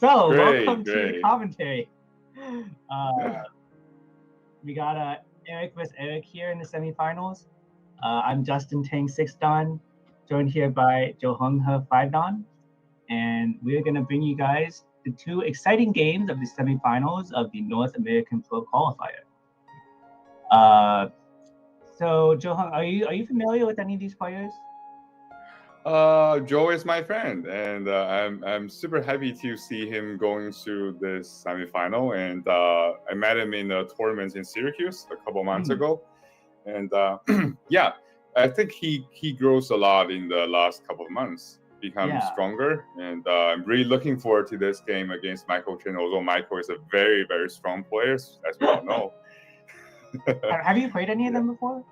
So Great, welcome to great. commentary. We got Eric versus Eric here in the semifinals. I'm Justin Teng, 6 Dan, joined here by Jiuheng, 5 Dan, and we're gonna bring you guys the 2 exciting games of the semifinals of the North American Pro Qualifier. So Jiuheng, are you familiar with any of these players? Joe is my friend, and I'm super happy to see him going through this semifinal. And I met him in a tournament in Syracuse a couple months ago, and yeah, I think he grows a lot in the last couple of months, becomes stronger, and I'm really looking forward to this game against Michael Chen. Although Michael is a very, very strong player, as we all know. Have you played any of them before?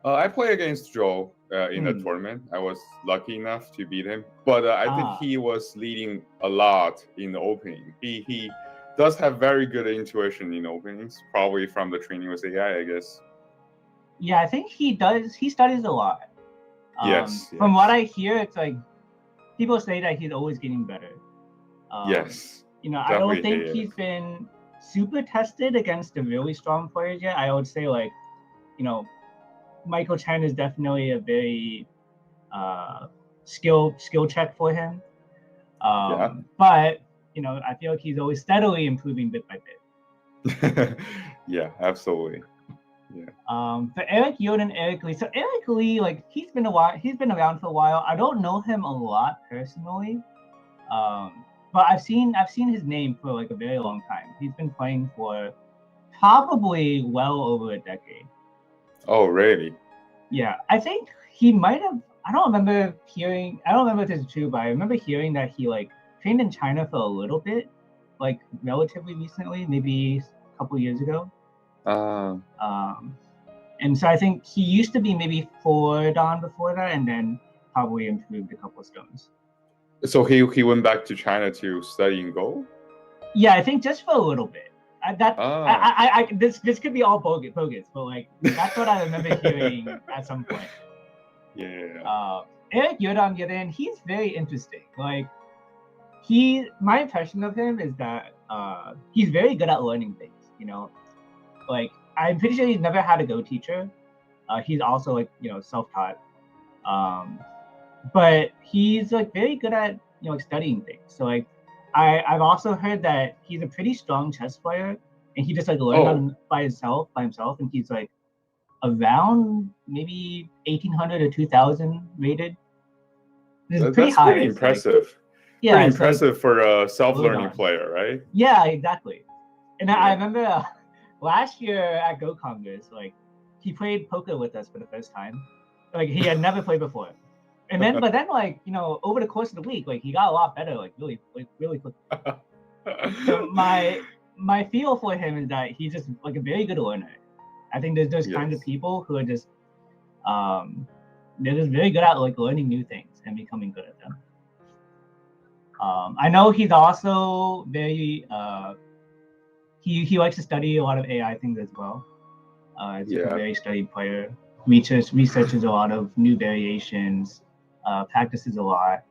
I played against Joe in a tournament. I was lucky enough to beat him, but I think he was leading a lot in the opening. He does have very good intuition in openings, probably from the training with AI, I guess. Yeah, I think he does. He studies a lot. Yes. From what I hear, it's like people say that he's always getting better. Yes. I don't think he's been super tested against the really strong players yet. I would say Michael Chen is definitely a very skill check for him. But I feel like he's always steadily improving bit by bit. Yeah, absolutely. Yeah. For Eric Yoder and Eric Lee. So Eric Lee, he's been around for a while. I don't know him a lot personally. But I've seen his name for a very long time. He's been playing for probably well over a decade. Oh, really? Yeah, I think he might have. I don't remember if this is true, but I remember hearing that he trained in China for a little bit, relatively recently, maybe a couple years ago. And so I think he used to be maybe 4 Dan before that, and then probably improved a couple stones. So he went back to China to study and go? Yeah, I think just for a little bit. This could be all bogus, but that's what I remember hearing at some point. Yeah. Eric Yoder, on the other hand, he's very interesting. My impression of him is that he's very good at learning things. I'm pretty sure he's never had a Go teacher. He's also self-taught. But he's very good at studying things. So I've also heard that he's a pretty strong chess player, and he just learned by himself, and he's around maybe 1800 or 2000 rated. That's pretty high. Pretty impressive. Pretty impressive for a self-learning player, right? Yeah, exactly. And I remember last year at Go Congress, he played poker with us for the first time. He had never played before. And then, over the course of the week, he got a lot better, really quickly. So my feel for him is that he's just a very good learner. I think there's those kinds of people who are just, they're just very good at learning new things and becoming good at them. I know he's also very, he likes to study a lot of AI things as well. He's a very studied player. Researches a lot of new variations. Practices a lot,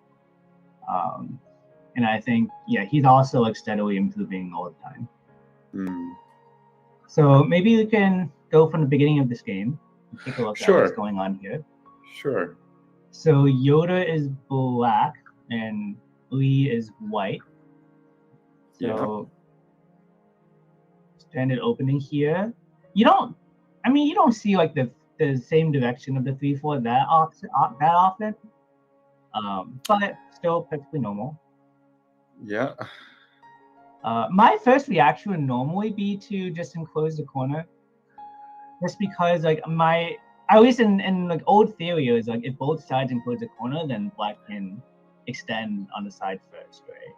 and I think he's also steadily improving all the time. So maybe we can go from the beginning of this game and take a look at what's going on here. Sure. So Yoda is black and Lee is white. So standard opening here. You don't see the same direction of the 3-4 that often. But still perfectly normal. Yeah. My first reaction would normally be to just enclose the corner, just because at least in old theory is if both sides enclose the corner, then black can extend on the side first, right?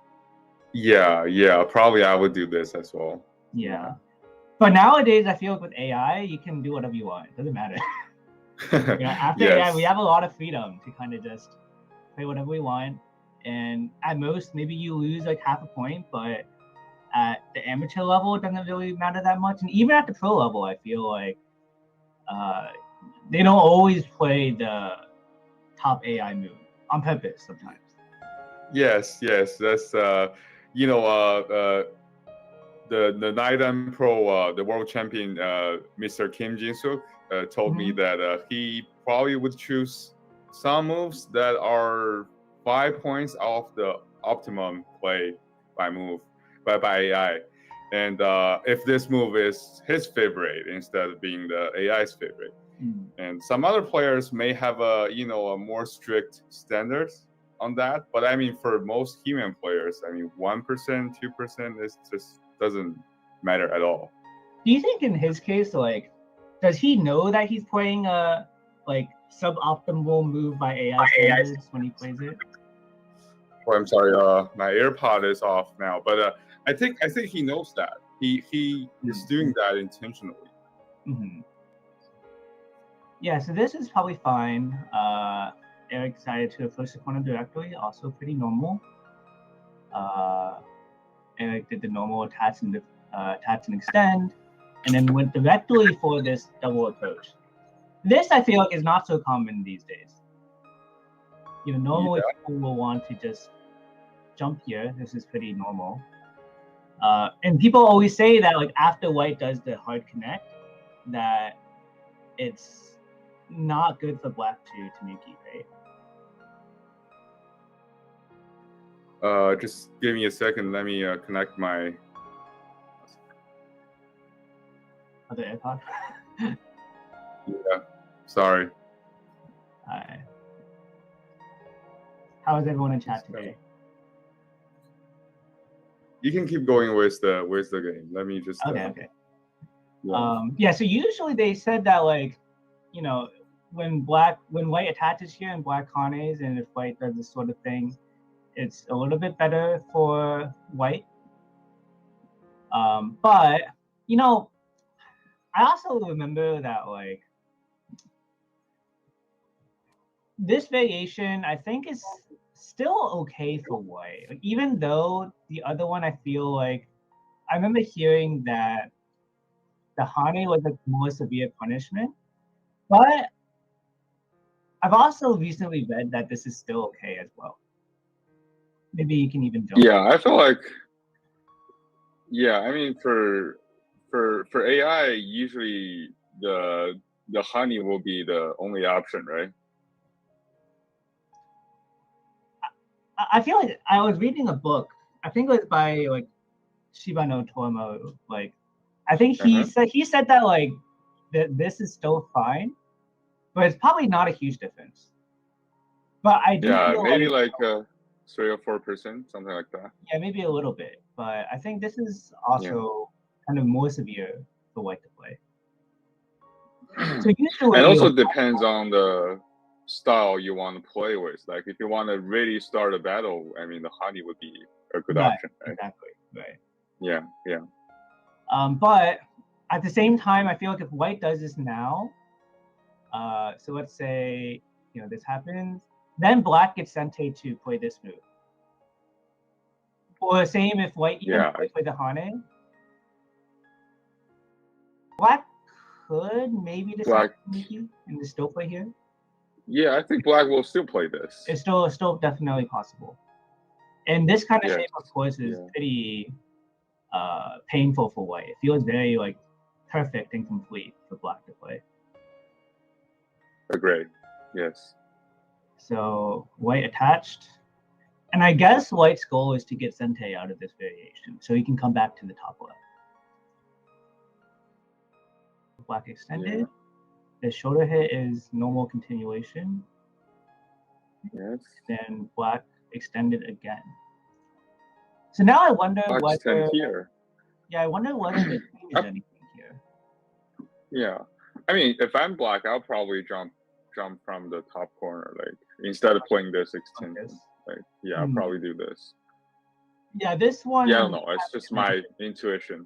Yeah. Probably I would do this as well. Yeah. But nowadays I feel with AI you can do whatever you want. It doesn't matter. After AI we have a lot of freedom to kind of just play whatever we want, and at most maybe you lose half a point, but at the amateur level it doesn't really matter that much, and even at the pro level I feel they don't always play the top AI move on purpose sometimes. Yes, yes, that's you know, the Naidan Pro, the world champion, Mr. Kim Jin-suk, told me that he probably would choose some moves that are 5 points off the optimum play by AI, and if this move is his favorite instead of being the AI's favorite. And some other players may have a a more strict standards on that, but I mean for most human players, I mean 1%, 2% is just doesn't matter at all. Do you think in his case, like, does he know that he's playing a like suboptimal move by AI standards when he plays it? Oh, I'm sorry, my AirPod is off now, but I think he knows that he is doing that intentionally. Yeah, so this is probably fine. Eric decided to approach the corner directly, also pretty normal. Eric did the normal attach and extend, and then went directly for this double approach. This I feel like is not so common these days. Normally people will want to just jump here. This is pretty normal. And people always say that like after white does the hard connect, that it's not good for black to make it, right? Just give me a second. Let me connect my other AirPod. Yeah, sorry. Alright. How is everyone in chat today? You can keep going with the game. Let me just okay. Yeah. So usually they said that like, when white attaches here and black Hanes, and if white does this sort of thing, it's a little bit better for white. But I also remember that like this variation I think is still okay for white. Like, even though the other one I feel like I remember hearing that the Hane was a more severe punishment, but I've also recently read that this is still okay as well. Maybe you can even jump. Yeah, I feel like. Yeah, I mean for AI, usually the honey will be the only option, right? I feel like I was reading a book. I think it was by like Shibano Tomo. Like, I think he said that like that this is still fine, but it's probably not a huge difference. But I do feel maybe like 3 or 4%, something like that. Yeah, maybe a little bit, but I think this is also kind of more severe for white to play. So usually, and also depends on the style you want to play with. Like if you want to really start a battle, I mean the honey would be a good option, right? Exactly, right. Yeah. But at the same time, I feel like if white does this now, so let's say this happens, then black gets sente to play this move. Or the same if white even play the Hane. Black could maybe decide and just still play here. Yeah, I think black will still play this. It's still definitely possible. And this kind of shape, of course, is pretty painful for white. It feels very like perfect and complete for black to play. Agreed. Yes. So white attached. And I guess white's goal is to get sente out of this variation, so he can come back to the top left. Black extended. Yeah. The shoulder hit is normal continuation. Yes. Then black extended again. So now I wonder whether here. Yeah, I wonder whether it changes anything here. Yeah. I mean, if I'm black, I'll probably jump from the top corner, like instead of playing this extension. Like, I'll probably do this. Yeah, this one. Yeah, I don't know. It's just my intuition.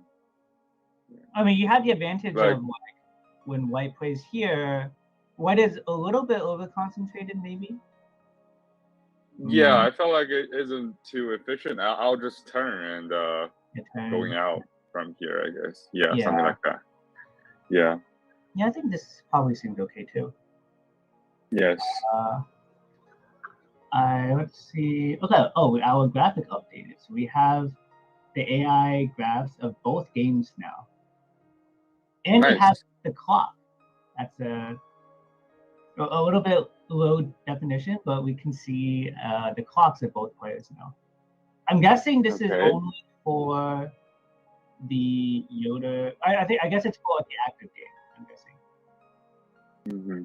I mean, you have the advantage of like when white plays here, white is a little bit over concentrated, maybe. Yeah, I felt like it isn't too efficient. I'll just turn and going out from here, I guess. Yeah, something like that. Yeah. Yeah, I think this probably seems okay too. Yes. Let's see. Okay. Oh, our graphic updated. So we have the AI graphs of both games now, and we have Nice. the clock. That's a little bit low definition, but we can see the clocks of both players now. I'm guessing this is Okay. only for the Yoder. I guess it's for the active game. I'm guessing. hmm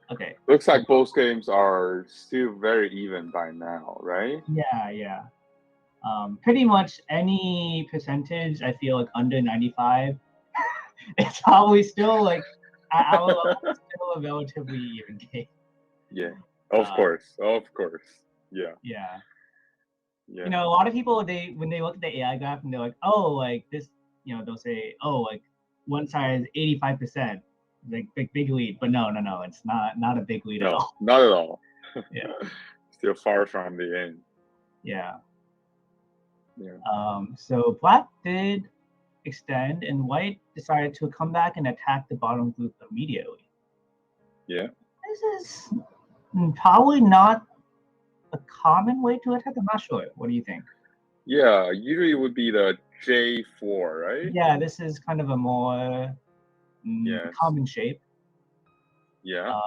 Okay. Looks like both games are still very even by now, right? Yeah. Pretty much any percentage I feel like under 95, it's probably still like at our level, it's still a relatively even game. Yeah. Of course. Yeah. Yeah. Yeah. You know, a lot of people when they look at the AI graph and they're like, oh, like this, you know, they'll say, oh, like one side is 85%, like big lead, but no, it's not a big lead at No, all. not at all. Yeah. Still far from the end. Yeah. Yeah. So black did extend, and white decided to come back and attack the bottom group immediately. Yeah. This is probably not a common way to attack. I'm not sure. What do you think? Yeah, usually it would be the J4, right? Yeah, this is kind of a more Yes. common shape. Yeah.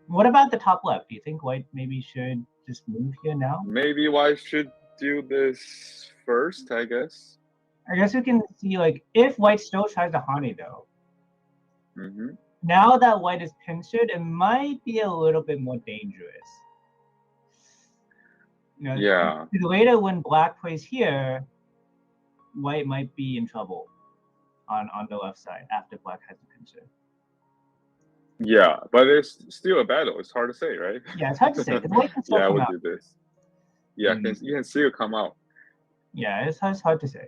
What about the top left? Do you think white maybe should just move here now? Maybe white should do this first, I guess. I guess we can see, like, if white still tries to Hane though, Mm-hmm. now that white is pincered, it might be a little bit more dangerous. You know, Yeah. later when black plays here, white might be in trouble on the left side after black has the pincer. Yeah, but it's still a battle. It's hard to say, right? Yeah, it's hard to say. White can still Yeah, I come would out. do this. Yeah, you can still come out. Yeah, it's hard to say.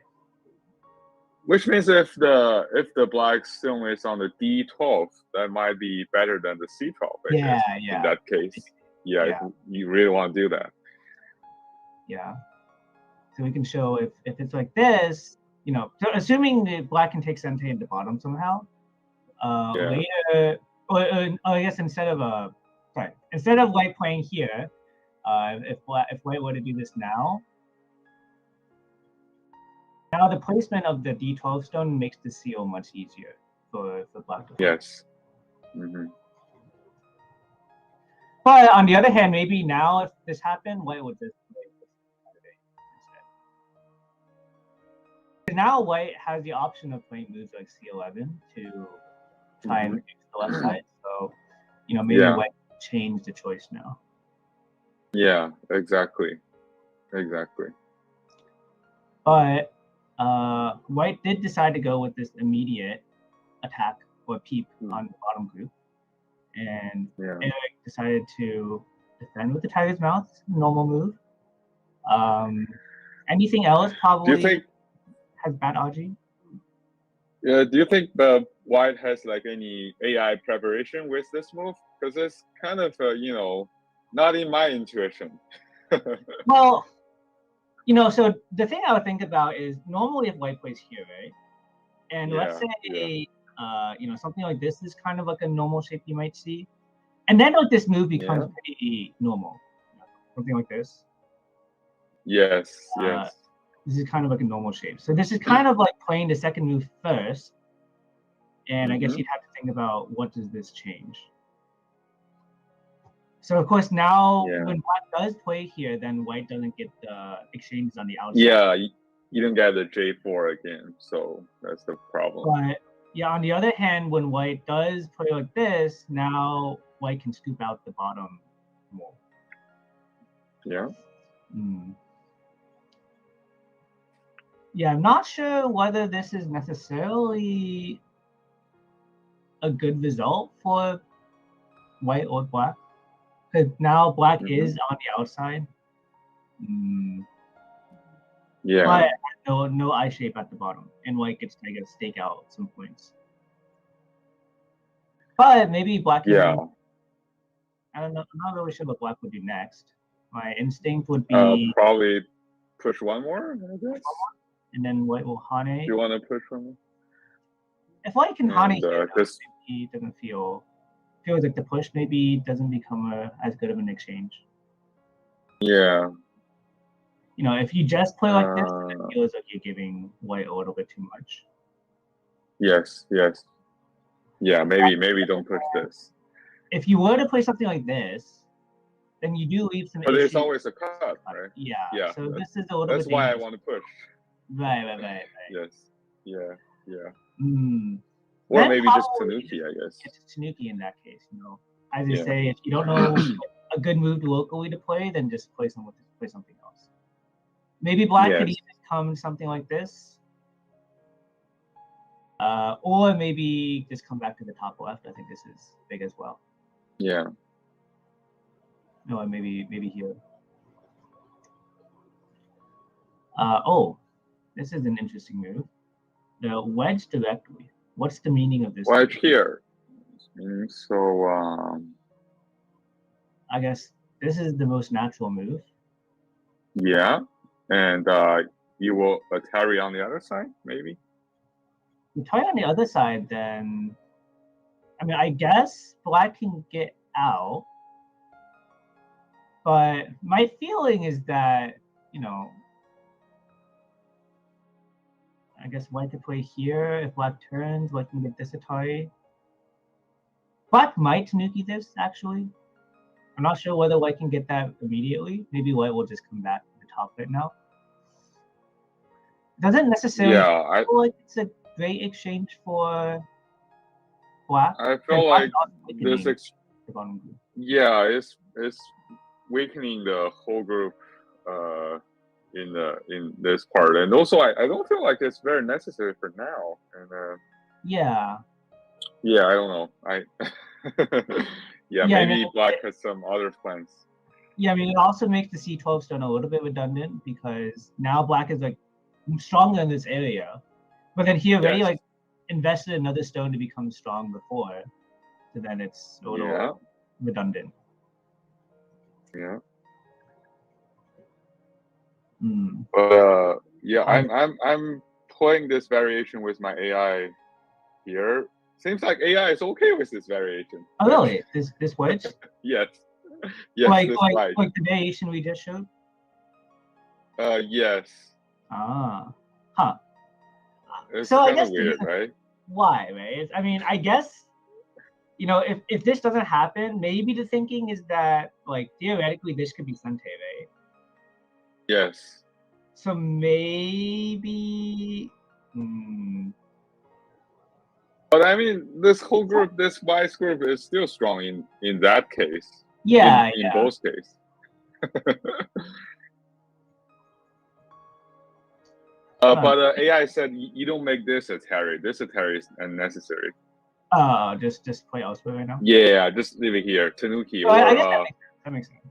Which means if the black stone is on the D12, that might be better than the C12. I guess, in that case, if you really want to do that. Yeah. So we can show if it's like this, you know, so assuming the black can take Sente in the bottom somehow, later, or I guess instead of white playing here, if white were to do this now the placement of the D12 stone makes the seal much easier for black to play. Yes. Mm-hmm. But on the other hand, maybe now if this happened, white would just play this instead. Now white has the option of playing moves like C11 to try and reduce the left side. So, you know, maybe white change the choice now. Yeah, exactly. But white did decide to go with this immediate attack or peep on the bottom group. And Eric decided to defend with the tiger's mouth, normal move. Anything else probably has bad RG? Yeah, do you think the white has like any AI preparation with this move? Because it's kind of you know, not in my intuition. Well, you know, so the thing I would think about is normally if white plays here, right? And let's say you know, something like this is kind of like a normal shape you might see. And then like this move becomes pretty normal. Something like this. Yes. This is kind of like a normal shape. So this is kind of like playing the second move first. And I guess you'd have to think about what does this change. So of course now when black does play here, then white doesn't get the exchanges on the outside. Yeah, you don't get the J4 again, so that's the problem. But yeah, on the other hand, when white does play like this, now white can scoop out the bottom more. Yeah. Yeah, I'm not sure whether this is necessarily a good result for white or black. Because now black is on the outside. Yeah. But no eye shape at the bottom. And white gets to, I guess, stake out some points. But maybe black can, I don't know. I'm not really sure what black would do next. My instinct would be probably push one more, I guess. And then white will Hane. Do you want to push one more? If white can Hane here, maybe doesn't feels like the push maybe doesn't become as good of an exchange. Yeah. You know, if you just play like this, then it feels like you're giving white a little bit too much. Yes. Yes. Yeah. Maybe don't push this. If you were to play something like this, then you do leave some But issues. there's always a cut, right? Yeah. Yeah. So this is a little bit. That's why I dangerous. want to push. Right. Yes. Yeah. Or then maybe just Tanuki, I guess. It's Tanuki in that case, you know. As you say, if you don't know a good move locally to play, then just play something else. Maybe black could even come something like this. Or maybe just come back to the top left. I think this is big as well. Yeah. No, maybe here. Oh, this is an interesting move. The wedge directly. What's the meaning of this? Wedge here. So I guess this is the most natural move. Yeah, and you will Atari on the other side, maybe. You try on the other side, then. I mean, I guess black can get out, but my feeling is that, you know, I guess white could play here. If black turns, white can get this Atari. Black might Tanuki this, actually. I'm not sure whether white can get that immediately. Maybe white will just come back to the top right now. Doesn't necessarily feel like it's a great exchange for black. I feel like this it's weakening the whole group in this part, and also I don't feel like it's very necessary for now. And yeah, I don't know. Maybe black has some other plans. Yeah, I mean, it also makes the C12 stone a little bit redundant because now black is like stronger in this area, but then he already like invested another stone to become strong before, so then it's a little redundant. Yeah. I'm playing this variation with my AI here. Seems like AI is okay with this variation. Oh really? This wedge? Yes. Like the variation we just showed? Yes. Huh. It's so kind of weird, right? Why, right? I mean, I guess, you know, if this doesn't happen, maybe the thinking is that, like, theoretically this could be Sente, right? Yes. So maybe. But I mean, this whole group, this vice group, is still strong in that case. Yeah, in both cases. But AI said you don't make this Atari. This Atari is unnecessary. Just play elsewhere right now. Yeah, just leave it here. Tanuki. I guess that makes sense.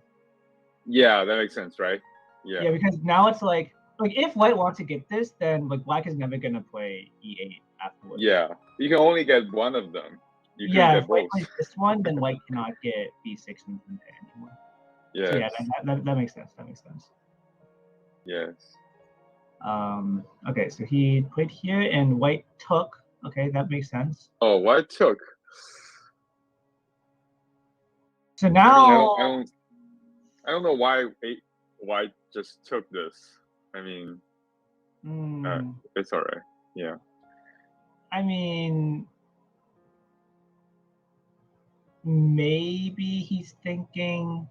Yeah, that makes sense, right? Yeah, because now it's like if white wants to get this, then like black is never gonna play E8 afterwards. Yeah, you can only get one of them. You can get both. If white plays this one, then white cannot get B6 and anymore. Yes. So yeah, that makes sense. That makes sense. Yes. Okay, so he played here and white took. Okay, that makes sense. Oh, white took. So now I don't know why white just took this. I mean, it's all right. Yeah. I mean, maybe he's thinking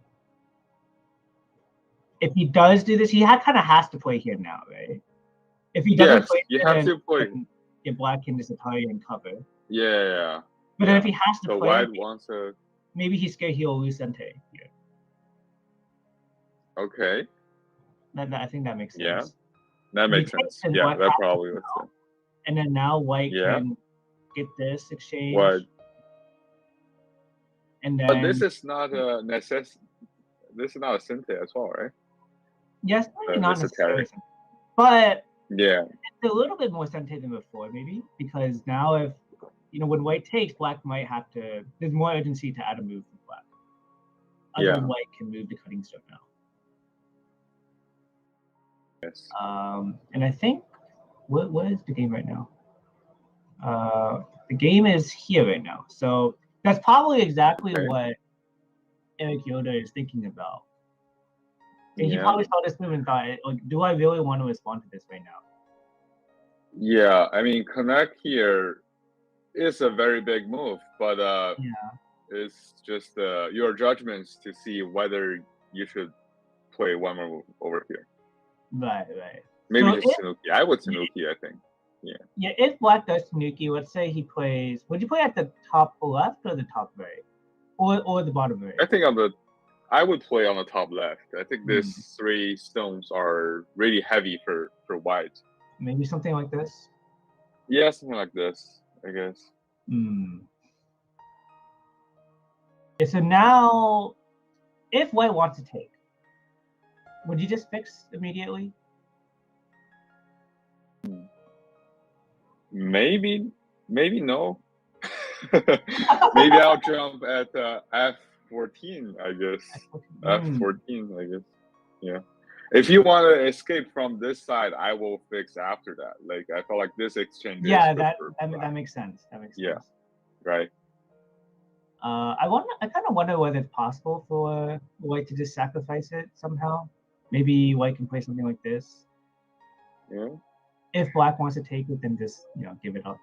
if he does do this, he kind of has to play here now, right? If he doesn't play you have to play. If black can just Atari and cover. Yeah. But then if he has to so play, white wants to. Maybe he's scared he'll lose Sente here. Okay. I think that makes sense. Yeah, that makes sense. Yeah, that probably makes sense. And then now white can get this exchange. White. And then. But this is not a necessity. This is not a Sente as well, right? Yes, not necessarily. But yeah, it's a little bit more Sente than before, maybe, because now if when white takes, black might have to. There's more urgency to add a move from black. Other than white can move the cutting stone now. Yes. And I think what is the game right now? The game is here right now, so that's probably exactly what Eric Yoder is thinking about. And he probably saw this move and thought, like, do I really want to respond to this right now? Yeah, I mean, connect here is a very big move, but it's just your judgments to see whether you should play one more move over here. Right. Maybe So just Tanuki. I would Tanuki, I think. Yeah, if Black does Tanuki, let's say he plays, would you play at the top left or the top right? Or the bottom right? I think I would play on the top left. I think these 3 stones are really heavy for white. Maybe something like this? Yeah, something like this, I guess. Okay, so now, if white wants to take, would you just fix immediately? Maybe no. Maybe I'll jump at F14, I guess. F14, I guess. Yeah. If you want to escape from this side, I will fix after that. Like, I feel like this exchange. Yeah, that makes sense. Yeah. Right. I kind of wonder whether it's possible for white to just sacrifice it somehow. Maybe white can play something like this. Yeah. If black wants to take it, then just give it up.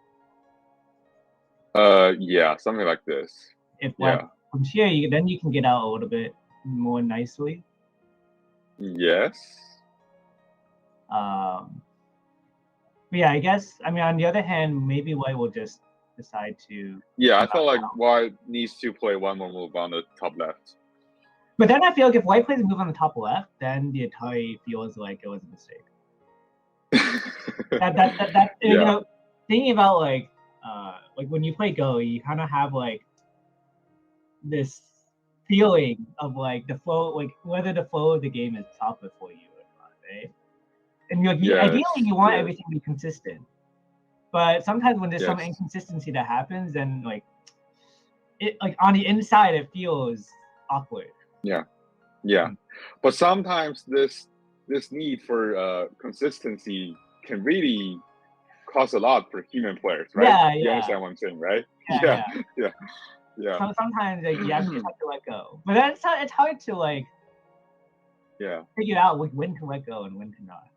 Yeah, something like this. If black comes here, then you can get out a little bit more nicely. Yes. Yeah, I guess. I mean, on the other hand, maybe white will just decide to. Yeah, I feel like white needs to play one more move on the top left. But then I feel like if white plays a move on the top left, then the Atari feels like it was a mistake. Thinking about like when you play Go, you kind of have like this feeling of like the flow, like whether the flow of the game is proper for you or not, right? And ideally you want everything to be consistent, but sometimes when there's some inconsistency that happens, then like on the inside it feels awkward. Yeah. But sometimes this need for consistency can really cost a lot for human players, right? You understand what I'm saying, right? Yeah. So sometimes you just have to let go, but then it's hard to figure out when to let go and when to not.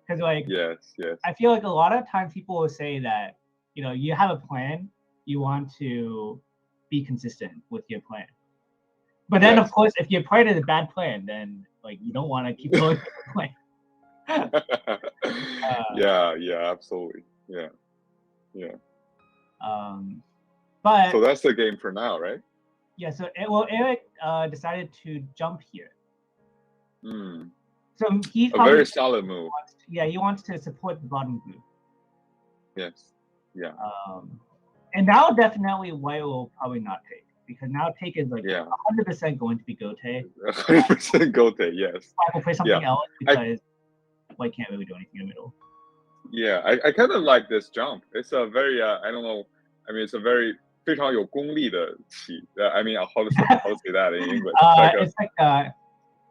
Because I feel like a lot of times people will say that you have a plan, you want to be consistent with your plan, but then of course if your plan is a bad plan, then you don't want to keep going with the plan. Absolutely. But so that's the game for now, right? Yeah. So Eric decided to jump here. So he's a very solid move. He wants to support the bottom group. Yes. Yeah. And now definitely white will probably not take, because now take is 100% going to be Gote. 100% Gote. Yes. White will play something else because white can't really do anything in the middle. Yeah, I kind of like this jump. It's a very I don't know. I mean, it's a very 非常有功力的棋. I mean, how to say that in English? It's like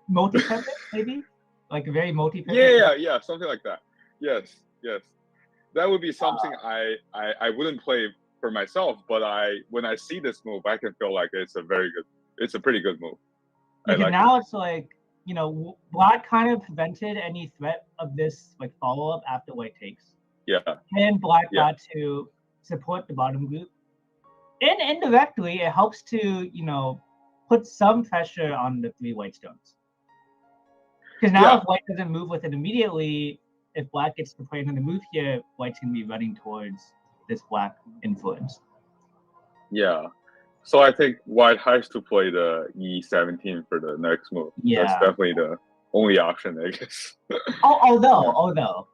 multi-pivot, maybe, like a very multi-pivot. Yeah, something like that. Yes. That would be something I wouldn't play for myself, but when I see this move, I can feel like it's a pretty good move. It's like black kind of prevented any threat of this follow-up after white takes. Yeah. And black got to support the bottom group. And indirectly, it helps to, put some pressure on the 3 white stones. Because now if white doesn't move with it immediately, if black gets to play another move here, white's going to be running towards this black influence. Yeah. So I think white has to play the E17 for the next move. Yeah. That's definitely the only option, I guess. Although,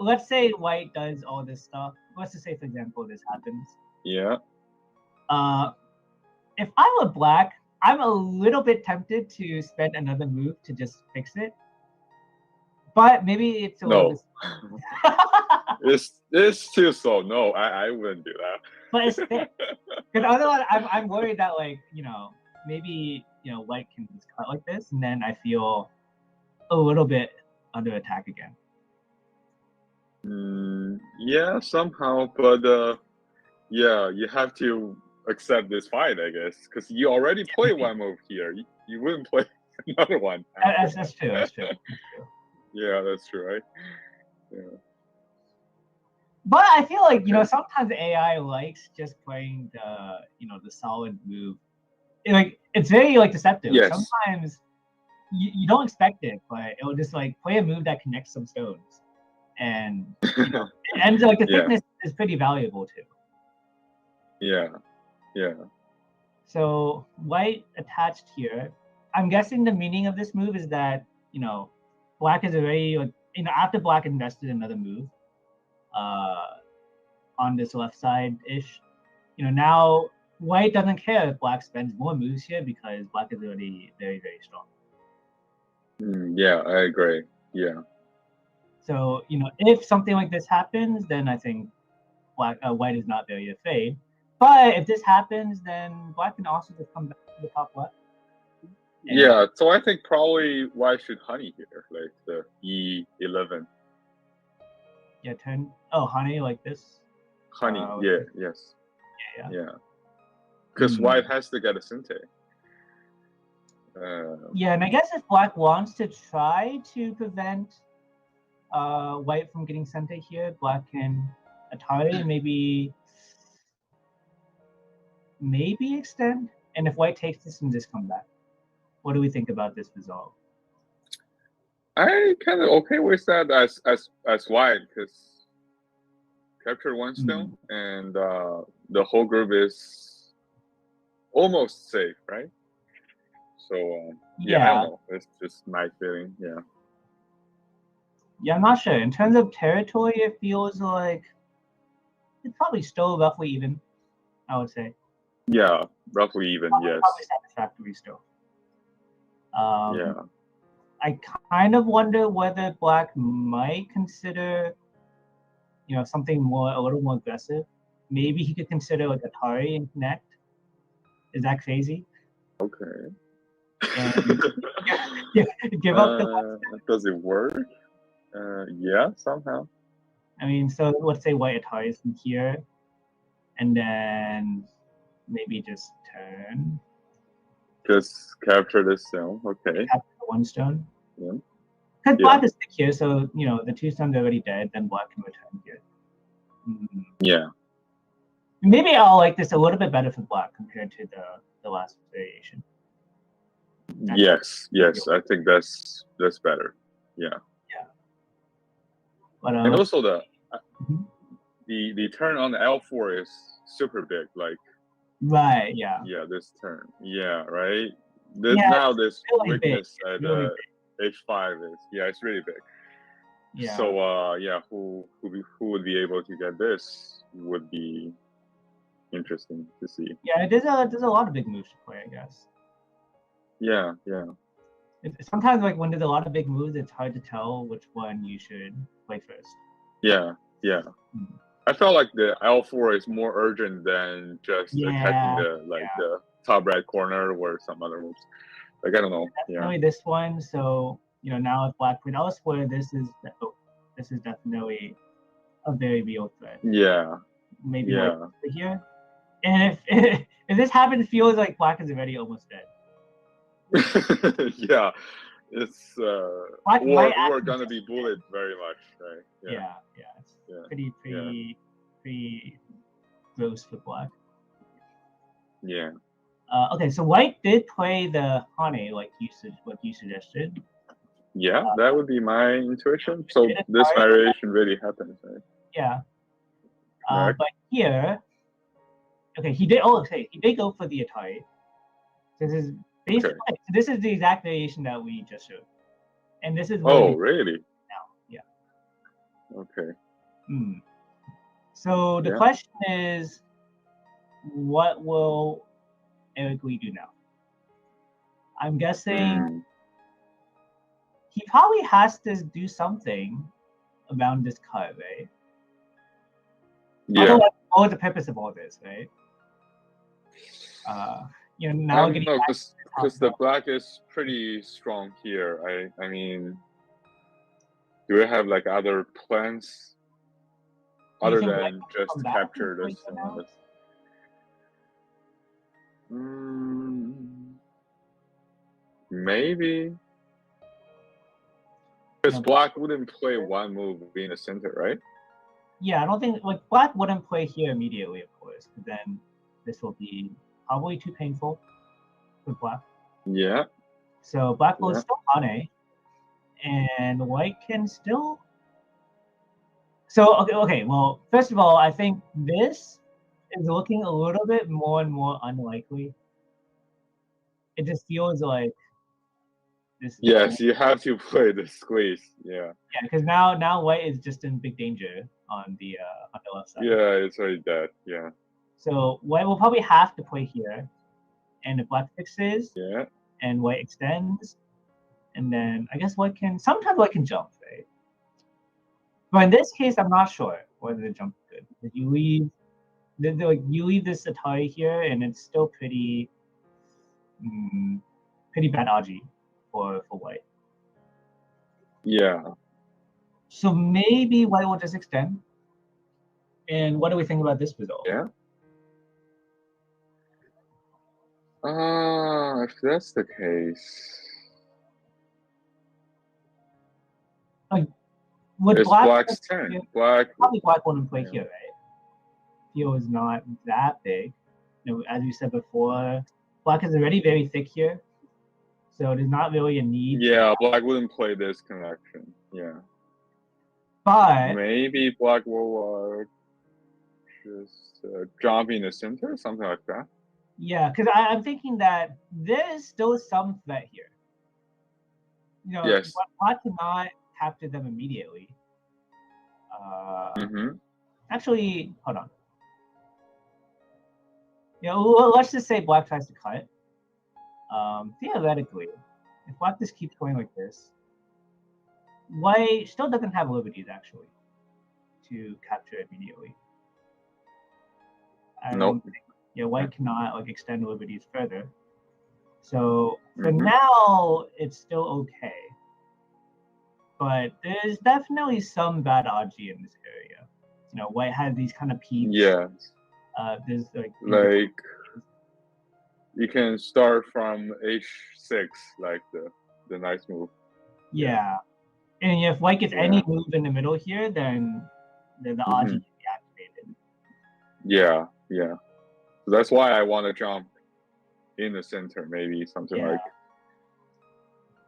let's say white does all this stuff. Let's just say, for example, this happens. Yeah. If I were black, I'm a little bit tempted to spend another move to just fix it. But maybe it's a little bit... It's too slow. No, I wouldn't do that. But it's thick. Because otherwise, I'm worried that maybe white can just cut like this, and then I feel a little bit under attack again. Yeah, somehow, but you have to accept this fight, I guess, because you already play one move here. You wouldn't play Another one. That's true. That's true. Yeah, that's true, right? Yeah. But I feel like, sometimes AI likes just playing the solid move. Like, it's very deceptive. Yes. Sometimes you don't expect it, but it'll just play a move that connects some stones, and and the thickness is pretty valuable too. Yeah. So white attached here. I'm guessing the meaning of this move is that black is already after black invested another move on this left side ish. Now white doesn't care if black spends more moves here because black is already very, very strong. Yeah, I agree. Yeah. So if something like this happens, then I think white is not very afraid. But if this happens, then black can also just come back to the top left. Yeah, so I think probably white should honey here, like the E11. Yeah, turn. Oh, honey like this. Honey, yes. Yeah. Because white has to get a sente. Yeah, and I guess if black wants to try to prevent white from getting sente here, black can Atari and maybe extend. And if white takes this and just come back, what do we think about this result? I kind of okay with that as white because capture one stone and the whole group is almost safe, right? So I don't know. It's just my feeling. Yeah, I'm not sure. In terms of territory, it feels like it's probably still roughly even, I would say. Yeah, roughly even, yes. Probably satisfactory still. I kind of wonder whether black might consider, something a little more aggressive. Maybe he could consider Atari and connect. Is that crazy? Okay. Give up the. Does it work? Yeah, somehow. I mean, so let's say white Ataris from here, and then maybe just turn. Just capture this stone, okay. Capture one stone. Yeah. Because black is stick here, so the two stones are already dead. Then black can return here. Yeah. Maybe I'll like this a little bit better for black compared to the last variation. Yes, I think that's better. Yeah. But, and also the turn on the L4 is super big, like. Right. Yeah. Yeah, this turn. Yeah, right. Now this really weakness big. At H5 is it's really big. Yeah. So who would be able to get this would be interesting to see. Yeah, there's a lot of big moves to play, I guess. Yeah. Sometimes when there's a lot of big moves, it's hard to tell which one you should play first. Yeah. I felt like the L4 is more urgent than just attacking the top right corner or some other moves. Like I don't know. Definitely this one. So now if black played L4, this is definitely a very real threat. Yeah. Maybe here. And if this happens, it feels like black is already almost dead. Yeah, it's we're gonna be bullied very much, right? It's pretty gross for black. Yeah. Okay, so white did play the honey like you suggested. Yeah, that would be my intuition. So this variation really happens, right? Yeah. But here, okay, he did go for the Atari. This is basically this is the exact variation that we just showed, and this is really now. Yeah. Okay. So the question is, what will Eric Lee do now? I'm guessing he probably has to do something around this cut, right? Yeah. Otherwise, what was the purpose of all this, right? Now because the black is pretty strong here. I mean, do we have like other plans other than just capture this? Maybe. Because No. black wouldn't play one move in the center, right? Yeah, I don't think like black wouldn't play here immediately, of course. But then this will be probably too painful for black. Yeah. So black will Yeah. still Hane, and white can still. So okay. Well, first of all, I think this is looking a little bit more and more unlikely. It just feels like this. Yes, you have to play the squeeze. Yeah. Yeah, because now white is just in big danger on the left side. Yeah, it's already dead. Yeah. So white will probably have to play here, and if black fixes, Yeah. and white extends, and then I guess white can sometimes white can jump, right? But in this case, I'm not sure whether the jump is good. If you leave, you leave this Atari here, and it's still pretty bad Aji for white. Yeah. So maybe white will just extend. And what do we think about this result? Yeah. If that's the case, with it's black, black's turn. Black probably black wouldn't play here, right? Field is not that big. As you said before, black is already very thick here, so there's not really a need. Yeah, black wouldn't play this connection. Yeah. But maybe black will just jump in the center, something like that. Yeah, because I'm thinking that there is still some threat here. Yes. Black cannot capture them immediately. Actually, hold on. Let's just say black tries to cut. Theoretically, if black just keeps going like this, white still doesn't have liberties actually to capture immediately. Nope. White cannot extend liberties further. So for now, it's still okay. But there's definitely some bad Aji in this area. White has these kind of peaks. Yeah. There's like you can start from h6, like the nice move. Yeah. And if white gets any move in the middle here, then the Aji can be activated. Yeah. So that's why I want to jump in the center, maybe something like,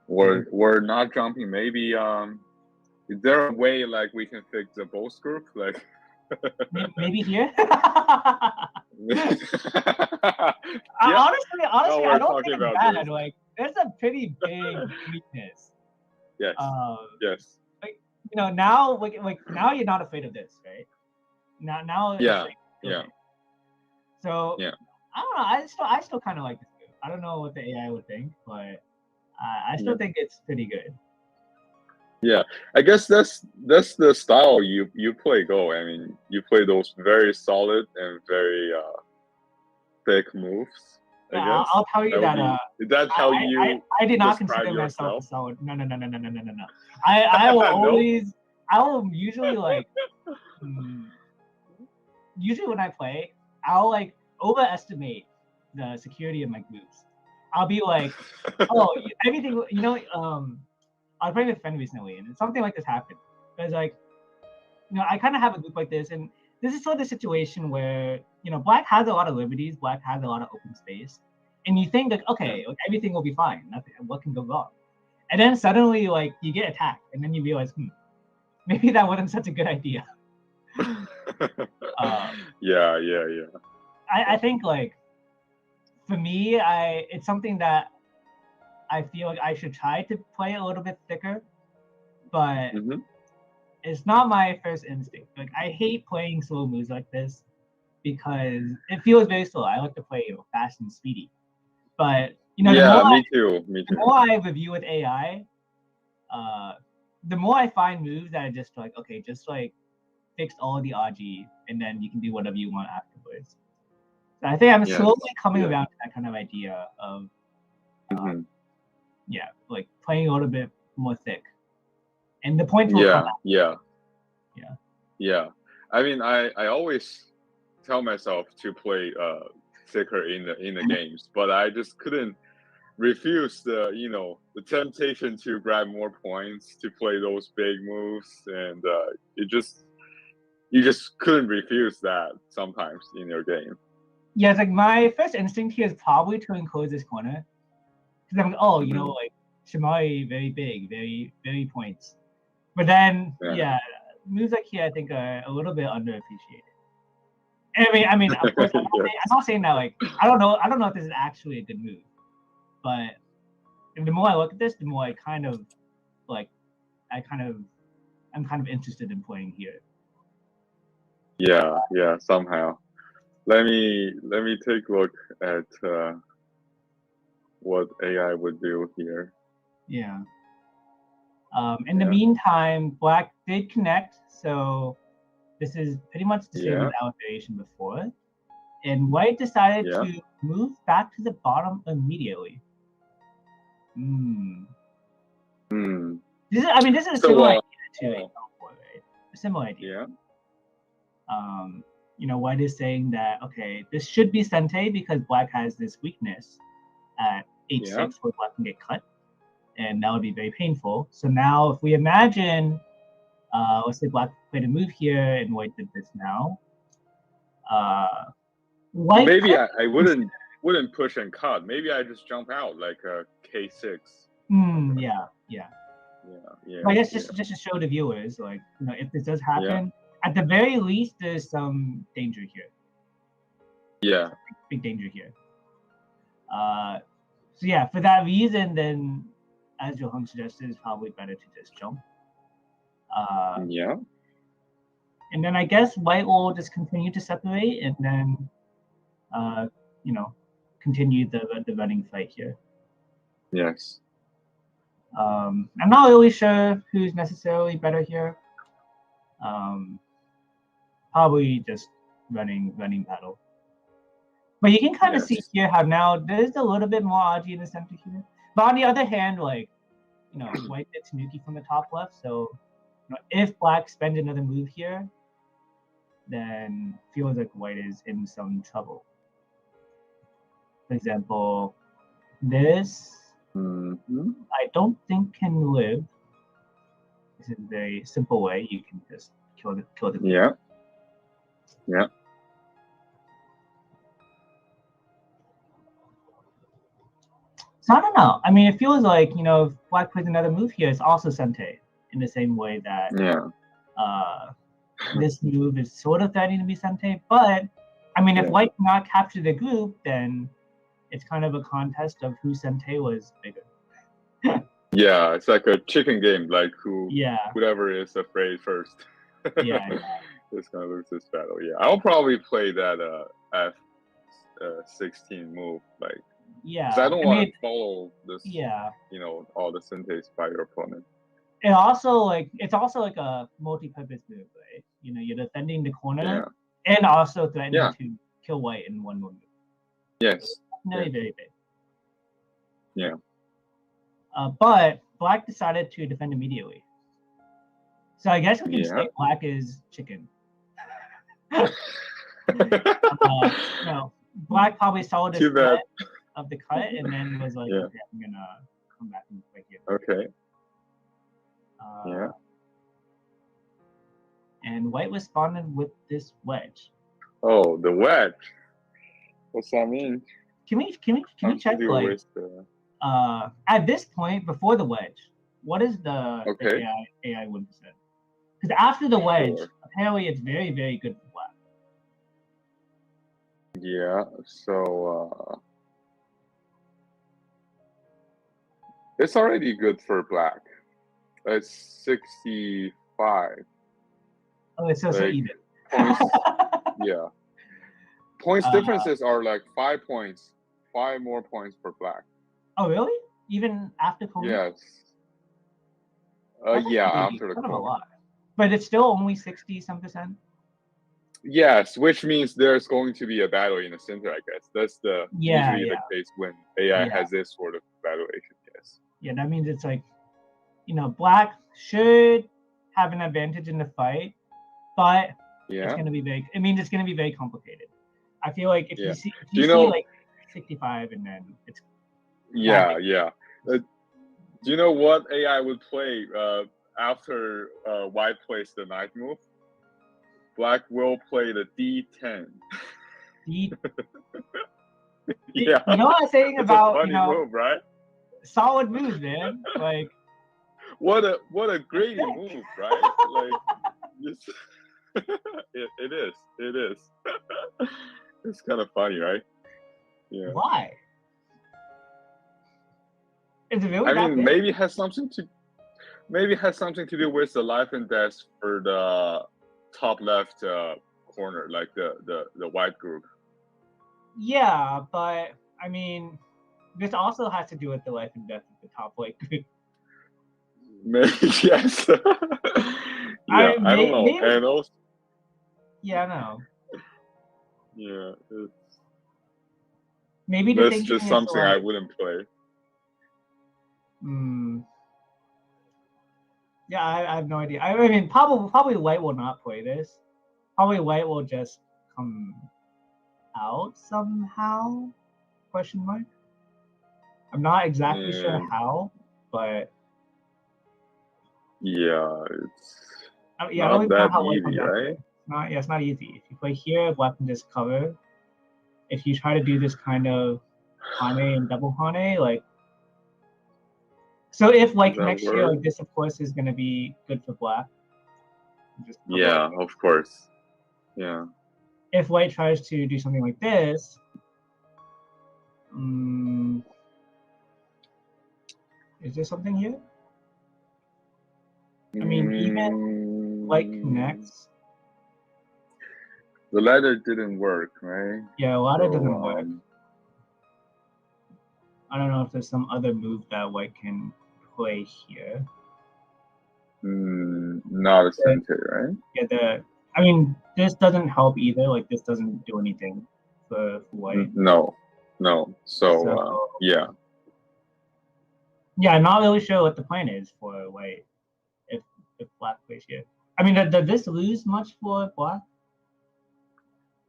we're not jumping. Maybe is there a way like we can fix the both group, like maybe here? Yeah. Honestly, I don't think it's bad. This. Like, there's a pretty big weakness. Yes. Yes. Now now you're not afraid of this, right? Now. Yeah. Okay. Yeah. So I don't know. I still kind of like this move. I don't know what the AI would think, but I still think it's pretty good. Yeah, I guess that's the style you play Go. I mean, you play those very solid and very thick moves. Yeah, I'll tell you that. That's how you. I did not consider myself a solid. No. I will usually usually when I play, I'll overestimate the security of my moves. I'll be like, oh, everything. I was playing with a friend recently, and something like this happened. It's like, I kind of have a group like this, and this is sort of the situation where black has a lot of liberties, black has a lot of open space, and you think like, okay, everything will be fine. Nothing. What can go wrong? And then suddenly, you get attacked, and then you realize, maybe that wasn't such a good idea. Yeah. I think for me, it's something that I feel like I should try to play a little bit thicker, but it's not my first instinct. I hate playing slow moves like this because it feels very slow. I like to play fast and speedy. But me too. The more I review with AI, the more I find moves that are just fix all the RG, and then you can do whatever you want afterwards. So I think I'm slowly coming around to that kind of idea of playing a little bit more thick. And the point will come back. Yeah. I mean, I always tell myself to play thicker in the games, but I just couldn't refuse the the temptation to grab more points to play those big moves, and you just couldn't refuse that sometimes in your game. Yeah, it's like my first instinct here is probably to enclose this corner. Because I'm like, oh, you know, like Shimari, very big, very points. But then, yeah, moves like here I think are a little bit underappreciated. I mean, of course, I'm not saying that like I don't know if this is actually a good move, but the more I look at this, the more I kind of I'm kind of interested in playing here. Yeah, somehow. Let me take a look at what AI would do here. Yeah. In the meantime, Black did connect, so this is pretty much the same as our variation before. And White decided to move back to the bottom immediately. This is a similar idea to a right? A similar idea. Yeah. White is saying that okay, this should be Sente because Black has this weakness at h6 where Black can get cut, and that would be very painful. So now, if we imagine, let's say Black played a move here and White did this now. White maybe I wouldn't push and cut. Maybe I just jump out like a k6. Yeah. I guess just to show the viewers, like if this does happen, at the very least, there's some danger here. Yeah. Big danger here. So yeah, for that reason, then as Jiuheng suggested, it's probably better to just jump. And then I guess White will just continue to separate and then continue the running fight here. Yes. I'm not really sure who's necessarily better here. Probably just running battle. But you can kind of see here how now there's a little bit more Aji in the center here. But on the other hand, like, White did Tanuki from the top left, so if Black spends another move here, then feels like White is in some trouble. For example, this I don't think can live. This is a very simple way you can just kill the Yeah. So I don't know. I mean, it feels like if Black plays another move here, it's also Sente in the same way that this move is sort of threatening to be Sente. But I mean, if White cannot capture the group, then it's kind of a contest of who Sente was bigger. Yeah, it's like a chicken game, like whoever is afraid first. Is gonna lose this battle. Yeah, I'll probably play that F16 move, like. Yeah, I don't want to follow this. All the Sentes by your opponent. It's also like a multi-purpose move, right? You're defending the corner and also threatening to kill White in one move. Yes. Very big. Yeah. But Black decided to defend immediately. So I guess we can say Black is chicken. Black probably saw this threat of the cut and then was like, okay, I'm gonna come back and play here. Okay. And White responded with this wedge. Oh, the wedge. What's that mean? Can we check like at this point before the wedge, what is the AI win percent? Because after the wedge, apparently it's very, very good for Black. Yeah, so it's already good for Black. It's 65. Oh, it's so even. Points, Points differences are like 5 points. 5 more points for Black. Oh, really? Even after Kobe? Yes. After the Kobe. A lot. But it's still only 60-some%? Yes, which means there's going to be a battle in the center, I guess. That's usually the case when AI has this sort of valuation, yes. Yeah, that means it's like, Black should have an advantage in the fight, but it's going to be it's going to be very complicated. I feel like if you see like 65 and then Yeah, yeah. Do you know what AI would play after white plays the knight move? Black will play the D10. You Yeah. know what I'm saying It's about, a funny move, right? solid moves, man. Like, What a great move, right? Like, just it is. It is. It's kind of funny, right? Yeah. why? Is it really I that mean, good? maybe it has something to do with the life and death for the top left corner, like the white group. Yeah, but I mean, this also has to do with the life and death of the top white group. Maybe yes. Yeah, I don't know. Maybe, And also, yeah, I know. yeah, Maybe the that's thinking just is something I like, wouldn't play. yeah, I have no idea. I mean, probably white will not play this. Probably white will just come out somehow? Question mark. I'm not exactly sure how, but yeah, it's yeah, I don't not even know that how white comes easy, out right? there. It's not easy. If you play here, black can just cover. If you try to do this kind of Hane and double Hane, like, so if white connects here, like this, of course, is going to be good for black. Yeah, of course. Yeah. If white tries to do something like this, is there something here? I mean, even white connects. The ladder didn't work, right? Yeah, a ladder doesn't work. I don't know if there's some other move that white can play here. Not a center, right? Yeah, I mean, this doesn't help either. Like, this doesn't do anything for white. No. So yeah. Yeah, I'm not really sure what the plan is for white if black plays here. I mean, does this lose much for black?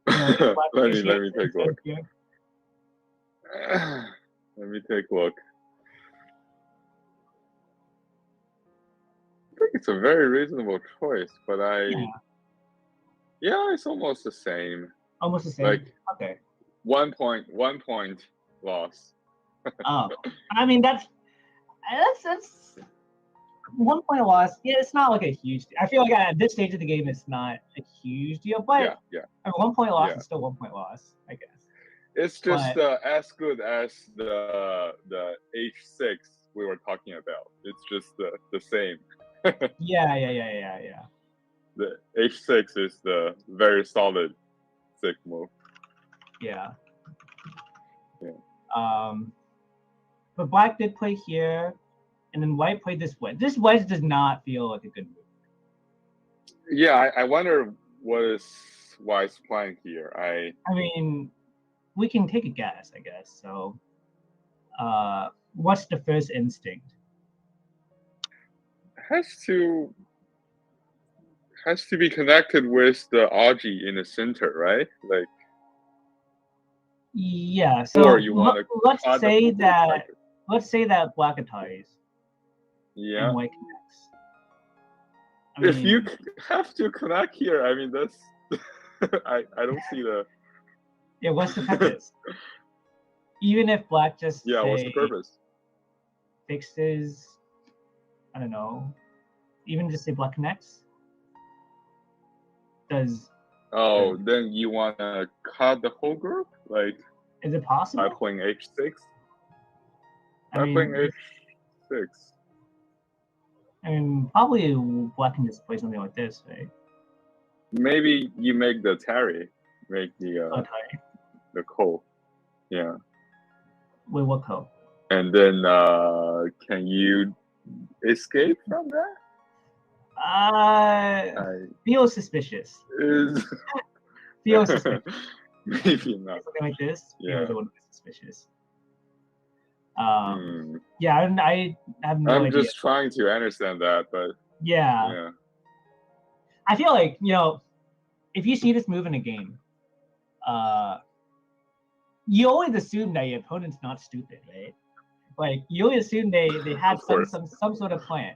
You know, if black let plays me take a look. Here? Let me take a look. I think it's a very reasonable choice, but yeah, it's almost the same. Almost the same. Like, okay. 1 point loss. Oh, I mean that's 1 point loss. Yeah, it's not like a huge. I feel like at this stage of the game, it's not a huge deal. But yeah. I mean, 1 point loss is still 1 point loss, I guess. It's just as good as the H6 we were talking about. It's just the same. Yeah. The H6 is the very solid 6 move. Yeah. But black did play here, and then white played this wedge. This wedge does not feel like a good move. Yeah, I wonder what is white's playing here. I mean, we can take a guess, I guess. So, what's the first instinct? Has to be connected with the Aji in the center, right? Like, yeah. So or you want to let's say that black attires. Yeah. And white connects. If you have to connect here, I mean that's I don't see the. Yeah, what's the purpose? Even if black just what's the purpose? Fixes, I don't know. Even just say black connects. Then you want to cut the whole group? Like, is it possible? By playing H6? Playing H6. I mean, probably black can just play something like this, right? Maybe you make the Terry, make the ko. Yeah. Wait, what ko? And then can you escape from that? Feel suspicious. Feel suspicious. Maybe not. Something like this. Yeah. Feels a little bit suspicious. Yeah, I have no idea. I'm just trying to understand that, but yeah. I feel like, if you see this move in a game, you always assume that your opponent's not stupid, right? Like you only assume they had Of course. some sort of plan.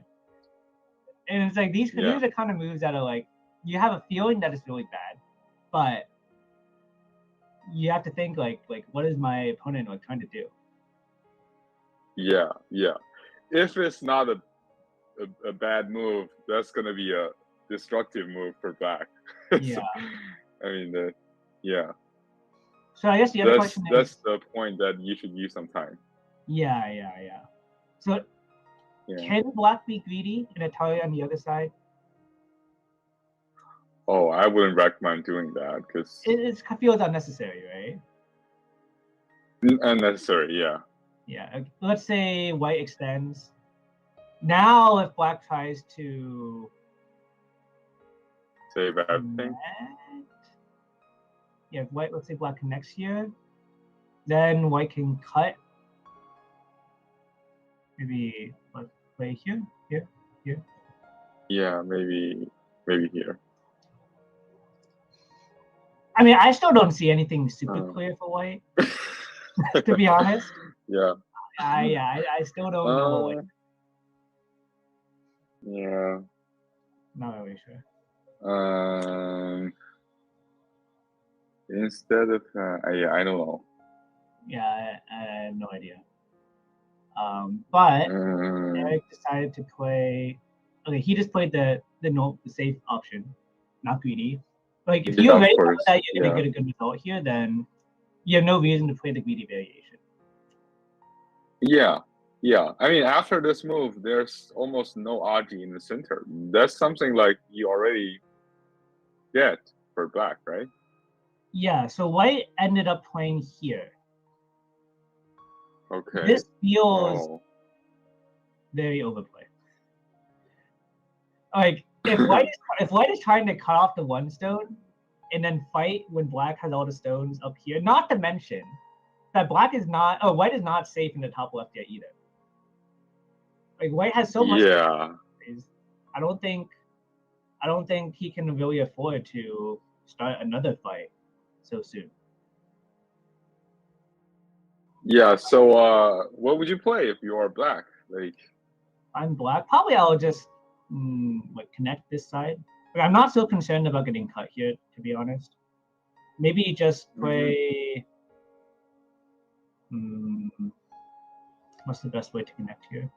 And it's like these are the kind of moves that are like you have a feeling that it's really bad, but you have to think like what is my opponent like trying to do? Yeah. If it's not a bad move, that's gonna be a destructive move for black. Yeah. I mean, yeah. So I guess the other question That's the point that you should use some time. Yeah. So can black be greedy and Atari on the other side? Oh, I wouldn't recommend doing that because it feels unnecessary, right? Unnecessary, yeah. Yeah. Let's say white extends. Now, if black tries to save everything. Yeah, if white, let's say black connects here, then white can cut. Maybe like play here. Yeah, maybe here. I mean, I still don't see anything super clear for white. To be honest. Yeah. I still don't know what. Yeah. Not really sure. Instead of I don't know. Yeah, I have no idea. But Eric decided to play. Okay, he just played the safe option, not greedy. Like if you're ready for that, you're gonna get a good result here. Then you have no reason to play the greedy variation. Yeah. I mean, after this move, there's almost no Aji in the center. That's something like you already get for black, right? Yeah. So white ended up playing here. Okay. This feels very overplayed. Like if white is trying to cut off the one stone and then fight when black has all the stones up here, not to mention that white is not safe in the top left yet either. Like white has so much. Yeah. I don't think he can really afford to start another fight so soon. Yeah, so what would you play if you are black? Like I'm black. Probably I'll just like connect this side. Like, I'm not so concerned about getting cut here, to be honest. Maybe just play. What's the best way to connect here?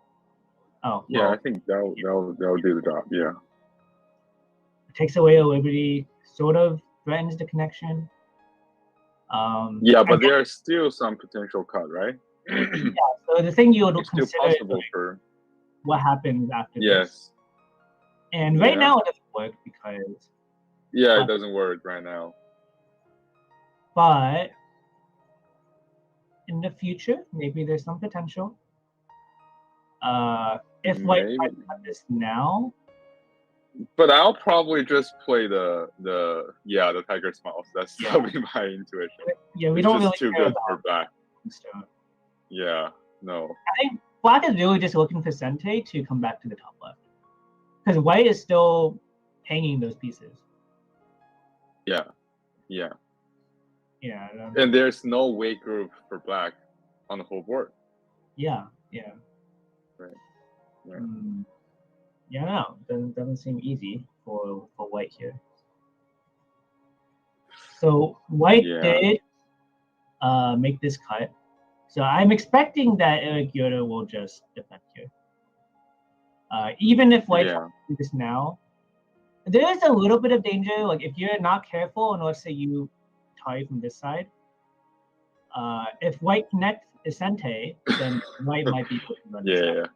Oh, yeah, I think that'll do the job. Yeah. It takes away a liberty, sort of threatens the connection. Yeah, but there's still some potential cut, right? Yeah. So the thing you would consider still possible is, for what happens after this. And Yeah. right now it doesn't work because. Yeah, it doesn't work right now. But in the future, maybe there's some potential. If white tries to cut this now. But I'll probably just play the Tiger's Mouth. That'll be my intuition. Yeah, we don't really too care good about for black. Stone. Yeah, no. I think black is really just looking for Sente to come back to the top left. Because white is still hanging those pieces. Yeah. Yeah. And there's no weight group for black on the whole board. Yeah. Right. Yeah, no, doesn't seem easy for white here. So white did make this cut. So I'm expecting that Eric Yoder will just defend here. Even if white tries to do this now, there is a little bit of danger. Like if you're not careful, and let's say you tie from this side, if white connects Sente, then white might be able to run this out.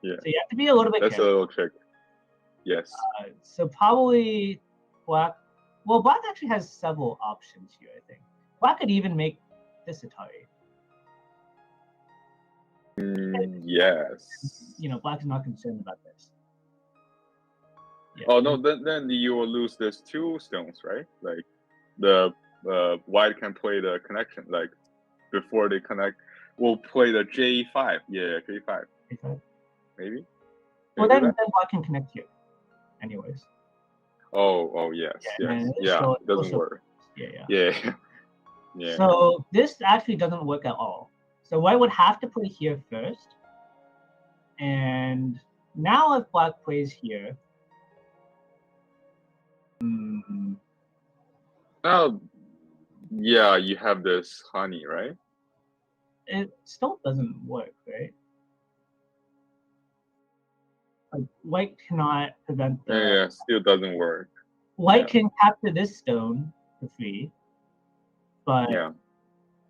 Yeah. So you have to be a little bit careful. That's a little trick. Yes. So probably black. Well, black actually has several options here, I think. Black could even make this Atari. Yes. You know, black is not concerned about this. Yeah. Oh no, then you will lose these two stones, right? Like the white can play the connection, like before they connect, we'll play the J5. Yeah, J5. J5. Maybe. Well, then black can connect here, anyways. Oh yes. Yeah, it doesn't work. Yeah. So this actually doesn't work at all. So white would have to play here first. And now if black plays here, Oh, yeah, you have this honey, right? it still doesn't work, right? Like white cannot prevent the. Yeah, still doesn't work. White can capture this stone for free, but Yeah.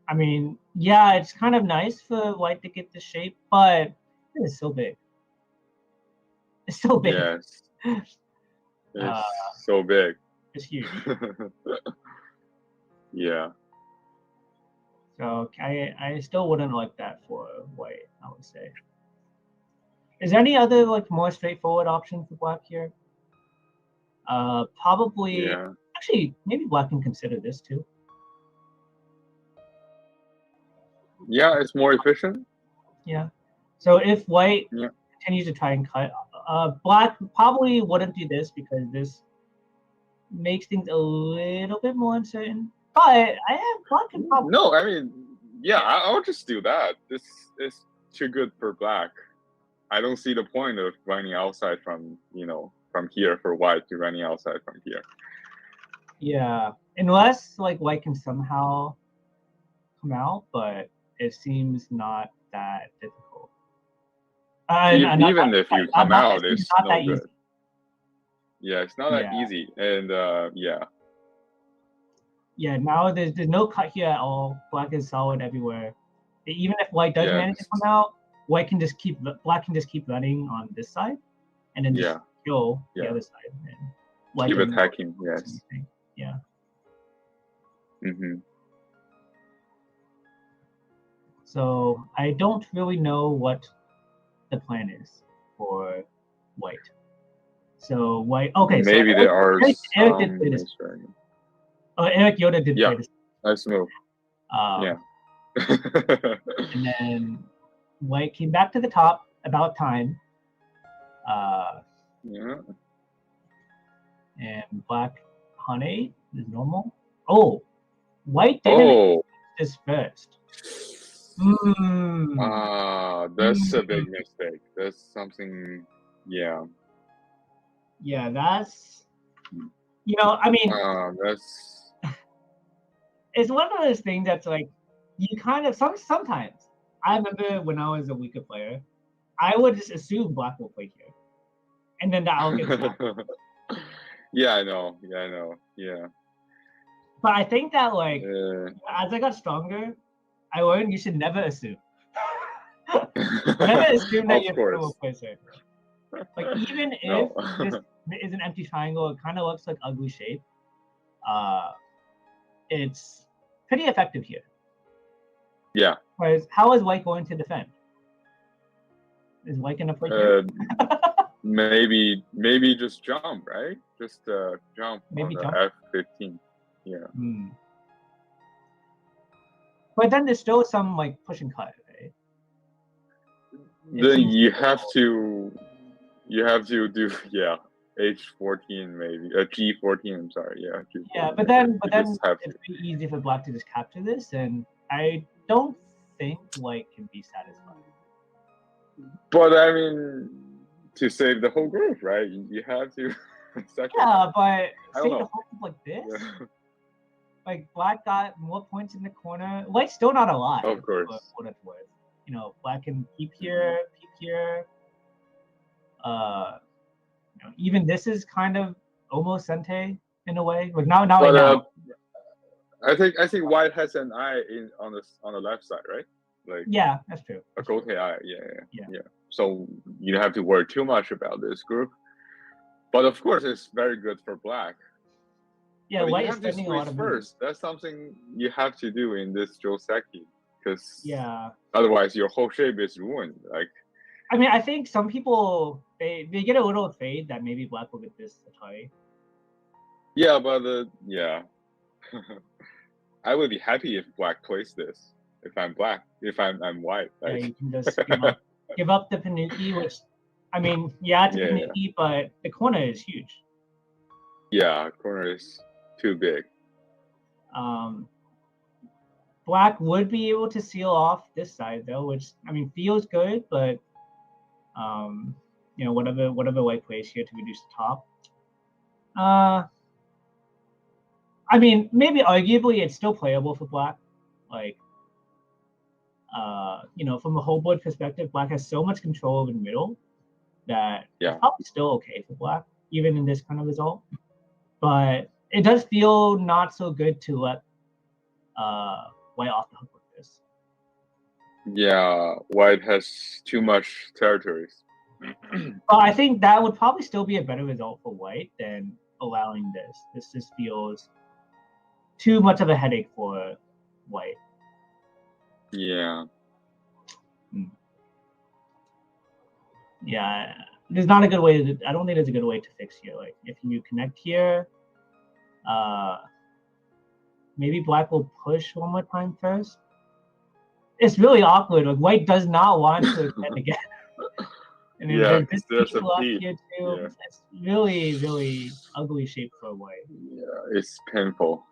I mean, yeah, it's kind of nice for white to get the shape, but it is so big. It's so big. Yes. It's so big. It's huge. Yeah. So I still wouldn't like that for white, I would say. Is there any other like more straightforward option for black here? Probably. Yeah. Actually, maybe black can consider this too. Yeah, it's more efficient. Yeah. So if white Yeah. continues to try and cut, black probably wouldn't do this because this makes things a little bit more uncertain. But black can probably. No, I mean, yeah, I'll just do that. This is too good for black. I don't see the point of running outside from from here for white to running outside from here. Yeah, unless like white can somehow come out, but it seems not that difficult. Even if you come out, it's not no that good. easy. Yeah, it's not that easy, and yeah. Yeah, now there's no cut here at all. Black is solid everywhere. Even if white does manage to come out, black can just keep running on this side, and then just kill the other side. And keep attacking. Yes. Yeah. Mm-hmm. So I don't really know what the plan is for white. So white. Okay. Maybe so there are Eric did play this. Eric Yoder did play this. Nice move. Yeah. And then white came back to the top about time. Yeah. And black honey is normal. Oh, white didn't this first. That's a big mistake. That's something. Yeah. Yeah, that's. I mean. That's. It's one of those things that's like, you kind of sometimes. I remember when I was a weaker player, I would just assume black will play here, and then I'll get stopped. Yeah, I know. Yeah. But I think that like as I got stronger, I learned you should never assume. Never assume that your opponent will play here. Like even if this is an empty triangle, it kind of looks like ugly shape. It's pretty effective here. Yeah. Whereas, how is white going to defend? Is white gonna play here? Maybe just jump, right? Just jump. Maybe on jump. F15. Yeah. But then there's still some like push and cut, right? Then you have to do H14 maybe G14. I'm sorry, G14. Yeah, but then it's pretty easy for black to just capture this, and I don't think white can be satisfied. But I mean, to save the whole group, right? You have to. Yeah, but save the whole group like this. Yeah. Like black got more points in the corner. White's still not alive. Of course. What it's worth. Black can peep here, peep here. Even this is kind of almost Sente in a way. Like now. I think white has an eye on the left side, right? Like yeah, that's true. A gold eye, yeah. So you don't have to worry too much about this group. But of course, it's very good for black. Yeah, but white you is spending a lot of first. That's something you have to do in this Jiuheng, because otherwise your whole shape is ruined. Like, I mean, I think some people they get a little afraid that maybe black will get this Atari. Yeah, but I would be happy if black plays this. If I'm black, if I'm white. Like. Yeah, you can just give up the Panuki, which, I mean, it's a Panuki, but the corner is huge. Yeah, corner is too big. Black would be able to seal off this side though, which I mean feels good, but whatever white plays here to reduce the top. I mean, maybe arguably it's still playable for Black. Like, from a whole board perspective, Black has so much control over the middle that it's probably still okay for Black, even in this kind of result. But it does feel not so good to let White off the hook with this. Yeah, White has too much territories. But I think that would probably still be a better result for White than allowing this. This just feels too much of a headache for White. Yeah. Yeah, there's not a good way to. I don't think there's a good way to fix here. Like if you connect here, maybe Black will push one more time first. It's really awkward. Like White does not want to extend again. And then there's a left here too. Yeah. It's really, really ugly shape for White. Yeah, it's painful.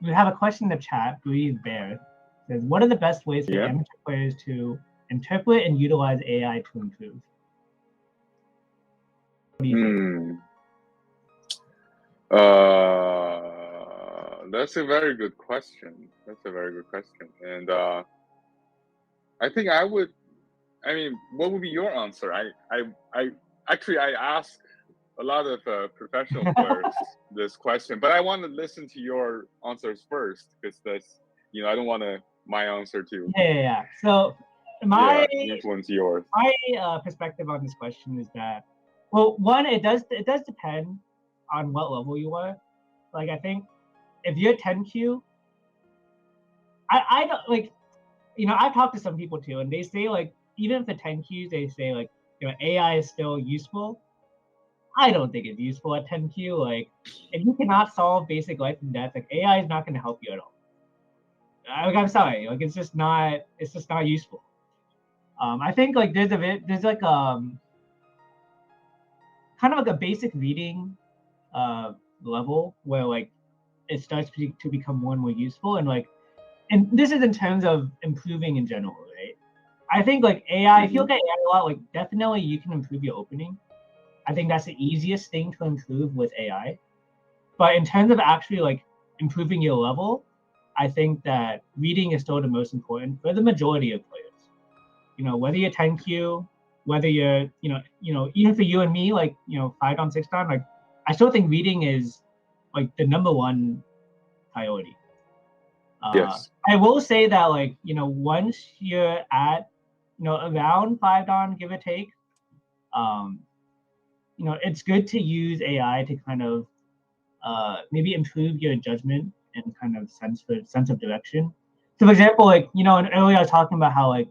We have a question in the chat. Breathe Bear says, "What are the best ways for amateur players to interpret and utilize AI to improve?" What do you think? That's a very good question. And I think I mean, what would be your answer? I asked a lot of professional players this question, but I want to listen to your answers first because that's, I don't want my answer to So my influence yours. My perspective on this question is that, well, one, it does depend on what level you are. Like I think if you're 10Q, I don't like, I've talked to some people too, and they say like even if the 10Qs, they say like AI is still useful. I don't think it's useful at 10Q. Like, if you cannot solve basic life and death, like AI is not going to help you at all. I'm sorry, like it's just not useful. I think like there's like kind of like a basic reading level where like it starts to become more and more useful, and this is in terms of improving in general, right? I think like AI, if you look at AI a lot, like definitely you can improve your opening. I think that's the easiest thing to improve with AI. But in terms of actually like improving your level, I think that reading is still the most important for the majority of players. Whether you're 10Q, whether you're, even for you and me, like, 5-on, 6-on, like, I still think reading is like the number one priority. Yes. I will say that like, once you're at, around 5-on, give or take, it's good to use AI to kind of maybe improve your judgment and kind of sense of direction. So for example, like, and earlier I was talking about how like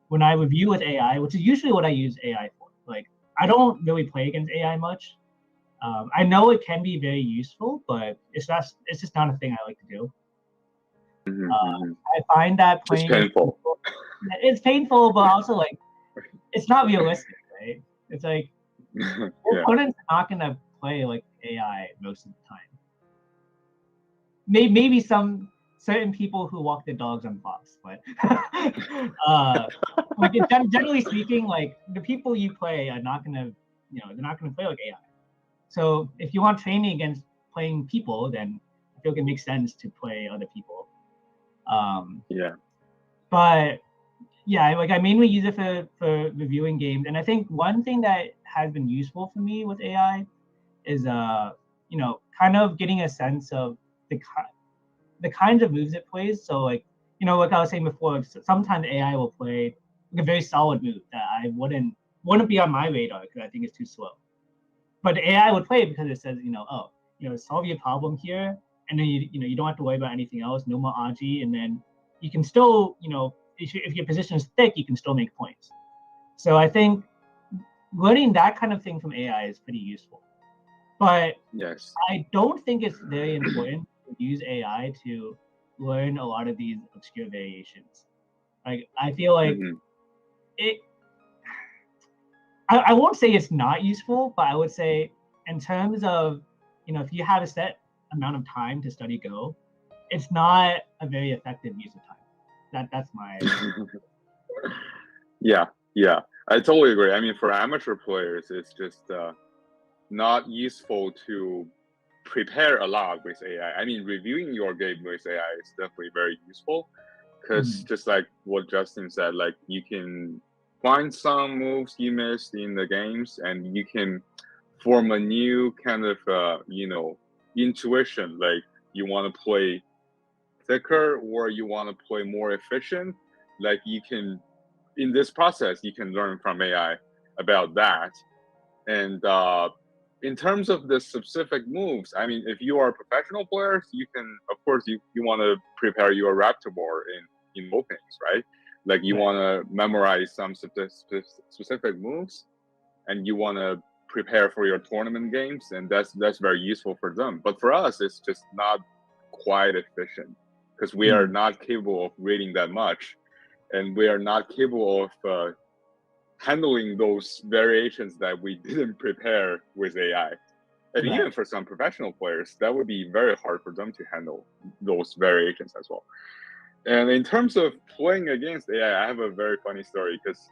when I review with AI, which is usually what I use AI for, like I don't really play against AI much. I know it can be very useful, but it's just not a thing I like to do. I find that playing it's painful, but also like it's not realistic, right? It's like your opponent's not gonna play like AI most of the time. Maybe some certain people who walk their dogs on Fox, but like generally speaking, like the people you play are not gonna, they're not gonna play like AI. So if you want training against playing people, then I feel like it makes sense to play other people. But yeah, like I mainly use it for reviewing games, and I think one thing that has been useful for me with AI is kind of getting a sense of the kinds of moves it plays. So like like I was saying before, sometimes AI will play like a very solid move that I wouldn't be on my radar because I think it's too slow. But the AI would play it because it says solve your problem here, and then you don't have to worry about anything else. No more Aji, and then you can still if your position is thick, you can still make points. So I think learning that kind of thing from AI is pretty useful. But yes, I don't think it's very important to use AI to learn a lot of these obscure variations. Like I feel like I won't say it's not useful, but I would say in terms of if you have a set amount of time to study Go, it's not a very effective use of time. That's my. Yeah, I totally agree. I mean, for amateur players, it's just not useful to prepare a lot with AI. I mean, reviewing your game with AI is definitely very useful because just like what Justin said, like you can find some moves you missed in the games and you can form a new kind of, intuition, like you want to play thicker or you want to play more efficient. Like you can, in this process, you can learn from AI about that. And in terms of the specific moves, I mean, if you are professional players, you can, of course, you want to prepare your raptor board in openings, right? Like you want to memorize some specific moves, and you want to prepare for your tournament games, and that's very useful for them. But for us, it's just not quite efficient because we are not capable of reading that much, and we are not capable of handling those variations that we didn't prepare with AI. And even for some professional players, that would be very hard for them to handle those variations as well. And in terms of playing against AI, I have a very funny story because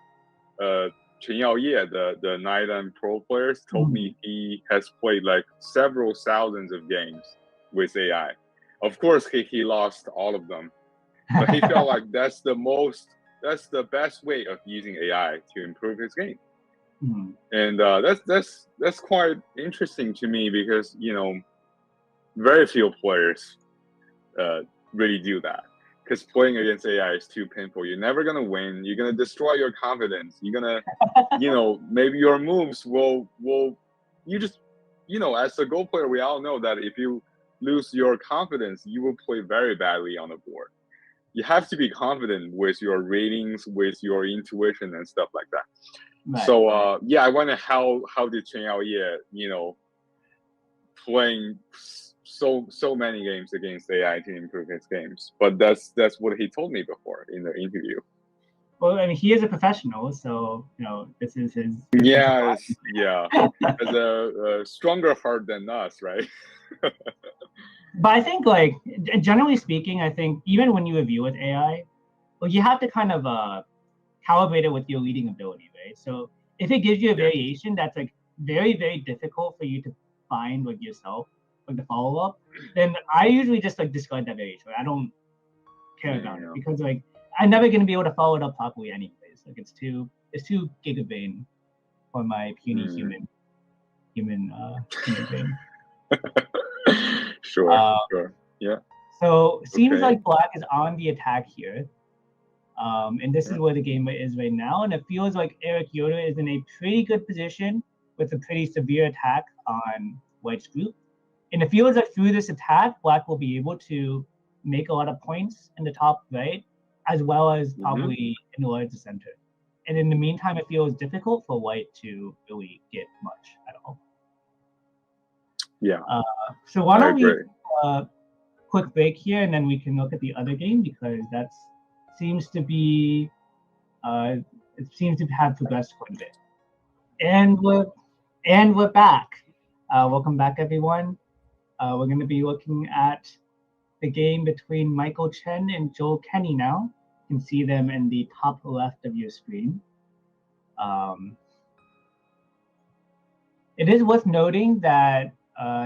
Chen Yaoye, the Night and Pro players, told me he has played like several thousands of games with AI. Of course, he lost all of them, but he felt like that's the best way of using AI to improve his game. And that's quite interesting to me because very few players really do that. Because playing against AI is too painful. You're never gonna win. You're gonna destroy your confidence. You're gonna, maybe your moves will you just, as a Go player, we all know that if you lose your confidence, you will play very badly on the board. You have to be confident with your ratings, with your intuition and stuff like that. Right. So I wonder how did Chen Yaoye, playing so many games against AI to improve his games. But that's what he told me before in the interview. Well, I mean, he is a professional, so this is his. Yeah, has a stronger heart than us, right? But I think, like, generally speaking, I think even when you review with AI, well, you have to kind of calibrate it with your leading ability, right? So if it gives you a variation that's like very, very difficult for you to find like yourself, like the follow up, then I usually just like discard that variation. I don't care about it because like I'm never gonna be able to follow it up properly anyways. Like it's too gigabrain for my puny human brain. Sure. Yeah. So seems like Black is on the attack here. And this is where the game is right now. And it feels like Eric Yoder is in a pretty good position with a pretty severe attack on White's group. And it feels like through this attack, Black will be able to make a lot of points in the top right, as well as probably enlarge the center. And in the meantime, it feels difficult for White to really get much at all. Yeah. So why don't we take a quick break here, and then we can look at the other game because that seems to be it seems to have progressed quite a bit. And we're back. Welcome back, everyone. We're going to be looking at the game between Michael Chen and Joel Kenny now. You can see them in the top left of your screen. It is worth noting that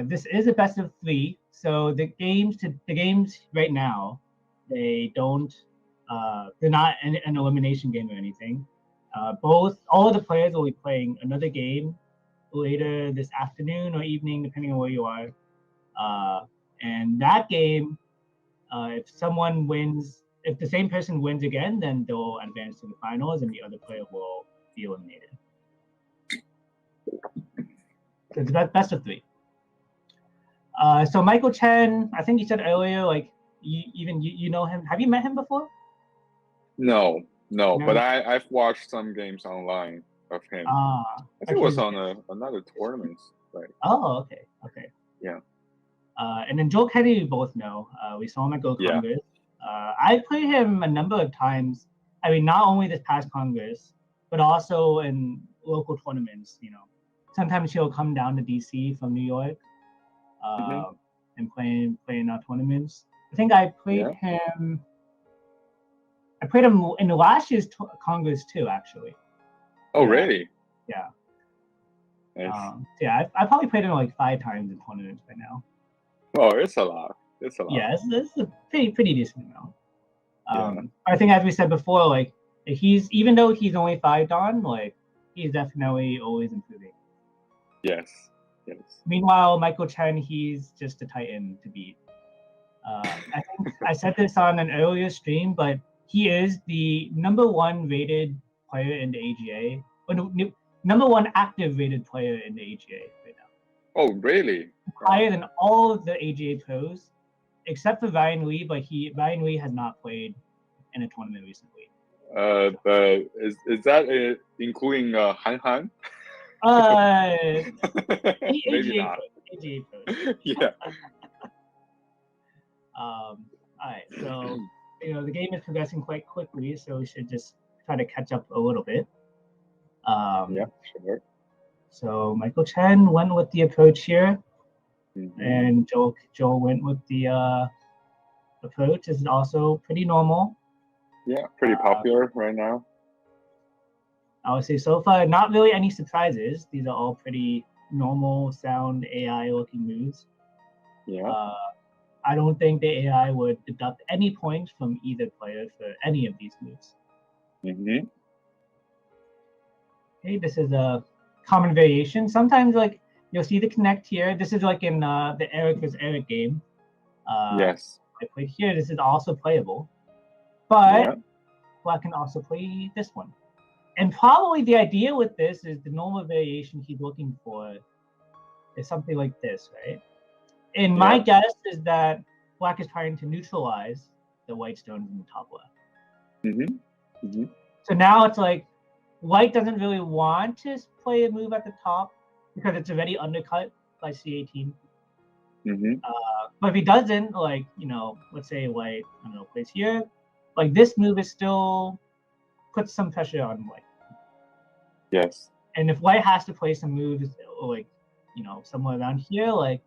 this is a best of 3, so the games right now, they're not an elimination game or anything. All of the players will be playing another game later this afternoon or evening, depending on where you are. And that game, if someone wins, if the same person wins again, then they'll advance to the finals, and the other player will be eliminated. So it's best of 3. So Michael Chen, I think you said earlier, like you know him. Have you met him before? No. But I've watched some games online of him. I think it was on another tournament. Right. Oh, okay. Yeah. And then Joel Kenny, we both know. We saw him at Go Congress. I played him a number of times. I mean, not only this past Congress, but also in local tournaments. Sometimes he'll come down to DC from New York. and playing tournaments. I think I played him. I played him in last year's Congress too, actually. Oh, really? Yeah. Nice. Yeah, I probably played him like 5 times in tournaments by now. Oh, it's a lot. It's a lot. Yeah, it's a pretty decent amount. I think, as we said before, like even though he's only 5 Dan, like he's definitely always improving. Yes. Meanwhile, Michael Chen, he's just a titan to beat. I think I said this on an earlier stream, but he is the #1 rated player in the AGA, or number 1 active rated player in the AGA right now. Oh, really? Higher than all of the AGA pros, except for Ryan Lee, but Ryan Lee has not played in a tournament recently. But is that including Han Han? Maybe not. AGA pros. Yeah. All right, so the game is progressing quite quickly, so we should just try to catch up a little bit. Yeah, sure. So Michael Chen went with the approach here, and Joel went with the approach. This is also pretty normal. Yeah, pretty popular right now. I would say so far, not really any surprises. These are all pretty normal sound AI looking moves. Yeah. I don't think the AI would deduct any points from either player for any of these moves. Okay, this is a common variation. Sometimes, like, you'll see the connect here. This is like in the Eric vs. Eric game. Yes. I played here. This is also playable. But Black can also play this one. And probably the idea with this is the normal variation he's looking for is something like this, right? And my guess is that Black is trying to neutralize the white stones in the top left. So now it's like White doesn't really want to play a move at the top because it's already undercut by C18. But if he doesn't, like, let's say White, I don't know, plays here, like this move is still puts some pressure on White. Yes. And if White has to play some moves, like, somewhere around here, like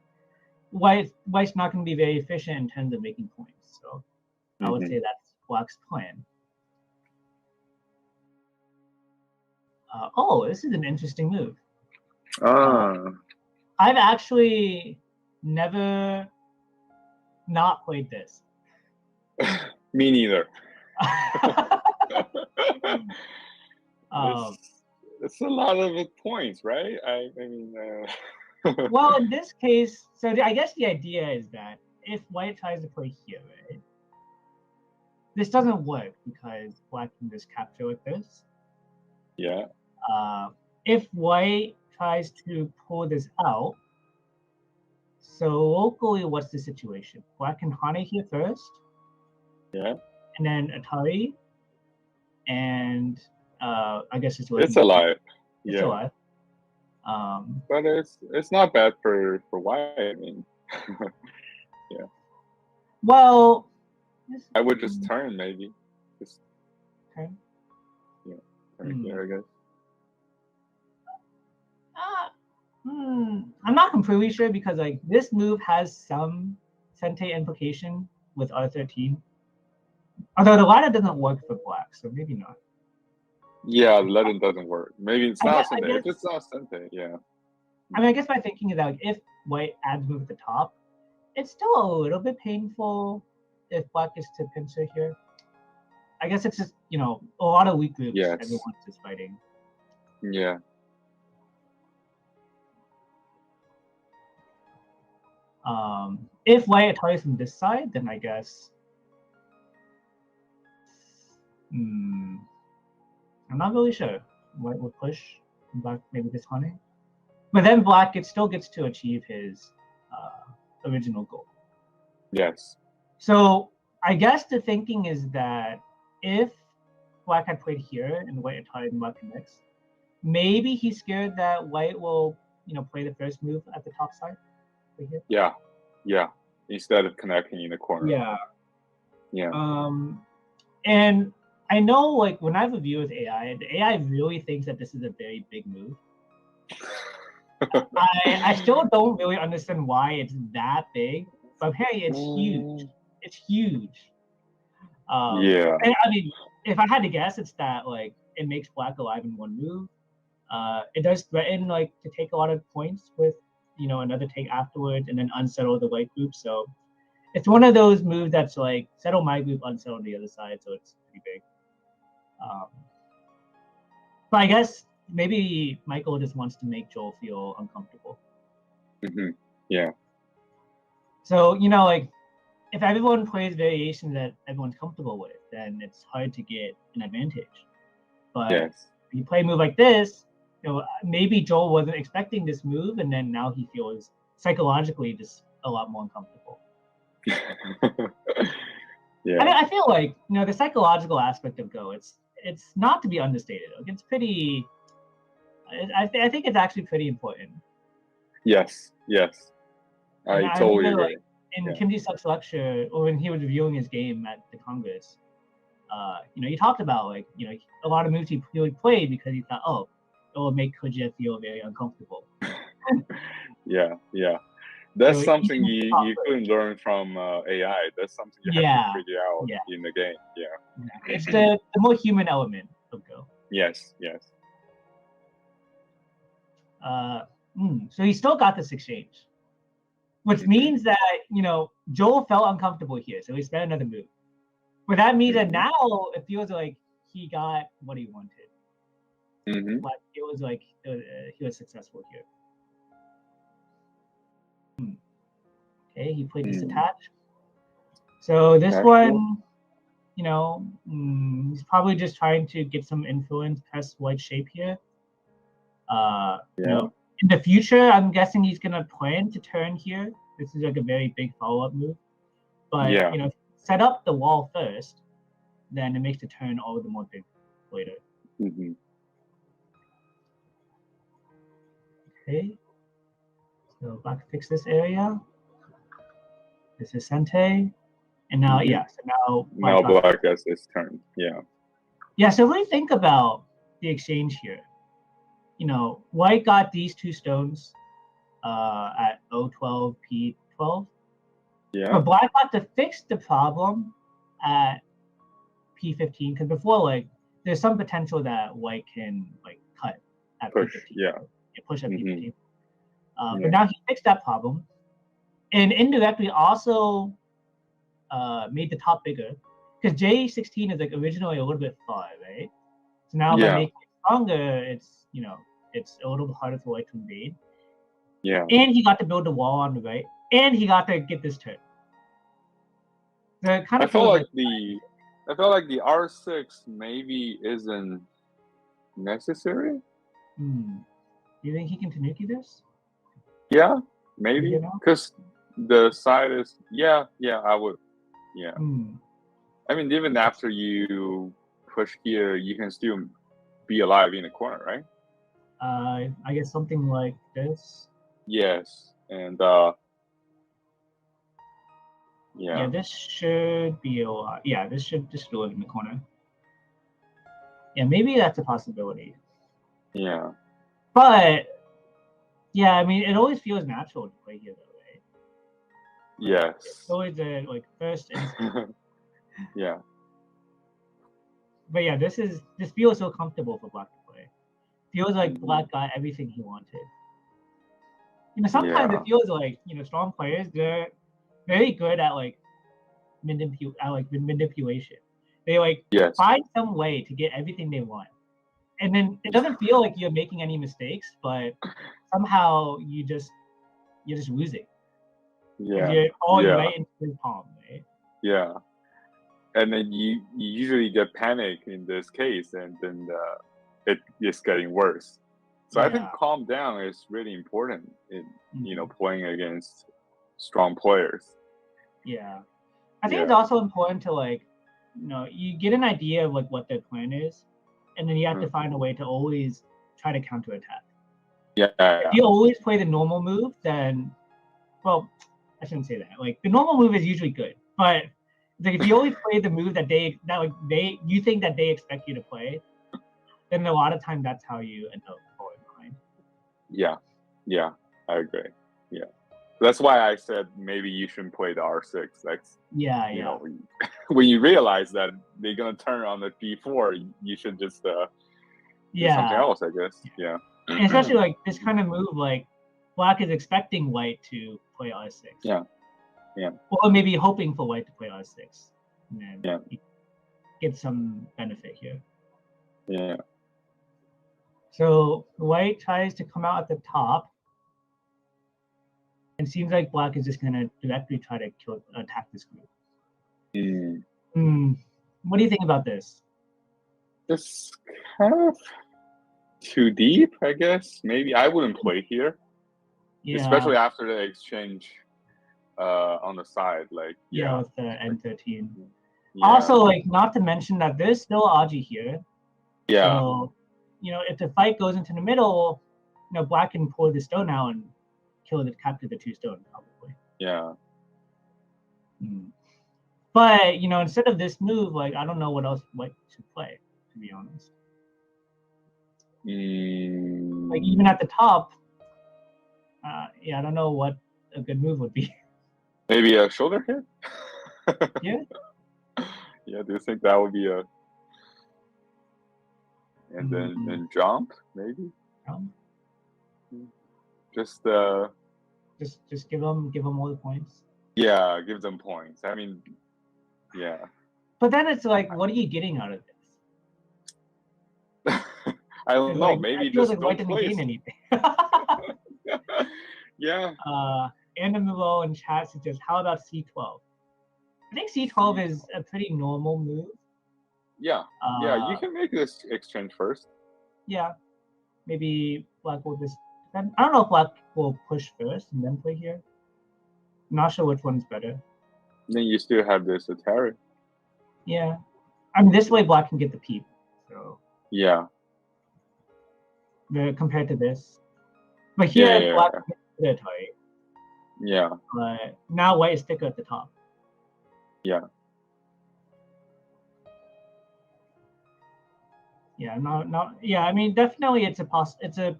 White's not going to be very efficient in terms of making points. So I would say that's Black's plan. This is an interesting move. I've actually never not played this. Me neither. It's a lot of points, right? I mean. Well, in this case, so I guess the idea is that if White tries to play here, right, this doesn't work because Black can just capture with this. Yeah. If White tries to pull this out, so locally, what's the situation? Black can Hane here first. Yeah. And then Atari. And I guess it's a lot. It's a lot. But it's not bad for White. I mean, yeah. Well, I would just turn maybe. Just turn. Yeah, turn here, I guess. I'm not completely sure because like this move has some Sente implication with R13. Although the ladder doesn't work for Black, so maybe not. Yeah, the ladder doesn't work. Maybe it's not Sente. If it's not Sente, yeah. I mean, I guess my thinking is that like, if White adds move at the top, it's still a little bit painful if Black is to pincer here. I guess it's just, a lot of weak groups. Yes. Everyone's just fighting. Yeah. If White attacks from this side, then I guess I'm not really sure. White would push, Black maybe this Hane. But then Black still gets to achieve his original goal. Yes. So I guess the thinking is that if Black had played here and White attacked and Black connects, maybe he's scared that White will, play the first move at the top side. Right here. Yeah. Instead of connecting in the corner. Yeah. And I know, like, when I have a view with AI, the AI really thinks that this is a very big move. I still don't really understand why it's that big. but apparently it's huge. It's huge. Yeah. And I mean, if I had to guess, it's that like it makes black alive in one move. It does threaten like to take a lot of points with another take afterwards, and then unsettle the white group. So it's one of those moves that's like settle my group, unsettle the other side. So it's pretty big. But I guess maybe Michael just wants to make Joel feel uncomfortable. Yeah. So like if everyone plays variations that everyone's comfortable with, then it's hard to get an advantage. But if you play a move like this, maybe Joel wasn't expecting this move, and then now he feels psychologically just a lot more uncomfortable. Yeah. I mean, I feel like the psychological aspect of Go, it's not to be understated. Like, it's pretty. I think it's actually pretty important. Yes. I totally remember, agree. Like, in Kim Ji-suk's lecture, or when he was reviewing his game at the Congress, he talked about like a lot of moves he played because he thought, oh, it will make Kojia feel very uncomfortable. Yeah. That's So something you couldn't learn from AI. That's something you have to figure out in the game. Yeah. It's the more human element of Go. Yes. So he still got this exchange, which means that Joel felt uncomfortable here, so he spent another move. But that means that now it feels like he got what he wanted. Like it was like he was successful here. Okay, he played this attach. So this one, he's probably just trying to get some influence past white shape here. In the future, I'm guessing he's gonna plan to turn here. This is like a very big follow-up move. But set up the wall first, then it makes the turn all the more big later. Okay. So black fix this area. This is Sente. And now, so now black has this turn. Yeah, so when you think about the exchange here, white got these two stones at O12, P12. But black got to fix the problem at P15, because before, like, there's some potential that white can like cut at push, P15. Push at P15. But now he fixed that problem, and indirectly also made the top bigger, because J16 is like originally a little bit far, right? So now by making it stronger, it's it's a little harder for white to invade. And he got to build the wall on the right, and he got to get this turn. So it kind of I feel like the R6 maybe isn't necessary. Do you think he can Tanuki this? Yeah, maybe, because the side is I would. I mean, even after you push here, you can still be alive in the corner, right? I guess something like this. Yes, and this should be a lot. Yeah, this should just live in the corner. Yeah, maybe that's a possibility. Yeah. But I mean, it always feels natural to play here, though, right? Yes. It's always a like first instinct. Yeah. But yeah, this feels so comfortable for black to play. Feels like black got everything he wanted. Sometimes it feels like strong players, they're very good at like manipulation. They like find some way to get everything they want, and then it doesn't feel like you're making any mistakes, but somehow you're just losing. You're right into his palm, right? Yeah. And then you usually get panic in this case, and then it is getting worse. So I think calm down is really important in playing against strong players. Yeah, I think it's also important to like you get an idea of like what their plan is, and then you have to find a way to always try to counterattack. If you always play the normal move, then I shouldn't say that. Like the normal move is usually good, but like if you always play the move that you think that they expect you to play, then a lot of time that's how you end up falling behind. Yeah, I agree. Yeah. That's why I said maybe you shouldn't play the R6. That's Yeah, you yeah. know, when you realize that they're gonna turn on the B4, you should just do something else, I guess. Yeah. And especially like this kind of move, like black is expecting white to play R6. Yeah. Yeah. Or maybe hoping for white to play R6. And then Yeah. you get some benefit here. Yeah. So white tries to come out at the top. And seems like black is just gonna directly try to attack this group. What do you think about this? It's kind of too deep, I guess. Maybe I wouldn't play here. Yeah. Especially after the exchange on the side. Like with the N13. Yeah. Also, like, not to mention that there's still Aji here. Yeah. So, if the fight goes into the middle, black can pull the stone out and capture the 2 stone probably. Yeah. But instead of this move, like, I don't know what else white should play, to be honest. Like, even at the top, I don't know what a good move would be. Maybe a shoulder hit. Yeah. Yeah. Do you think that would be and then jump maybe? Just give them all the points. Yeah, give them points. I mean, yeah. But then it's like, what are you getting out of this? I don't know. Like, Maybe just don't white didn't gain anything. Yeah. Animalo in chat suggests, how about C12? I think C12 is a pretty normal move. Yeah. Yeah, you can make this exchange first. Yeah. Maybe black will just defend. I don't know if black will push first and then play here. I'm not sure which one's better. Then you still have this Atari. Yeah. I mean, this way black can get the peep. So yeah. Compared to this. But here, black can get the Atari. Yeah. But now white is thicker at the top. Yeah. Yeah, I mean, definitely it's a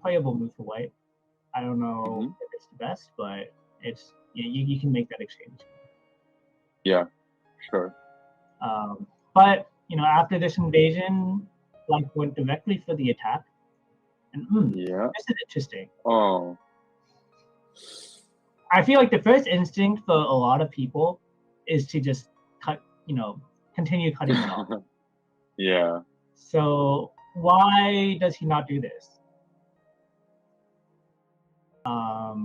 playable move for white. I don't know if it's the best, but it's you can make that exchange. Yeah, sure. But after this invasion, black went directly for the attack. And this is interesting. Oh. I feel like the first instinct for a lot of people is to just cut, continue cutting it off. Yeah. So why does he not do this? I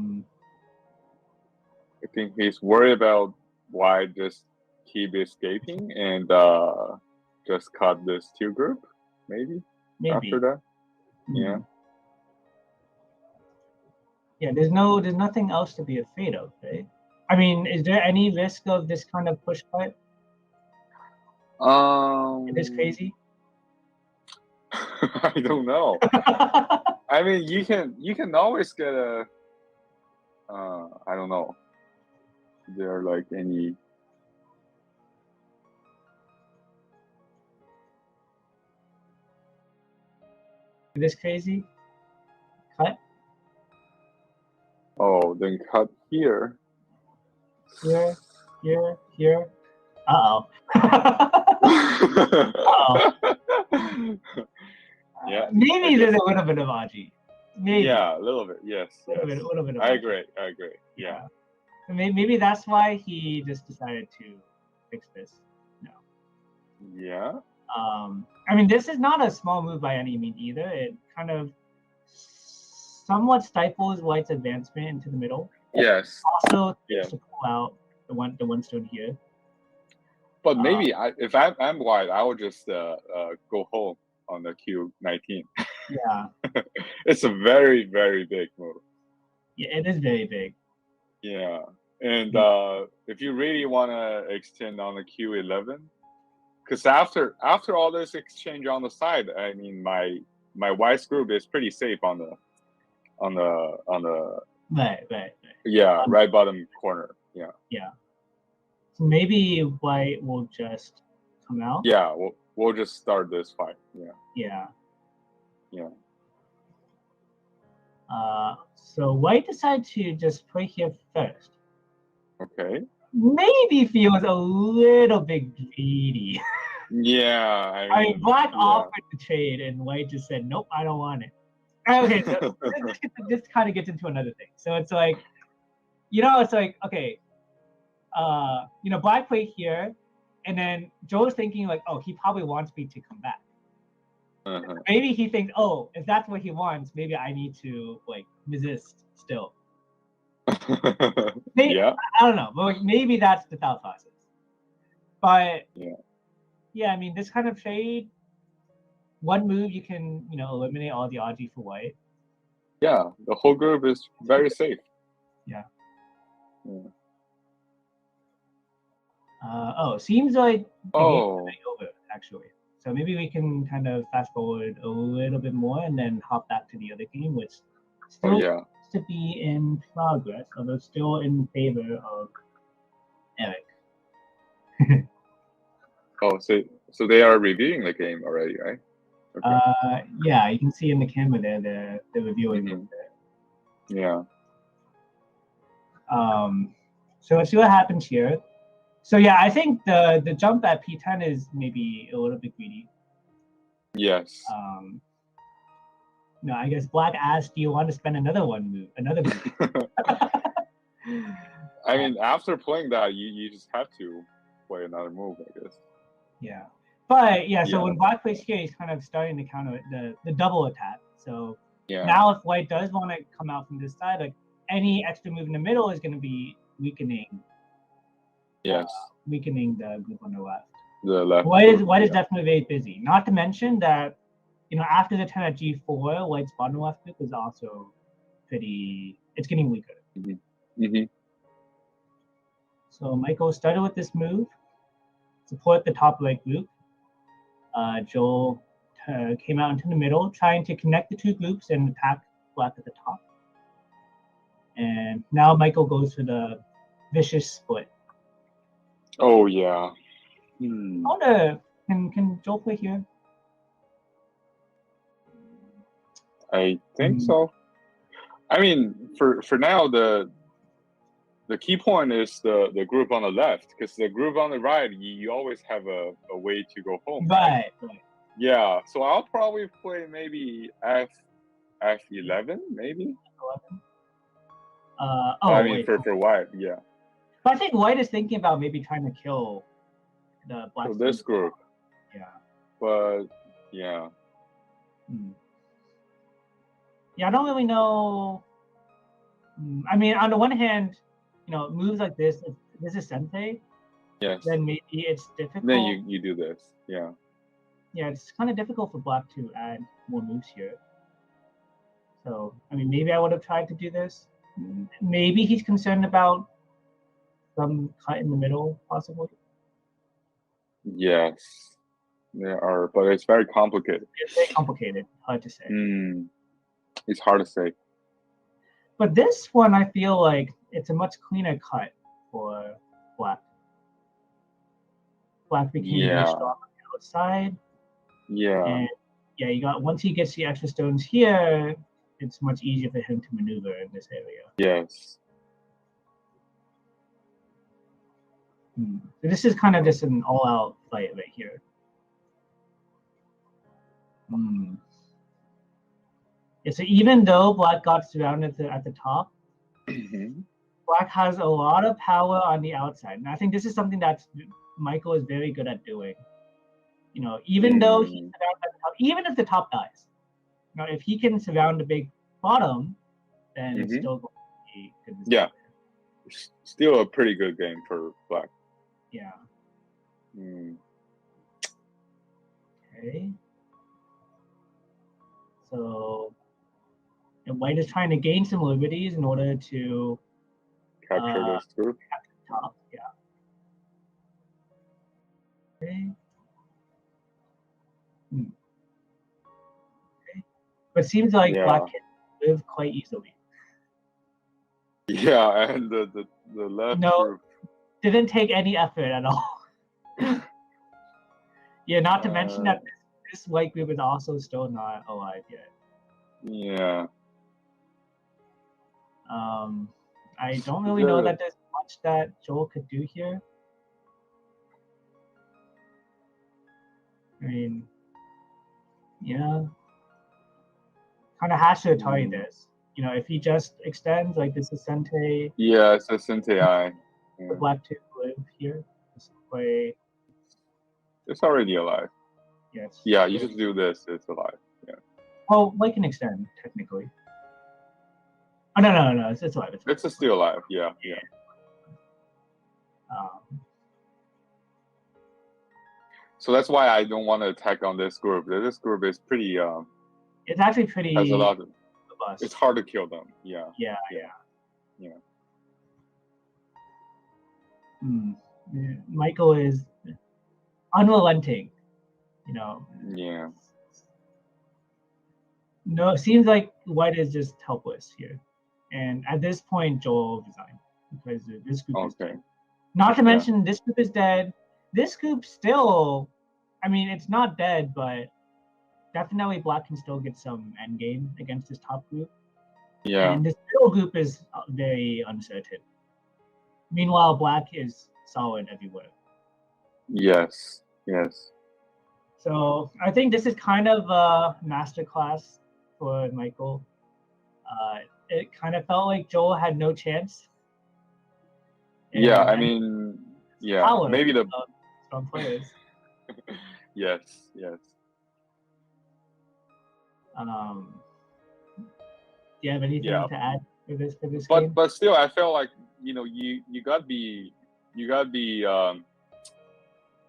think he's worried about why just keep escaping and just cut this 2 group, maybe. After that. Yeah. Yeah, there's nothing else to be afraid of, right? I mean, is there any risk of this kind of push cut? It is crazy. I don't know. I mean, you can always get a I don't know. Is there like any It is crazy. Cut. Oh, then cut here. Here. Uh-oh. Uh-oh. Yeah. Maybe there's a little bit of Aji. Maybe. Yeah, a little bit. Yes. A little bit of I Aji. agree. Yeah. Maybe that's why he just decided to fix this. No. Yeah. I mean, this is not a small move by any means either. It kind of somewhat stifles white's advancement into the middle. Yes. Also, to pull out the one stone here. But maybe if I'm white, I would just go home on the Q19. Yeah. It's a very, very big move. Yeah, it is very big. Yeah. And if you really want to extend on the Q11, because after all this exchange on the side, I mean, my white's group is pretty safe on the right. Yeah, right bottom corner. Yeah. Yeah. So maybe white will just come out. Yeah, we'll just start this fight. Yeah. Yeah. Yeah. So white decided to just play here first. Okay. Maybe feels a little bit greedy. Yeah. I mean, black yeah. offered the trade, and white just said, "Nope, I don't want it." Okay, so this kind of gets into another thing. So it's like, it's like, okay, black played here, and then Joe's thinking like, oh, he probably wants me to come back. Uh-huh. Maybe he thinks, oh, if that's what he wants, maybe I need to like resist still. Maybe, Yeah. I don't know, but like, maybe that's the thought process. But yeah, I mean, this kind of trade, one move you can eliminate all the RG for white. Yeah, the whole group is very safe. Yeah. Yeah. Seems like the Oh. game is over actually. So maybe we can kind of fast forward a little bit more and then hop back to the other game, which still seems to be in progress, although still in favor of Eric. Oh, so they are reviewing the game already, right? Okay. Yeah, you can see in the camera there they're reviewing it. Yeah. So let's see what happens here. So yeah, I think the jump at P10 is maybe a little bit greedy. Yes. No, I guess black asked, "Do you want to spend another move?" I mean, after playing that, you just have to play another move, I guess. Yeah, but so when black plays here, he's kind of starting to counter the double attack. So now, if white does want to come out from this side, like any extra move in the middle is going to be weakening. Yes. Weakening the group on the left. The left. White is definitely very busy. Not to mention that after the turn at G4, white's bottom left group is also pretty. It's getting weaker. So Michael started with this move. Support the top right group. Joel came out into the middle, trying to connect the two groups and attack black at the top. And now Michael goes for the vicious split. Oh yeah. I wonder, can Joel play here? I think so. I mean, for now, the key point is the group on the left, because the group on the right, you always have a way to go home. Right. Yeah, so I'll probably play maybe F11, maybe. 11. I mean, for white, yeah. But I think white is thinking about maybe trying to kill the black. So this group. Yeah. But yeah. Yeah, I don't really know. I mean, on the one hand, moves like this, if this is sensei, yes, then maybe it's difficult. Then you do this, yeah. Yeah, it's kind of difficult for black to add more moves here. So, I mean, maybe I would have tried to do this. Maybe he's concerned about some cut in the middle, possibly. Yes, there are, but it's very complicated. It's very complicated, hard to say. It's hard to say. But this one, I feel like it's a much cleaner cut for black. Black became very strong on the outside. Yeah. And once he gets the extra stones here, it's much easier for him to maneuver in this area. Yes. So this is kind of just an all-out fight right here. Yeah, so even though black got surrounded at the top, black has a lot of power on the outside. And I think this is something that Michael is very good at doing. Even though he's surrounded at the top, even if the top dies, if he can surround the big bottom, then it's still going to be good. Yeah. Still a pretty good game for black. Yeah. Okay. So, and white is trying to gain some liberties in order to capture this group. Capture the top, yeah. Okay. Okay. But it seems like black can live quite easily. Yeah, and the left group didn't take any effort at all. Yeah, not to mention that this white group is also still not alive yet. Yeah. I don't really know that there's much that Joel could do here. I mean, yeah, kind of has to Atari this. You know, if he just extends like this is Sente. Yeah, it's a Sente I. The black to live here. This play. It's already alive. Yes. Yeah, you just do this. It's alive. Yeah. Well, white can extend technically. Oh no! It's alive. It's still alive. Yeah. So that's why I don't want to attack on this group. This group is pretty. It's actually pretty. Has a lot of. Robust. It's hard to kill them. Yeah. Michael is unrelenting. You know. Yeah. No, it seems like white is just helpless here, and at this point, Joel resigned because this group is dead. Not to mention, this group is dead. This group still, I mean, it's not dead, but definitely black can still get some end game against this top group. Yeah. And this middle group is very uncertain. Meanwhile, black is solid everywhere. Yes. So I think this is kind of a masterclass for Michael. It kind of felt like Joel had no chance. Yeah, I mean, yeah, maybe the strong players. Yes. Do you have anything to add for this game? But still, I felt like you gotta be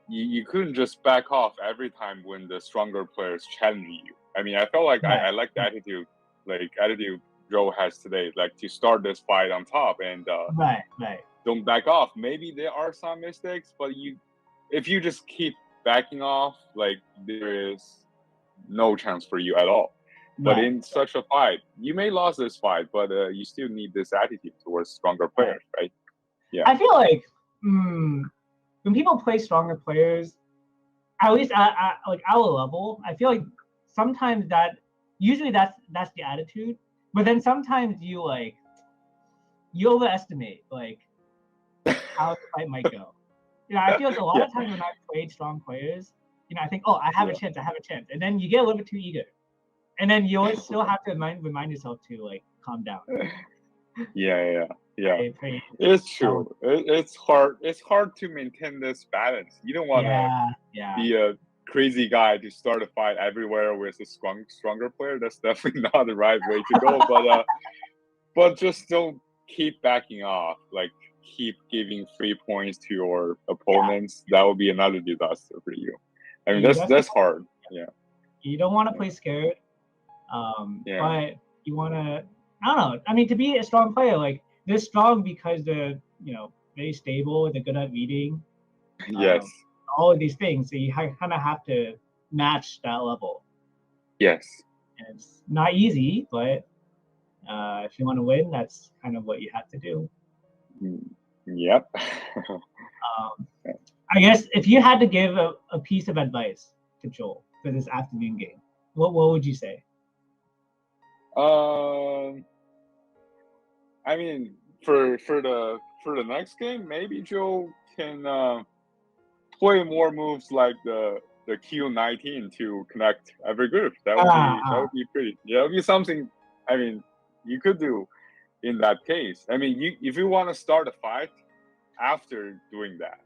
you couldn't just back off every time when the stronger players challenge you. I mean, I felt like I like the attitude Joe has today, like to start this fight on top and right. Don't back off. Maybe there are some mistakes, but if you just keep backing off, like there is no chance for you at all. But in such a fight, you may lose this fight, but you still need this attitude towards stronger players, right? Yeah. I feel like when people play stronger players, at least at like our level, I feel like sometimes usually that's the attitude, but then sometimes you overestimate like how the fight might go. You know, I feel like a lot of times when I played strong players, I think, I have a chance, and then you get a little bit too eager, and then you always still have to remind yourself to like calm down. Yeah. It's true. It's hard. It's hard to maintain this balance. You don't want to be a crazy guy to start a fight everywhere with a stronger player. That's definitely not the right way to go. But just don't keep backing off. Like keep giving 3 points to your opponents. That will be another disaster for you. I mean, that's hard. Yeah. You don't want to play scared. But you want to. I don't know. I mean, to be a strong player, like they're strong because they're very stable. They're good at reading. Yes. All of these things. So you kind of have to match that level. Yes. And it's not easy, but if you want to win, that's kind of what you have to do. Yep. I guess if you had to give a piece of advice to Joel for this afternoon game, what would you say? I mean, for the next game, maybe Joe can play more moves like the Q19 to connect every group. That would be pretty. Yeah, it would be something. I mean, you could do in that case. I mean, if you want to start a fight after doing that,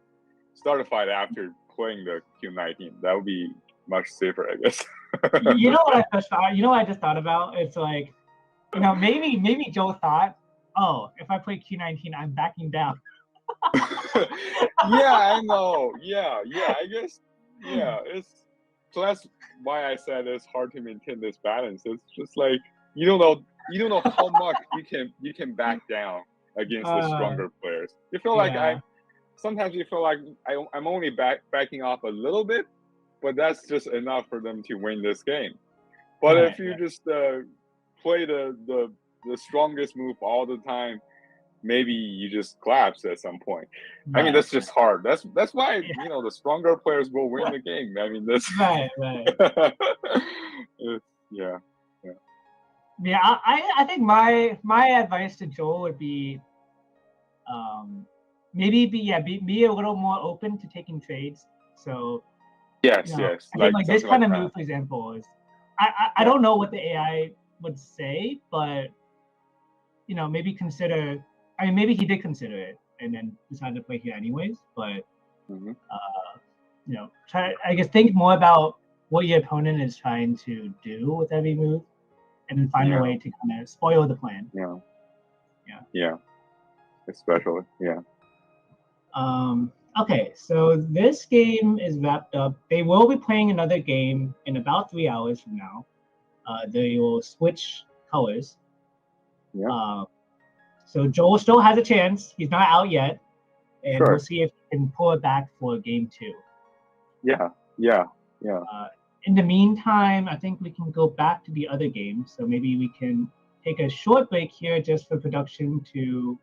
start a fight after playing the Q19. That would be much safer, I guess. You know what I just thought about? It's like, maybe Joe thought, if I play Q19, I'm backing down. Yeah, I know. Yeah, I guess. Yeah, so that's why I said it's hard to maintain this balance. It's just like you don't know how much you can back down against the stronger players. You feel like sometimes you feel like I'm only backing off a little bit, but that's just enough for them to win this game. But if you just play the strongest move all the time, maybe you just collapse at some point. I mean, that's just hard. That's why the stronger players will win the game. I mean, that's right. Yeah. Yeah, I think my advice to Joel would be, maybe be a little more open to taking trades. So Yes, I yes, think like this something kind like of that. move, for example, is I don't know what the AI would say, but maybe consider. I mean, maybe he did consider it and then decided to play here anyways. But Mhm. try. I guess think more about what your opponent is trying to do with every move, and then find a way to kind of spoil the plan. Yeah. Especially, yeah. Okay, so this game is wrapped up. They will be playing another game in about 3 hours from now. They will switch colors. Yeah. So Joel still has a chance. He's not out yet, and Sure. we'll see if he can pull it back for game 2. Yeah. In the meantime, I think we can go back to the other game. So maybe we can take a short break here just for production to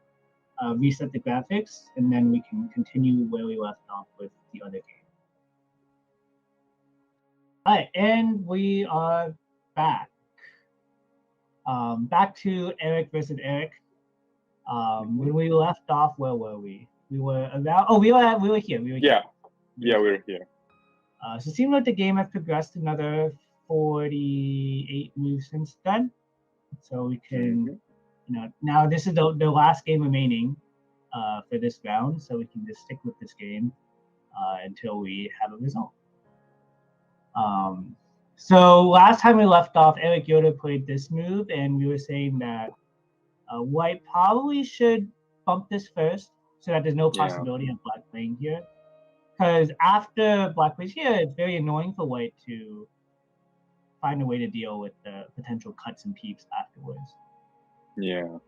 reset the graphics, and then we can continue where we left off with the other game. All right, and we are back. Back to Eric versus Eric. When we left off, where were we? We were around. Oh, we were here. Yeah, we're here. So it seems like the game has progressed another 48 moves since then. So we can, now this is the last game remaining for this round. So we can just stick with this game until we have a result. So last time we left off, Eric Yoder played this move, and we were saying that White probably should bump this first so that there's no possibility of Black playing here. Because after Black plays here, it's very annoying for White to find a way to deal with the potential cuts and peeps afterwards. Yeah.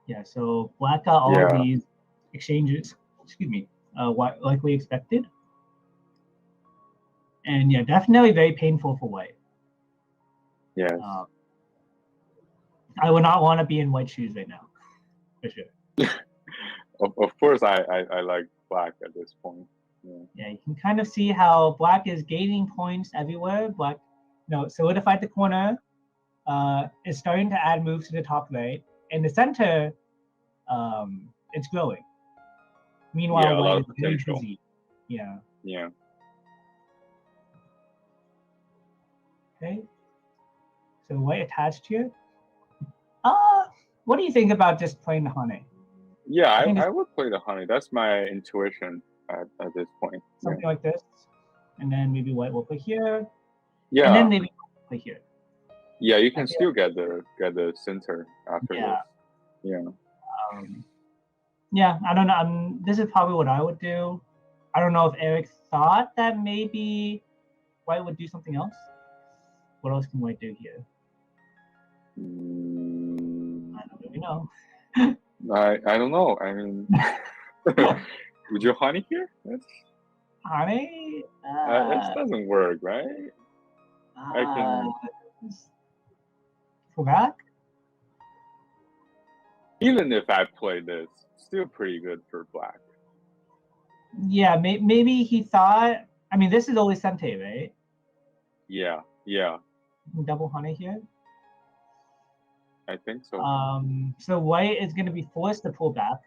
Yeah, so Black got all these exchanges, like we expected. And yeah, definitely very painful for White. Yes. I would not want to be in White shoes right now, for sure. Of course, I like Black at this point. Yeah, you can kind of see how Black is gaining points everywhere. Black, solidified the corner, is starting to add moves to the top right. In the center, it's growing. Meanwhile, White is very busy. Yeah. Okay. So White attached here. What do you think about just playing the Hane? Yeah, I would play the Honey. That's my intuition at this point. Something like this. And then maybe White will play here. Yeah. And then maybe play here. Yeah, you can still get the center after this. Yeah, I don't know. This is probably what I would do. I don't know if Eric thought that maybe White would do something else. What else can White do here? I don't really know. I don't know. I mean, would you Honey here? Honey? That doesn't work, right? I can pull back. Even if I play this, still pretty good for Black. Yeah, maybe he thought. I mean, this is always Sente, right? Yeah. Double Honey here. I think so. So White is going to be forced to pull back.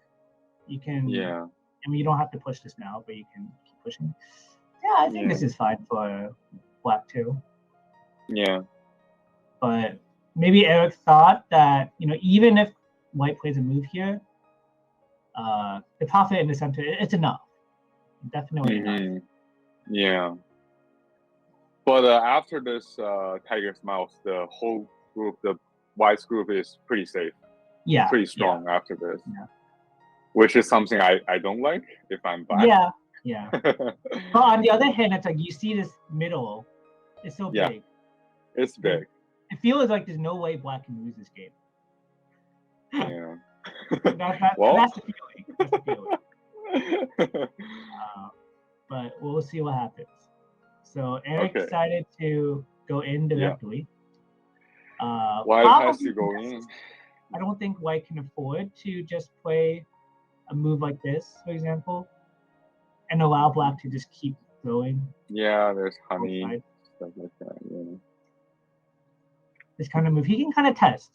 You can. Yeah. I mean, you don't have to push this now, but you can keep pushing. Yeah, I think this is fine for Black too. Yeah. But maybe Eric thought that even if White plays a move here, the profit in the center, it's enough. Definitely enough. Yeah. But after this Tiger's Mouth, the whole group, the White's group is pretty safe. Yeah. Pretty strong after this. Yeah. Which is something I don't like if I'm Black. Yeah. But on the other hand, it's like you see this middle, it's so big. It's big. It feels like there's no way Black can lose this game. Yeah. That's the feeling. But we'll see what happens. So Eric decided to go in directly. White has to go in. I don't think White can afford to just play a move like this, for example, and allow Black to just keep going. Yeah, there's Honey, stuff like that. this kind of move. He can kind of test,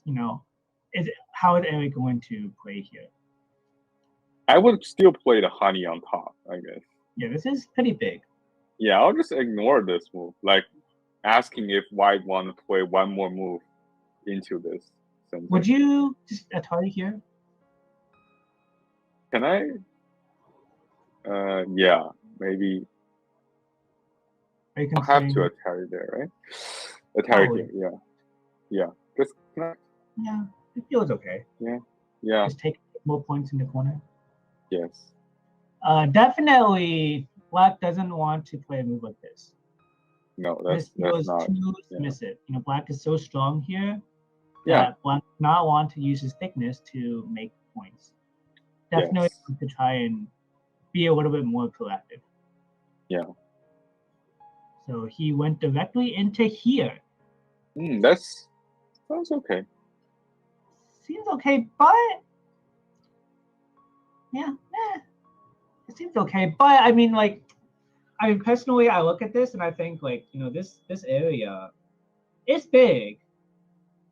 how is Eric going to play here? I would still play the honey on top, I guess. Yeah, this is pretty big. Yeah, I'll just ignore this move. Like asking if white want to play one more move into this. Center. Would you just Atari here? Can I? Yeah, maybe. I'll have to Atari there, right? Atari here, yeah. Just can I? Yeah, it feels okay. Yeah. Just take more points in the corner. Yes. Definitely, black doesn't want to play a move like this. No, that's not too submissive. Black is so strong here. Yeah. Black does not want to use his thickness to make points. Definitely want to try and be a little bit more proactive. Yeah. So he went directly into here. That sounds okay. Seems okay, but it seems okay. But I mean, personally, I look at this and I think, this area is big,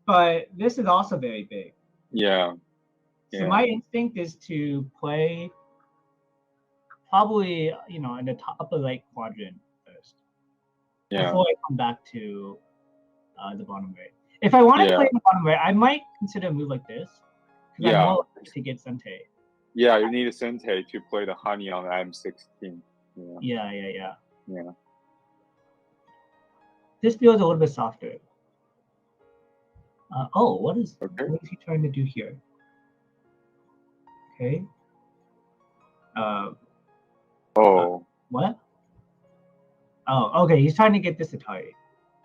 but this is also very big. Yeah. So my instinct is to play probably, in the upper right quadrant first. Yeah. Before I come back to the bottom right. If I want to play in the bottom right, I might consider a move like this. Because I'm more likely to get Sente. Yeah, you need a Sente to play the honey on M16. Yeah. Yeah. This feels a little bit softer. What is he trying to do here? Okay. What? Oh, okay. He's trying to get this Atari.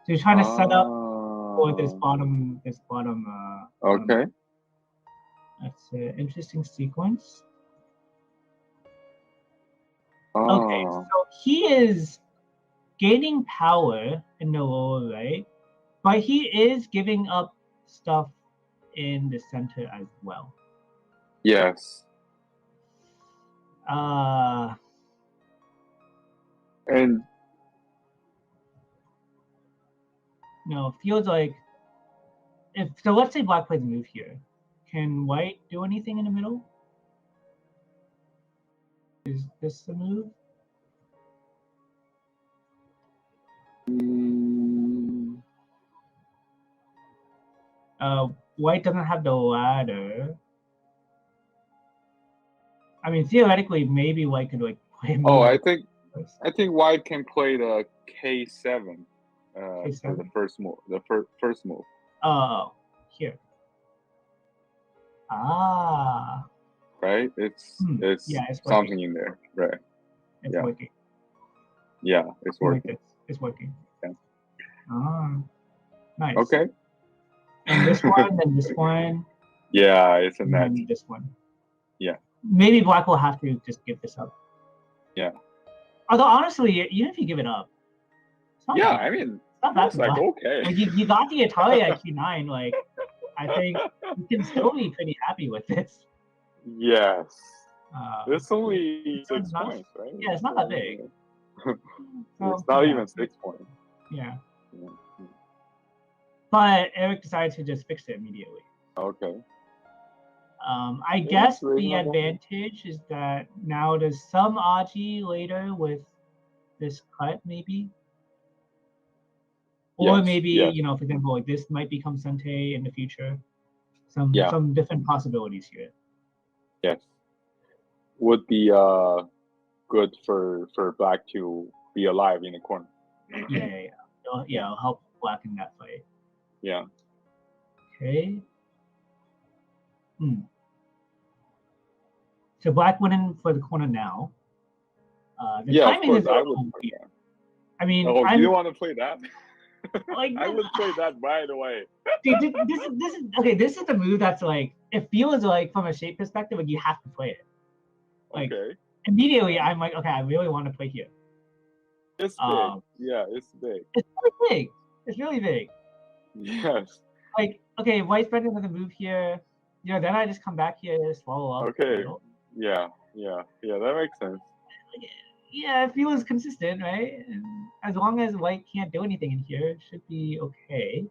So he's trying to set up for this bottom. Okay. That's an interesting sequence. Oh. Okay, so he is gaining power in the lower right, but he is giving up stuff in the center as well. Yes. And feels like let's say black plays a move here. Can white do anything in the middle? Is this the move? White doesn't have the ladder. I mean, theoretically, maybe white could play a move. I think white can play the K7, for the first move. First move. Oh, here. Right? It's something in there. Right. It's working. Yeah, it's working. It's working. Yeah. Nice. Okay. And this one, and this one. Yeah, it's a net. And this one. Yeah. Maybe black will have to just give this up. Yeah. Although honestly, even if you give it up, it's not Yeah, bad. I mean, It's not bad. it's like okay. Like, you got the Atari at Q9. Like, I think you can still be pretty happy with this. Yes. It's only it's 6 not- points, right? Yeah, it's not that big. It's not even 6 points. Yeah. Yeah. But Eric decided to just fix it immediately. Okay. I Yeah, guess it's the reasonable. advantage is that now there's some Aji later with this cut, maybe. Or Yes, maybe, yes. for example, like this might become Sente in the future. Some different possibilities here. Yes. Would be good for black to be alive in the corner. Yeah. It'll help black in that fight. Yeah. Okay. So black went in for the corner now. The Yeah, of timing course, is I would play weird. that. I mean, Oh, I'm, you want to play that? like, I would play that right away. dude, this is okay. This is the move that's like, it feels like from a shape perspective, like you have to play it. Like, Okay. immediately, I'm like, okay, I really want to play here. It's big. Yeah, it's big. It's really big. It's really big. Yes. Like, okay, white's better than the move here. Then I just come back here, swallow up. Okay. Yeah, that makes sense. Yeah, it feels consistent, right? And as long as white can't do anything in here, it should be okay.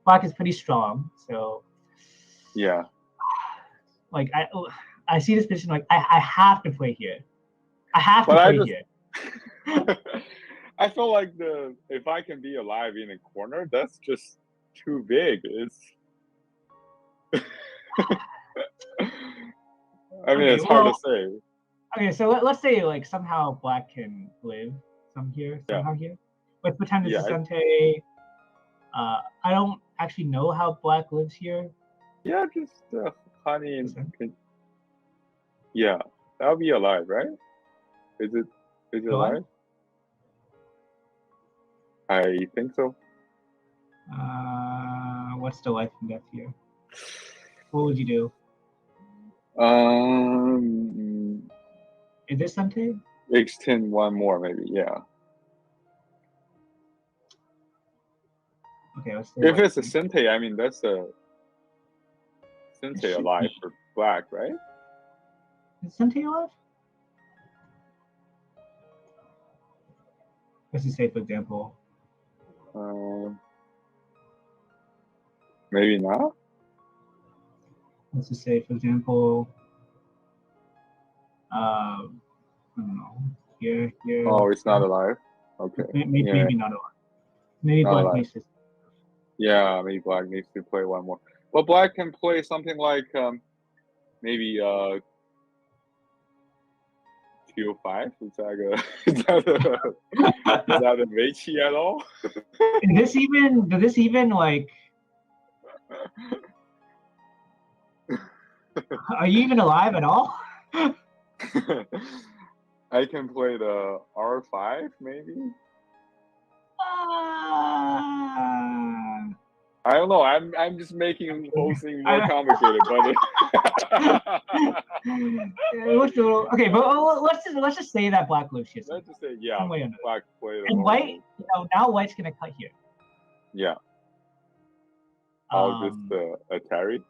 black is pretty strong. So Yeah. like I see this position like I have to play here. I have to But play here. I feel like if I can be alive in a corner, that's just too big. It's I mean, Okay, it's hard well, to say. Okay, so let's say like somehow black can live somehow here. With pretend it's Yeah, a Sente. I don't actually know how black lives here. Yeah, just honey and Okay. yeah, that'll be alive, right? Is it alive? I think so. What's the life and death here? What would you do? Is this Sente? Extend one more, maybe. Yeah. Okay, let's say If it's a Sente, I mean that's a Sente alive for black, right? Is Sente alive? Let's just say, for example. Maybe not. Let's just say, for example, I don't know. Here. Oh, it's not alive. Okay. Maybe not alive. Maybe Not black alive. needs to. Yeah, maybe black needs to play one more. But black can play something like maybe Q5. Is that a Meichi at all? Does this even like? Are you even alive at all? I can play the R5 maybe. I don't know. I'm just making the whole thing more complicated, but okay, but let's just say that black lives here. Let's just say black played. And white, now white's gonna cut here. Yeah. Oh, just Atari.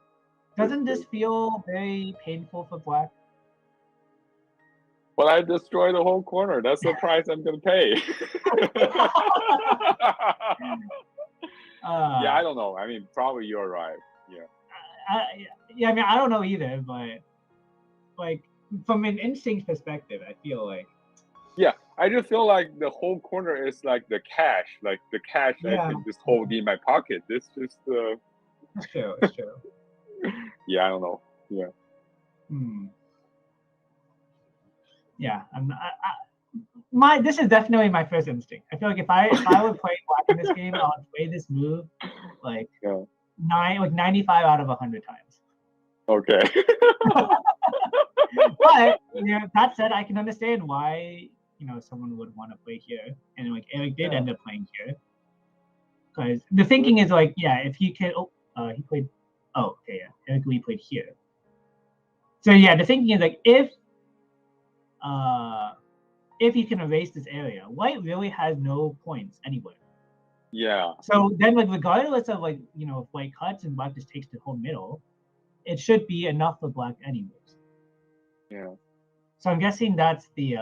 Doesn't this feel very painful for black? But I destroyed the whole corner. That's the price I'm gonna pay. Yeah, I don't know. I mean, probably you're right. Yeah. I mean, I don't know either, but like from an instinct perspective, I feel like. Yeah, I just feel like the whole corner is like the cash. Like the cash I can just hold in my pocket. This just. It's true. It's true. Yeah, I don't know. Yeah. Yeah, this is definitely my first instinct. I feel like if I would play black in this game, I would play this move like 95 out of 100 times. Okay. But that said, I can understand why someone would want to play here, and like Eric did end up playing here, because the thinking is like if he could he played Eric Lee played here. So the thinking is like if you can erase this area, white really has no points anywhere. Yeah. So then, like, regardless of like if white cuts and black just takes the whole middle, it should be enough for black anyways. Yeah. So I'm guessing that's the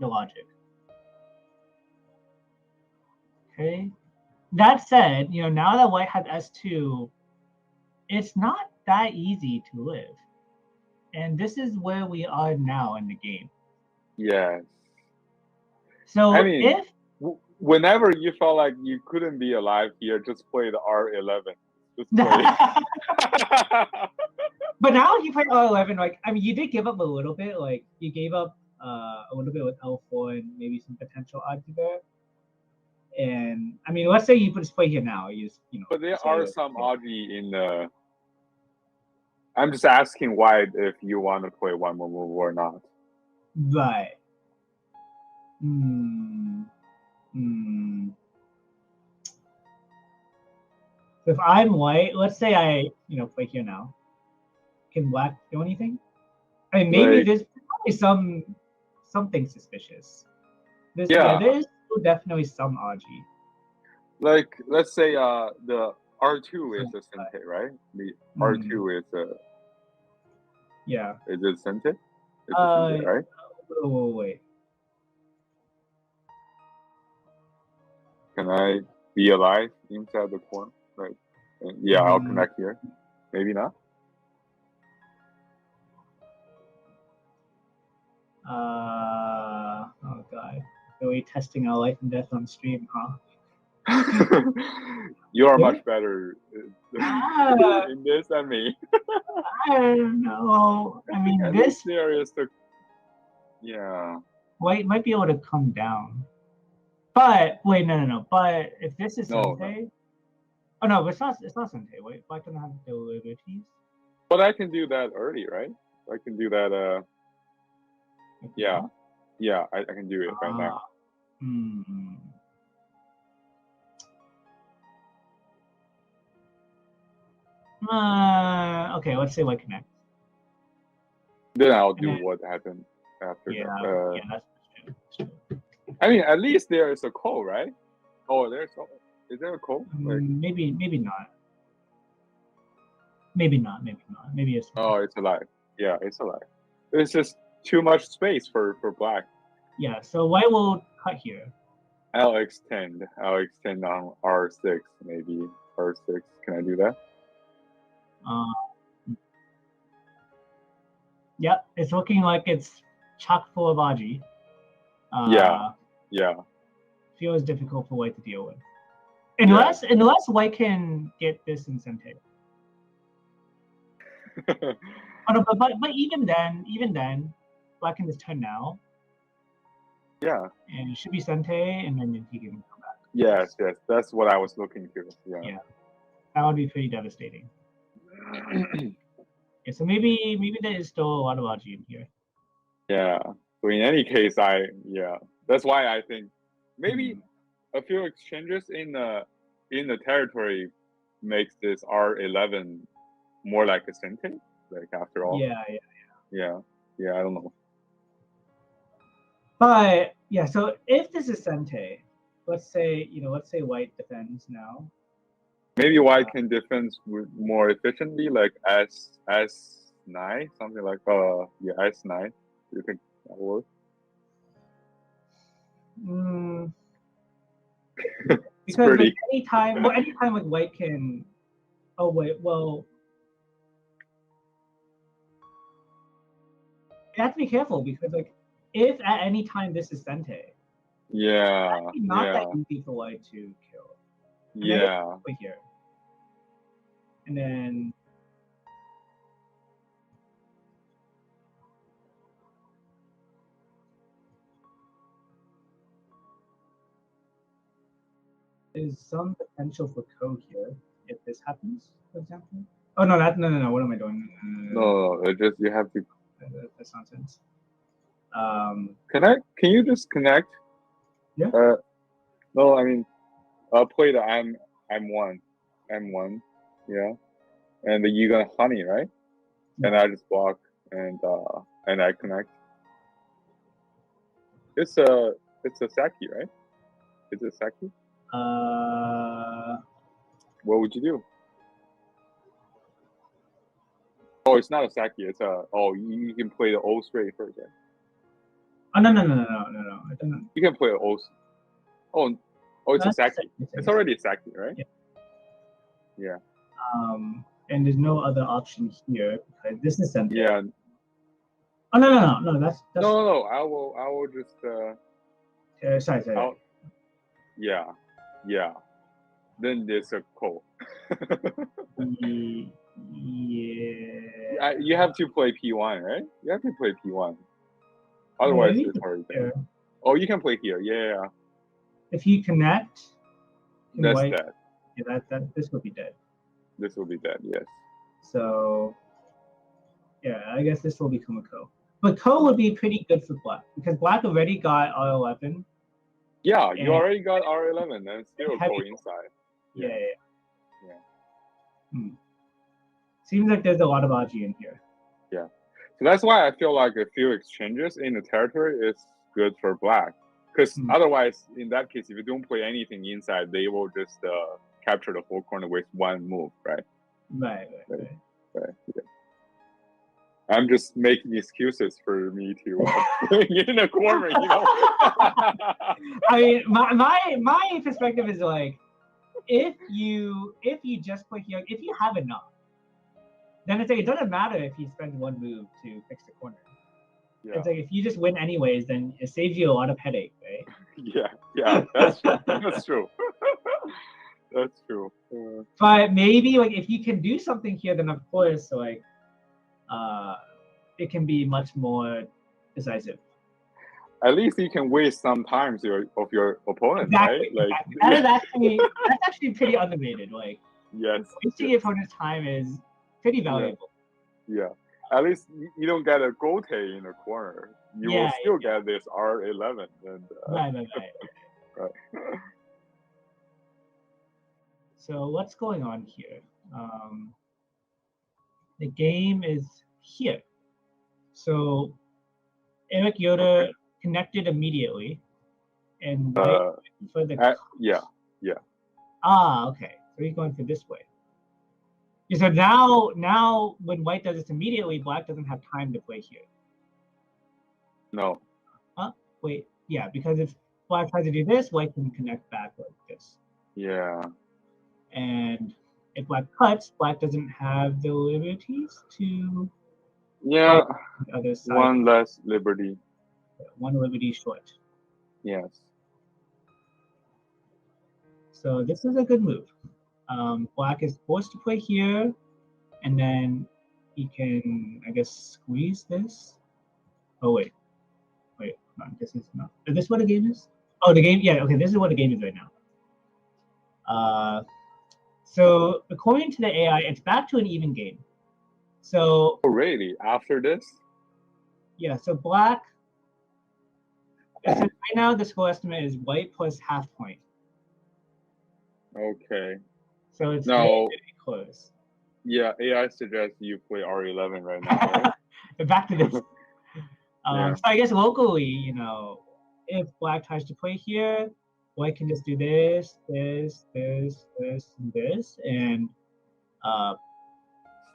logic. Okay. That said, now that white has S2, it's not that easy to live, and this is where we are now in the game. Yes. So I mean, whenever you felt like you couldn't be alive here, just play the R11. Just play. But now you play R11, like I mean, you did give up a little bit. Like you gave up a little bit with L4 and maybe some potential odds there. And I mean, let's say you just play here now. But there are some Audi in the. I'm just asking why if you want to play one more move or not. Right. So if I'm white, let's say I play here now. Can black do anything? I mean, maybe there's probably something suspicious. There is definitely some RG. Like, let's say the R2 is a Sente, right? The R2 is a. Yeah. Is it Sente? It's a Sente, right? Wait. Can I be alive inside the corner? Right. Yeah, I'll connect here. Maybe not. Oh god. Really testing our life and death on stream, huh? You are Yeah. much better Ah. in this than me. I don't know. I mean, At this least there is the. Yeah. white might be able to come down. But wait, no. But if this is No, Sente, oh no, but it's not Sente. Wait, why can I have derivatives? But I can do that early, right? I can do that. Yeah, yeah, I can do it right now. Okay, let's say white connect. Then I'll do what happened after Yeah, that. yeah, that's true. I mean, at least there is a call, right? Oh, there's. Is there a call? Like, maybe not. Maybe it's. Oh, it's alive. Yeah, it's alive. It's just too much space for black. Yeah, so white will cut here. I'll extend on R6, maybe R6. Can I do that? Yep, it's looking like it's chock full of Aji. Yeah. Feels difficult for white to deal with. Unless white can get this in Sente. Oh no, but even then, black can just turn now. Yeah. And it should be Sente, and then he can come back. Yes, that's what I was looking to. Yeah. That would be pretty devastating. Yeah, so maybe there is still a lot of Aji in here. Yeah. So in any case, that's why I think maybe a few exchanges in the territory makes this R11 more like a Sente. Like after all. Yeah. I don't know. But yeah, so if this is Sente, let's say white defends now. Maybe white can defend more efficiently, like S9, something like S9. Do you think that will work? Because like anytime like white can. Oh wait, well. You have to be careful because like if at any time this is Sente, it's not that easy for white to kill. And then here. And then there's some potential for code here if this happens, for example. Oh no, no. What am I doing? No, just you have to. That's nonsense. Can you just connect? Yeah. No, I mean, I'll play the M1, yeah, and you gonna honey, right? And I just block and I connect. It's a Saki, right? Is it Saki? What would you do? Oh, it's not a Saki. It's you can play the O straight first, right? Oh no. I don't. You can play the O. Oh, it's a Saki. It's already a Saki, right? Yeah. And there's no other option here because this is Sente. Yeah. Oh no. That's no. I will just. Sorry. Yeah. Then there's a call. Yeah. You have to play P1, right? You have to play P1. Otherwise, it's already there. Oh, you can play here. Yeah. If you connect, that's dead. Yeah, this will be dead. This will be dead. Yes. So, yeah, I guess this will become a ko. But ko would be pretty good for black because black already got R11. Yeah, you already got R11 and still ko inside. Yeah. Seems like there's a lot of Aji in here. Yeah. So that's why I feel like a few exchanges in the territory is good for black. Because otherwise, in that case, if you don't play anything inside, they will just capture the whole corner with one move, right? Right. Yeah. I'm just making excuses for me to get in a corner, I mean, my perspective is like, if you just play here, if you have enough, then it's like it doesn't matter if he spends one move to fix the corner. Yeah. It's like if you just win anyways, then it saves you a lot of headache, right? Yeah, that's true. That's true. That's true. But maybe like if you can do something here, then of course like it can be much more decisive. At least you can waste some time of your opponent, Exactly. right? Exactly. That's actually pretty underrated. Like yes, wasting your opponent's time is pretty valuable. Yeah. At least you don't get a gote in the corner. You will still get this R11. And, right. So what's going on here? The game is here. So Eric Yoder connected immediately, and white for the yeah. okay. So he's going for this way. So now when white does this immediately, black doesn't have time to play here. No. Wait, yeah, because if black tries to do this, white can connect back like this. Yeah. And if black cuts, black doesn't have the liberties to the other side. One less liberty. One liberty short. Yes. So this is a good move. Black is forced to play here, and then he can, I guess, squeeze this. Oh wait, no, this is not. Is this what a game is? Oh, the game. Yeah, okay. This is what a game is right now. So according to the AI, it's back to an even game. So. Oh really? After this? Yeah. So black. So right now the score estimate is white plus half point. Okay. So it's very close. Yeah, AI suggests you play R11 right now. Right? Back to this. So I guess locally, if black tries to play here, white can just do this, this, this, this, and this, and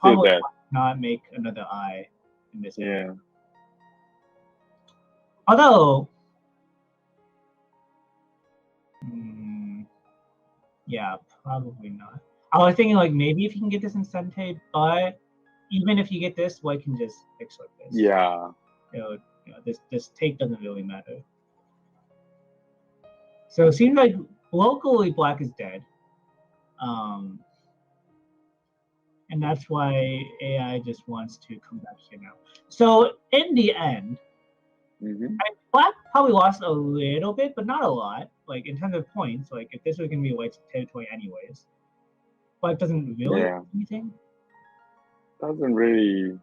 probably not make another eye in this area. Although, yeah, probably not. I was thinking like maybe if you can get this incentive, but even if you get this, white can just fix like this. Yeah. This take doesn't really matter. So it seems like locally black is dead. And that's why AI just wants to come back here now. So in the end, black probably lost a little bit, but not a lot. Like in terms of points, like if this was gonna be white's territory anyways, black doesn't really do anything. Doesn't really.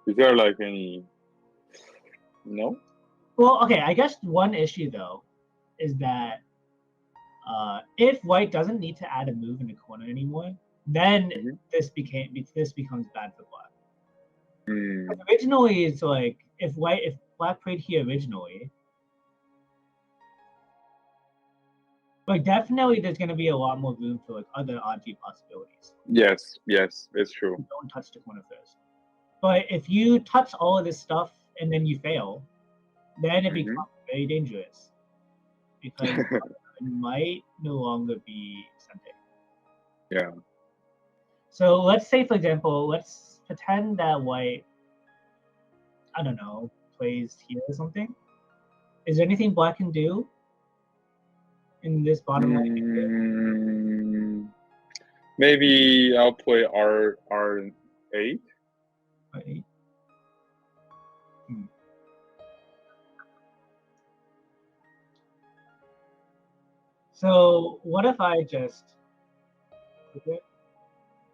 Is there like any? No. Well, okay. I guess one issue though is that if white doesn't need to add a move in the corner anymore, then this becomes bad for black. Originally, it's like if black played here originally, like definitely there's gonna be a lot more room for like other RG possibilities. Yes, it's true. Don't touch the corner first. But if you touch all of this stuff and then you fail, then it becomes very dangerous because it might no longer be something. Yeah. So let's say, for example, let's pretend that white, I don't know, plays here or something. Is there anything black can do in this bottom line? Maybe I'll play R8. R8. So what if I just?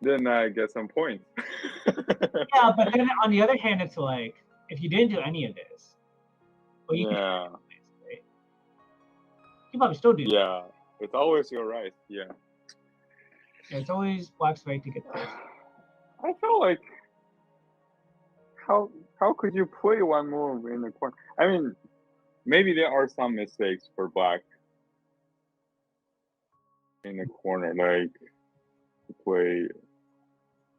Then I get some points. Yeah, but then on the other hand, it's like if you didn't do any of this, well, you can right? You probably still do. Yeah, it's always your right. Yeah. It's always black's right to get this. I feel like how could you play one move in the corner? I mean, maybe there are some mistakes for black in the corner, like to play.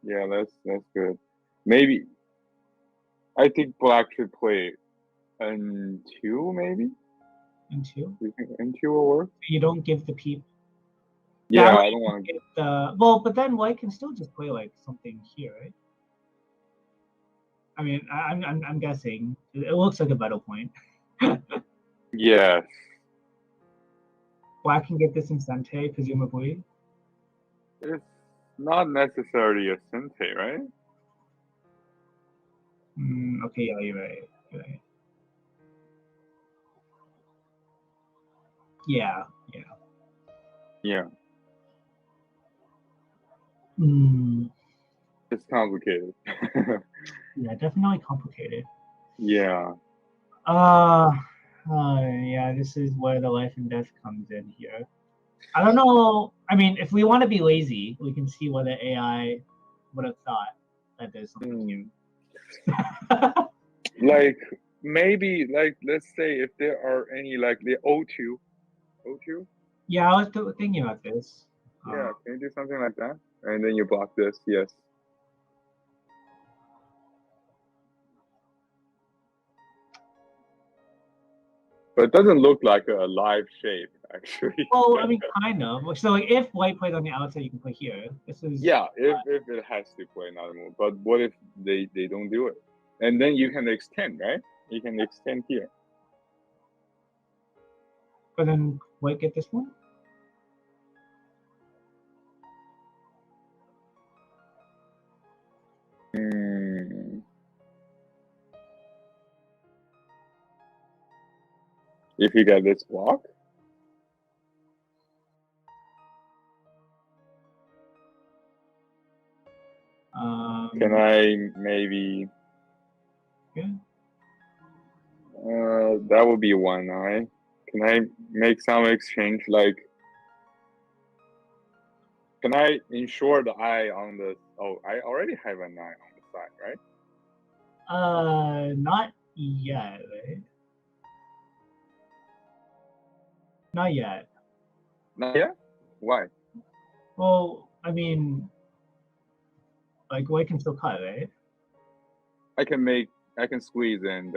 Yeah, that's good. Maybe I think black should play N2 maybe. N2. You think N2 will work? You don't give the peep Yeah, I don't want to. Well, but then white can still just play like something here, right? I mean, I'm guessing it looks like a battle point. Yeah. Black can get this in Sente, presumably. It's not necessarily a Sente, right? Okay, yeah, you're right. You're right. Yeah, yeah. Yeah. It's complicated. Yeah, definitely complicated. Yeah. Yeah, this is where the life and death comes in here. I don't know. I mean, if we want to be lazy, we can see whether AI would have thought that there's something here. Like maybe like let's say if there are any like the O2. Yeah, I was thinking about this. Yeah, can you do something like that? And then you block this, yes. But it doesn't look like a live shape, actually. Well, I mean, kind of. So, like, if white plays on the outside, you can play here. This is yeah, if it has to play another move. But what if they don't do it? And then you can extend, right? You can extend here. But then white get this one? If you get this block? Can I maybe... Yeah. That would be one eye. Can I make some exchange like... Can I ensure the eye on the... Oh, I already have an eye on the side, right? Not yet, right? Not yet. Not yet? Why? Well, I mean, like white can still cut, right? I can squeeze and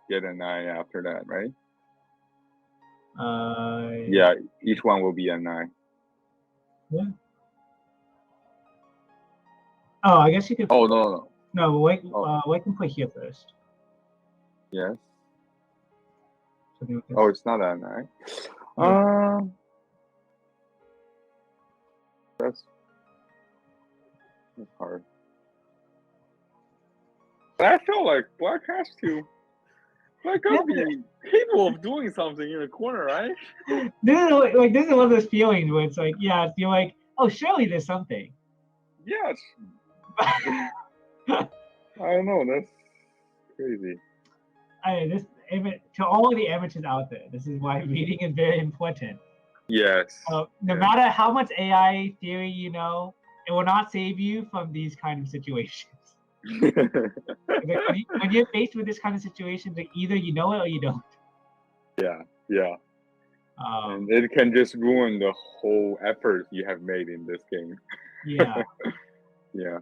get an eye after that, right? Yeah, each one will be an eye. Yeah. Oh, I guess you could. Oh no. No, white can play here first. Yes. So oh, it's not an eye. Yeah. That's hard. But I feel like black has to. Black gotta be capable of doing something in the corner, right? This is one of those feelings where it's like, yeah, you're like, oh, surely there's something. Yes. I don't know. That's crazy. To all of the amateurs out there, this is why reading is very important. Yes. No matter how much AI theory you know, it will not save you from these kind of situations. when you're faced with this kind of situation, like either you know it or you don't. Yeah. And it can just ruin the whole effort you have made in this game. Yeah. Yeah.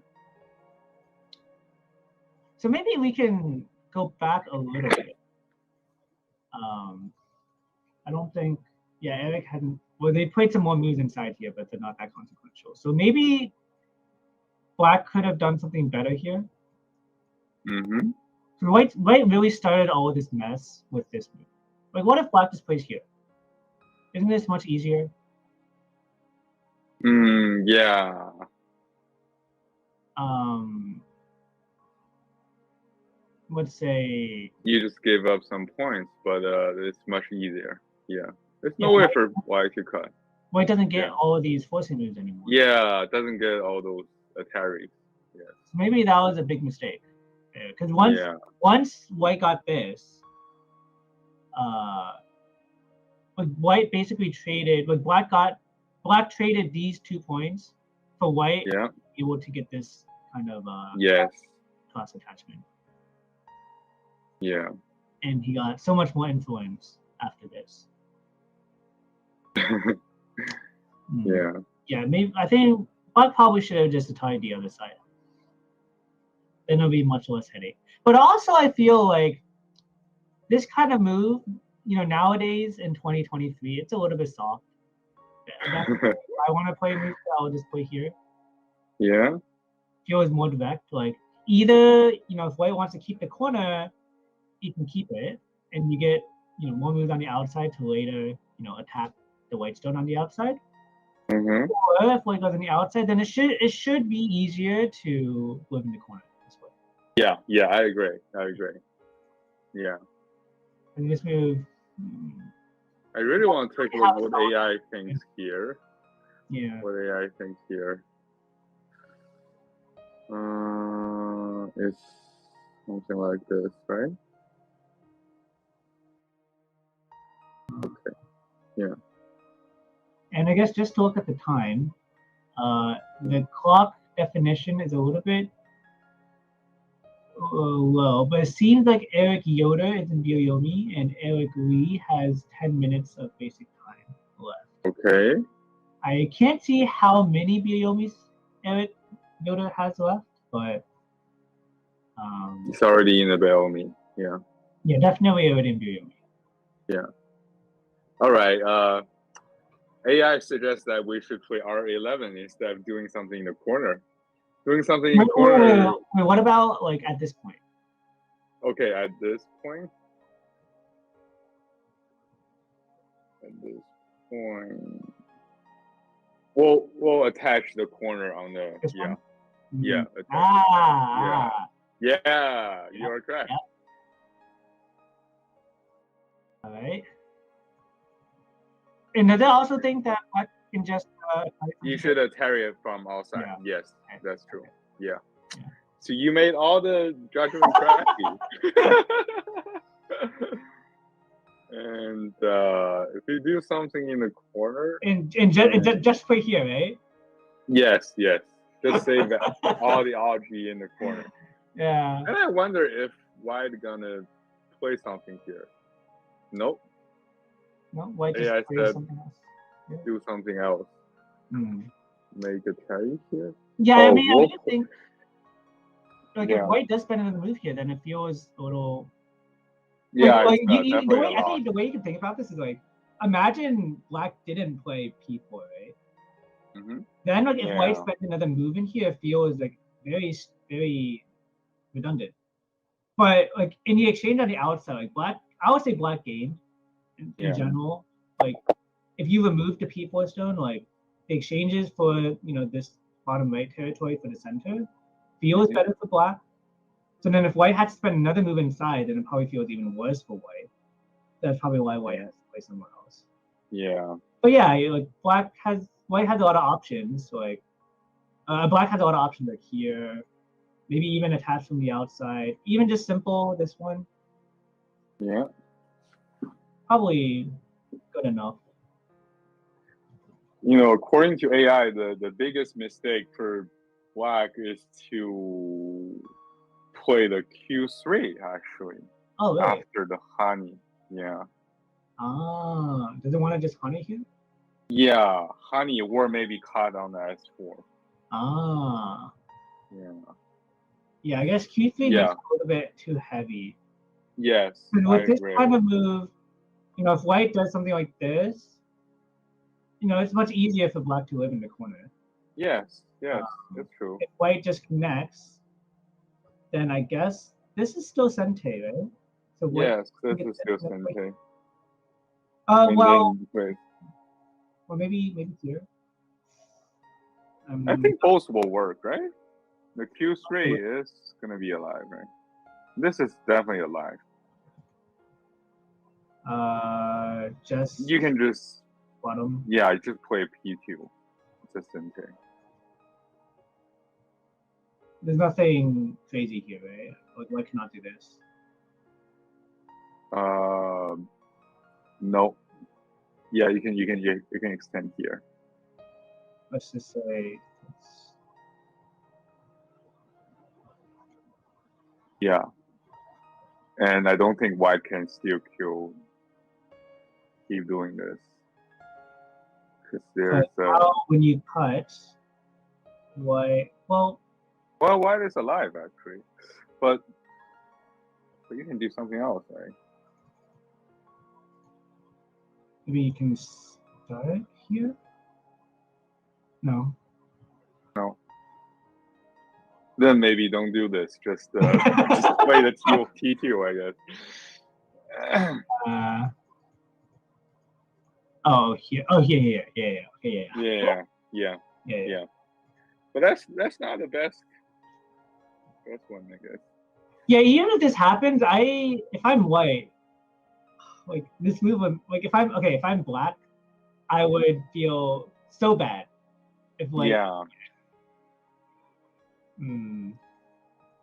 So maybe we can go back a little bit. I don't think, Eric hadn't. Well, they played some more moves inside here, but they're not that consequential. So maybe black could have done something better here. Mm-hmm. So white really started all of this mess with this move. Like, what if black just plays here? Isn't this much easier? Yeah. Let's say you just gave up some points, but it's much easier. Yeah. There's no way for white to cut. White doesn't get all of these forcing moves anymore. Yeah, it doesn't get all those Ataris. Yes. So maybe that was a big mistake. Because once white got this, white basically traded. Black traded these 2 points for white. Yeah. Able to get this kind of class attachment. Yeah. And he got so much more influence after this. Yeah. Yeah, maybe I think black probably should have just tied the other side. Then it'll be much less headache. But also I feel like this kind of move, nowadays in 2023, it's a little bit soft. If I want to play move, I'll just play here. Yeah. Feel is more direct. Like either if white wants to keep the corner, he can keep it, and you get more moves on the outside to later attack the white stone on the outside. Mm-hmm. Or if white goes on the outside, then it should be easier to live in the corner this way. Yeah, I agree. Yeah. And this move. I really want to take a look what AI thinks here. Yeah. What AI thinks here. It's something like this, right? Okay. Yeah. And I guess just to look at the time, the clock definition is a little bit low, but it seems like Eric Yoder is in Byoyomi and Eric Lee has 10 minutes of basic time left. Okay. I can't see how many Byoyomis Eric Yoder has left, but It's already in the Byoyomi. Yeah. Yeah, definitely Eric in Byoyomi. Yeah. All right. AI suggests that we should play R11 instead of doing something in the corner. Doing something in the corner. Wait, what about like at this point? Okay, at this point. We'll attach the corner on the yeah. Yeah, you are correct. Yeah. All right. And does I also think that I can just you should tarry it from outside. Yeah. Yes, that's true. Yeah. So you made all the judgment correctly. And if you do something in the corner, and just play here, right? Yes. Just save all the algae in the corner. Yeah. And I wonder if white gonna play something here. Nope. No, white just plays something else. Yeah. Do something else. Make a carry here. Yeah, I mean, I think like if white does spend another move here, then it feels a little. Yeah, I think the way you can think about this is like, imagine black didn't play P4, right? Mm-hmm. Then like if white spends another move in here, it feels like very, very redundant. But like in the exchange on the outside, like black, I would say black gained in general. Like if you remove the P4 stone, like the exchanges for this bottom right territory for the center feels better for black. So then if white had to spend another move inside, then it probably feels even worse for white. That's probably why white has to play somewhere else. Yeah. But yeah, like white has a lot of options. So like black has a lot of options like here, maybe even attached from the outside, even just simple this one. Yeah. Probably good enough. According to AI, the biggest mistake for black is to play the Q3 actually. Oh, really? After the honey. Yeah. Does it want to just honey here? Yeah, honey or maybe cut on the S4. Yeah. Yeah, I guess Q3 gets a little bit too heavy. Yes. And with this kind of move, if white does something like this, it's much easier for black to live in the corner. Yes, that's true. If white just connects, then I guess this is still Sente, right? So yes, this is still Sente. Well, maybe here. I think both will work, right? The Q3 is gonna be alive, right? This is definitely alive. Just you can just bottom. Yeah, just play P2. It's a Sente. There's nothing crazy here, right? Like why cannot do this? No. Yeah, you can extend here. Let's just say. Yeah. And I don't think white can still keep doing this. Because there's when you cut white, well, white is alive actually. But you can do something else, right? Maybe you can start here. No. No. Then maybe don't do this. Just play the T2, I guess. Here. Oh, here. Yeah. Yeah. But that's not the best one, I guess. Yeah, even if this happens, if I'm white, like this move, like if I'm black, I would feel so bad if like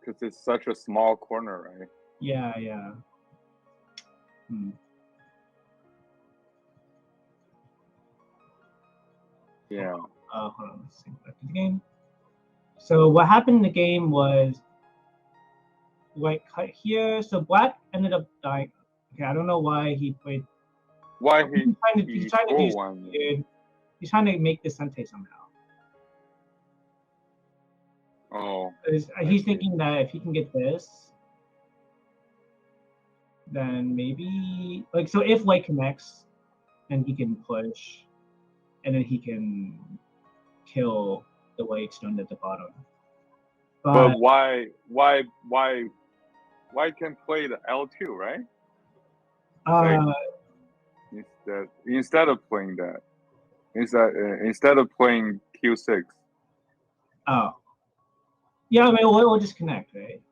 because it's such a small corner, right? Yeah. Yeah. Hold on, let's see back to the game. So what happened in the game was white cut here, so black ended up dying. Okay, I don't know why he played. Why he's trying to do one. He's trying to make this Sente somehow. Oh. He's thinking that if he can get this, then maybe like so if white connects, then he can push, and then he can kill the white stone at the bottom. But why can play the L2, right? Instead of playing that, instead of playing Q6. Oh. Yeah, I mean, we'll just connect, right?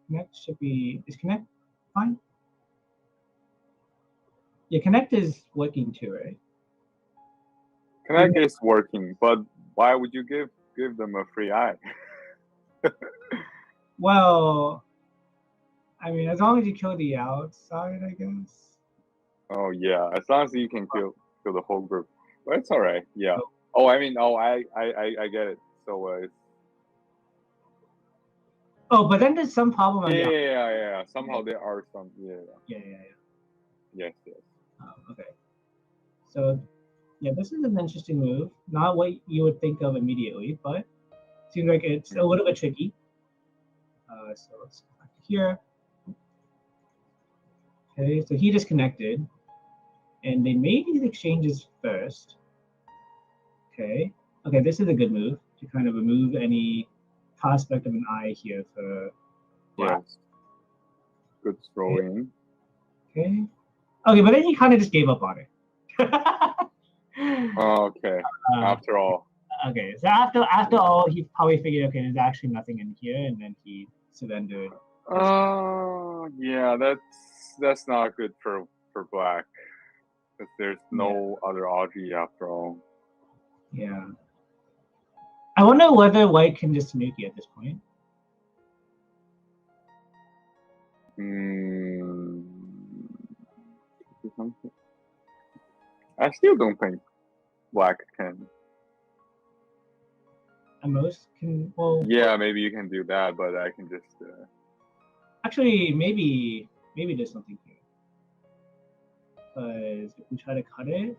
Connect should be, is connect fine? Yeah, connect is working too, right? Connect is working, but why would you give them a free eye? Well, I mean, as long as you kill the outside, I guess. Oh yeah, as long as you can kill the whole group, but it's all right. Yeah. Oh, I mean, I get it. So it's. Oh, but then there's some problem on Yeah. Somehow there are some. Yeah. Yes. Okay. So, yeah, this is an interesting move. Not what you would think of immediately, but seems like it's a little bit tricky. So let's go back to here. Okay, so he disconnected, and they made these exchanges first. Okay, this is a good move to kind of remove any prospect of an eye here for black. Yes. Good throwing. Okay, but then he kind of just gave up on it. Okay. After all. Okay, so after all, he probably figured, okay, there's actually nothing in here, and then he surrendered. Oh, yeah, that's not good for black, because there's no other Audrey after all. Yeah. I wonder whether white can just Tanuki at this point. I still don't think black can. And most can, well. Yeah, maybe you can do that, but I can just. Actually, maybe there's something here. Because if we try to cut it.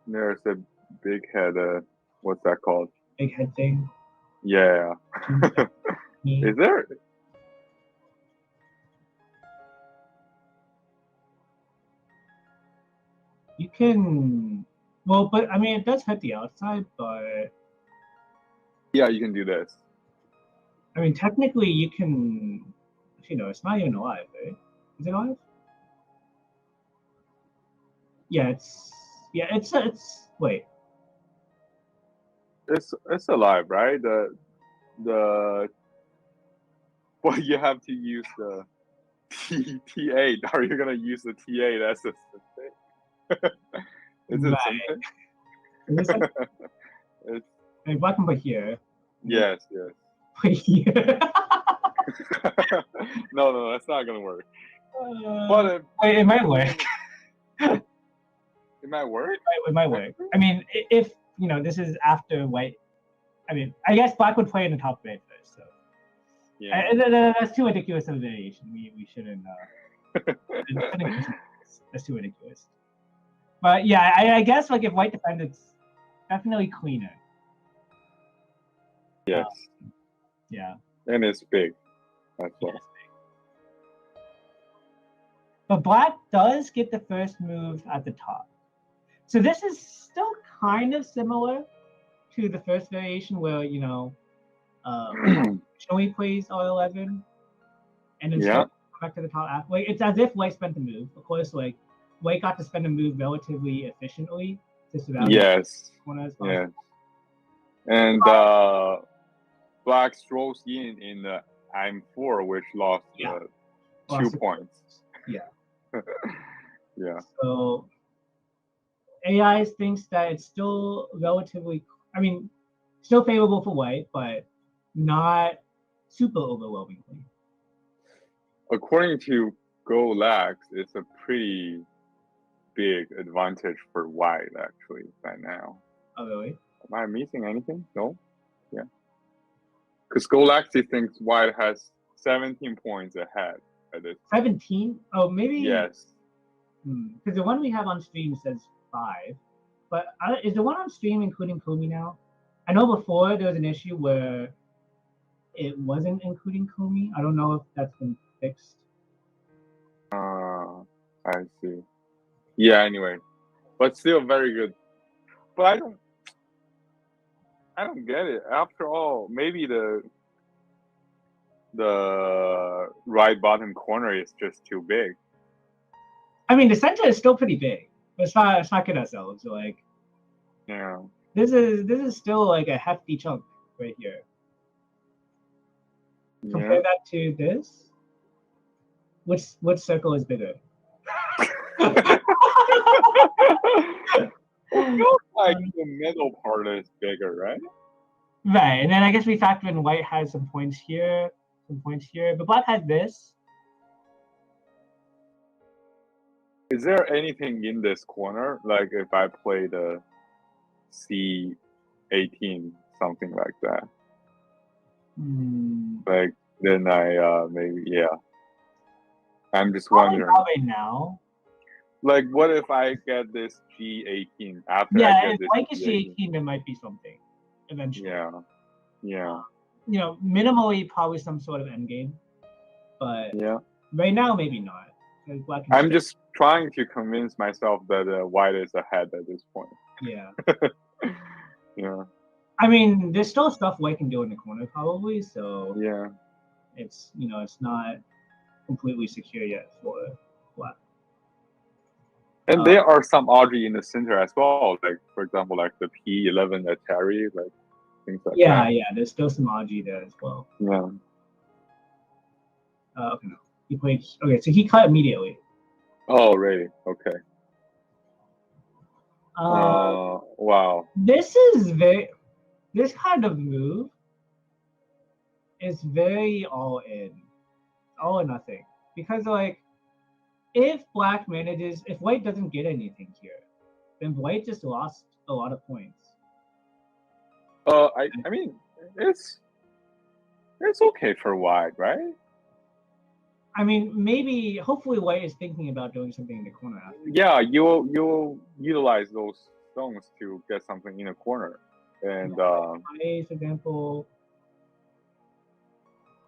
There's a big head. What's that called? Big head thing. Yeah. Is there? You can. Well, but I mean, it does hurt the outside, but. Yeah, you can do this. I mean, technically, you can. Actually, no, it's not even alive, right? Is it alive? Yeah, it's. Wait. It's alive, right? Well, you have to use the T8. Are you gonna use the T8 as the thing? Is it something? It's. I mean, black can put here. Yes. Put here. No, that's not gonna work. But it might work. It might work. It might work. I mean, if this is after white. I mean, I guess black would play in the top right first. So yeah, that's too ridiculous of a variation. We shouldn't. That's too ridiculous. But yeah, I guess like if white defends, it's definitely cleaner. Yes. Yeah. And it's big. That's well. Big. But black does get the first move at the top. So this is still kind of similar to the first variation where, you know, Shoei plays R11 and then Yeah. come back to the top after. Like, it's as if White spent the move. Of course, like White got to spend a move relatively efficiently to surround Yes. the corner as Yeah. possible. And Black strolls in the I'm4, which lost Yeah. 2 Lost points. Yeah. Yeah. So AI thinks that it's still relatively, I mean, still favorable for White, but not super overwhelmingly. According to GoLax, it's a pretty big advantage for White actually right now. Oh, really? Am I missing anything? No? Yeah. Because GoLax thinks White has 17 points ahead at this point. 17? Oh, maybe. Yes. Because the one we have on stream says 5. But is the one on stream including Komi now? I know before there was an issue where it wasn't including Komi. I don't know if that's been fixed. I see. Yeah, anyway. But still very good. But I don't get it. After all, maybe the right bottom corner is just too big. I mean, the center is still pretty big. Let's not kid ourselves. Like, Yeah. this is still like a hefty chunk right here. Compare that to this. Which circle is bigger? Like the middle part is bigger, right? Right, and then I guess we factor in White has some points here, but Black has this. Is there anything in this corner? Like if I play the C18, something like that. Like then I maybe I'm just wondering. Probably now. Like what if I get this G18 after Yeah, I get if this White gets G18? G18, there might be something eventually. Yeah. You know, minimally probably some sort of endgame, but right now maybe not. Black I'm just trying to convince myself that White is ahead at this point. Yeah. Yeah. I mean, there's still stuff White can do in the corner probably, so yeah. It's it's not completely secure yet for Black. And there are some RG in the center as well, like for example, like the P11 Atari, like things like that. Yeah, there's still some RG there as well. Yeah. Okay, no. He played. Okay, so he cut immediately. Oh, really? Okay. Wow. This kind of move is very all in, all or nothing. Because like, if White doesn't get anything here, then White just lost a lot of points. I mean, it's okay for White, right? I mean, hopefully White is thinking about doing something in the corner after. Yeah, you'll utilize those stones to get something in the corner. And for example.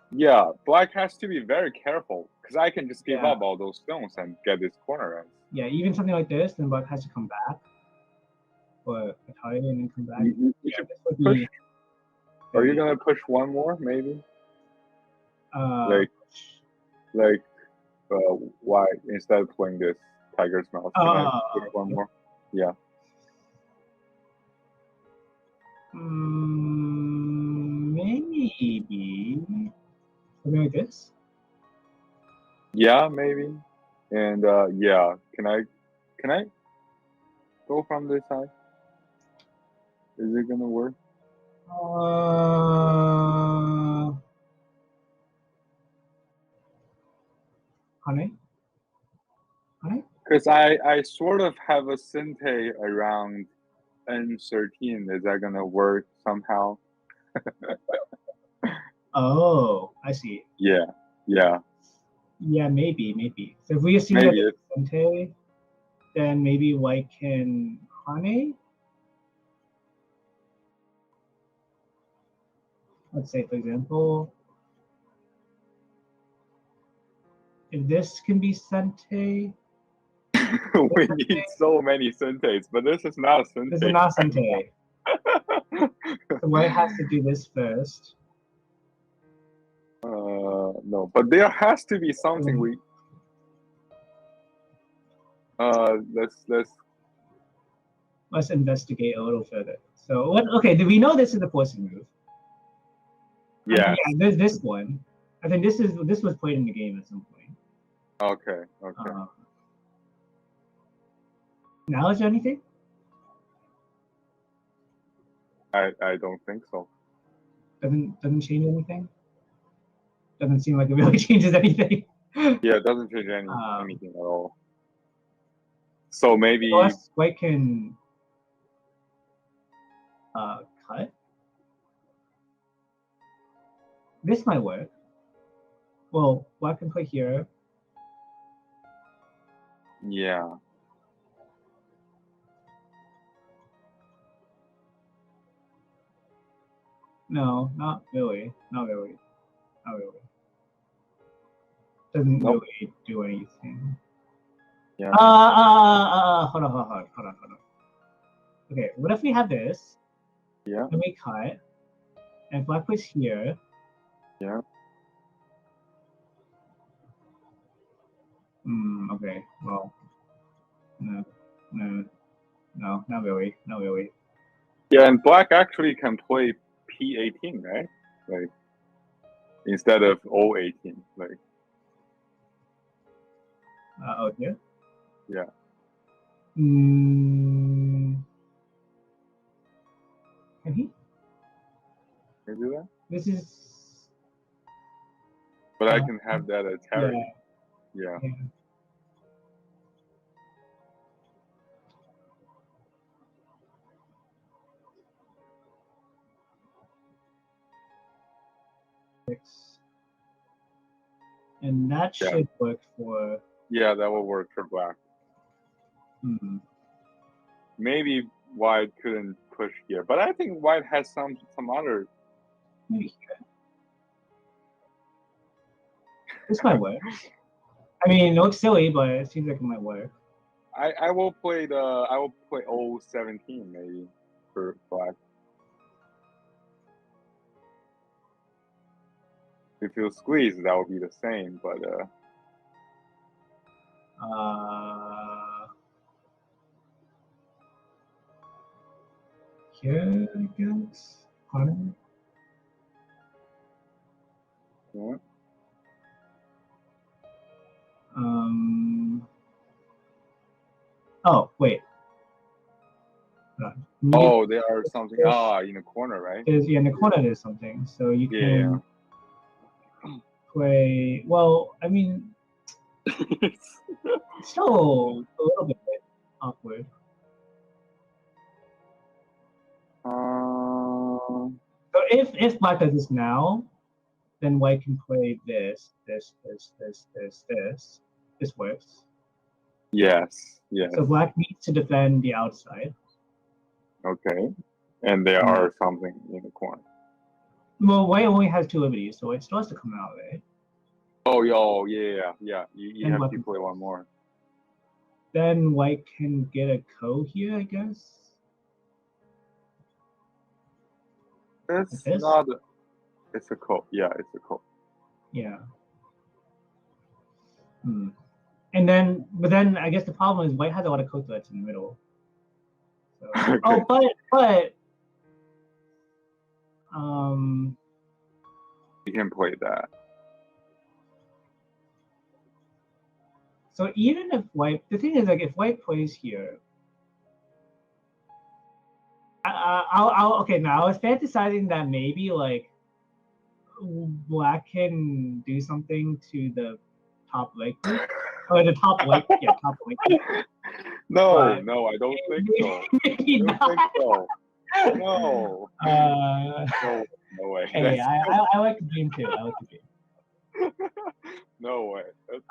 Yeah, Black has to be very careful because I can just give up all those stones and get this corner. Yeah, even something like this, then Black has to come back. Or Atari and then come back. You should push. Are you gonna push one more, maybe? Like why instead of playing this Tiger's Mouth? Can I push one more? Yeah. Maybe something like this. Yeah, maybe. And can I go from this side? Is it gonna work? Honey? Because I sort of have a Sente around N13. Is that gonna work somehow? Oh, I see. Yeah. Yeah, maybe. So if we assume that it's Sente, then maybe White can Hane? Let's say, for example, if this can be Sente, We need so many syntax, but this is not a syntax. This is not syntax. So white has to do this first. No, but there has to be something we. Let's investigate a little further. So what? Okay, do we know this is the forcing move? Yeah. There's this one. I think this was played in the game at some point. Okay. Okay. Now is there anything? I don't think so. Doesn't change anything. Doesn't seem like it really changes anything. Yeah, it doesn't change anything at all. So maybe white can cut. This might work. Well, black can play here. Yeah. No, not really. Not really. Not really. Doesn't really do anything. Yeah. Hold on. Okay, what if we have this? Yeah. And we cut, and black plays here. Yeah. Okay. Well. No, not really. Not really. Yeah, and black actually can play P18, right? Like instead of O18, like. Oh, here? Yeah. Can he? Can you do that? This is. But I can have that as Harry. Yeah. And that should work for. Yeah, that will work for black. Maybe white couldn't push here, but I think white has some other. Maybe here. This might work. I mean, it looks silly, but it seems like it might work. I will play O17 maybe for black. If you squeeze, that would be the same, but here I guess. Pardon? Yeah. Oh wait. Oh, there are something. In the corner, right? In the corner there's something. So you can play. Well, I mean, it's still a little bit awkward. So if black does this now, then white can play this. This works. Yes. Yes. So black needs to defend the outside. Okay. And there are something in the corner. Well, white only has 2 liberties, so it still has to come out, right? Oh, yeah. You have to play one more. Then white can get a ko here, I guess. It's not. It's a ko. Yeah, it's a ko. Yeah. And then, but then I guess the problem is white has a lot of ko threats in the middle. So, okay. Oh, but you can play that. So even if white, the thing is, like, if white plays here, okay. Now I was fantasizing that maybe like black can do something to the top leg, or the top leg, top leg. No, I don't think so. Maybe not. No. No way. Hey, I like the game too. I like the game. No way.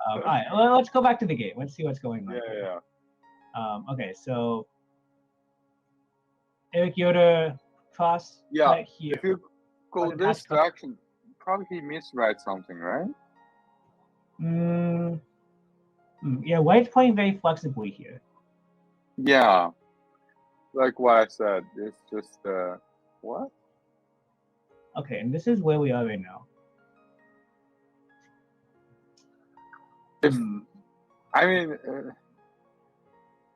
All right, well, let's go back to the game. Let's see what's going on. Yeah. Okay, so Eric Yoder cross here. If you go this direction, probably he misread something, right? Yeah, white's playing very flexibly here. Yeah, like what I said, it's just what? Okay, and this is where we are right now. If I mean,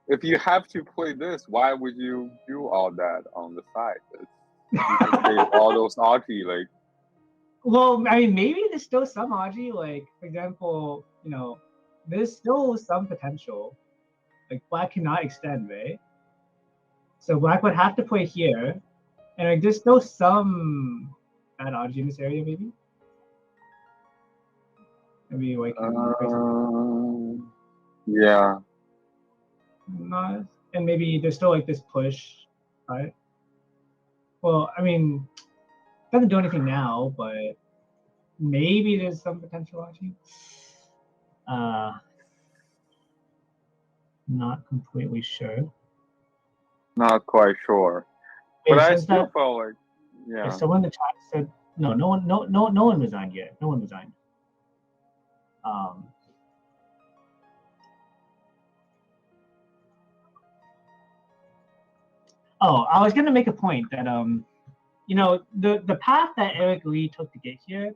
if you have to play this, why would you do all that on the side? You can save all those Aji, like. Well, I mean, maybe there's still some Aji. Like, for example, there's still some potential. Like, black cannot extend, right? So black would have to play here, and like, there's still some bad Aji in this area, maybe. Maybe white can Yeah. not, and maybe there's still like this push, right? Well, I mean, doesn't do anything now, but maybe there's some potential Aji. Not completely sure. Not quite sure. But I still felt like, yeah. Someone in the chat said no one resigned yet. No one resigned. Oh, I was gonna make a point that the path that Eric Lee took to get here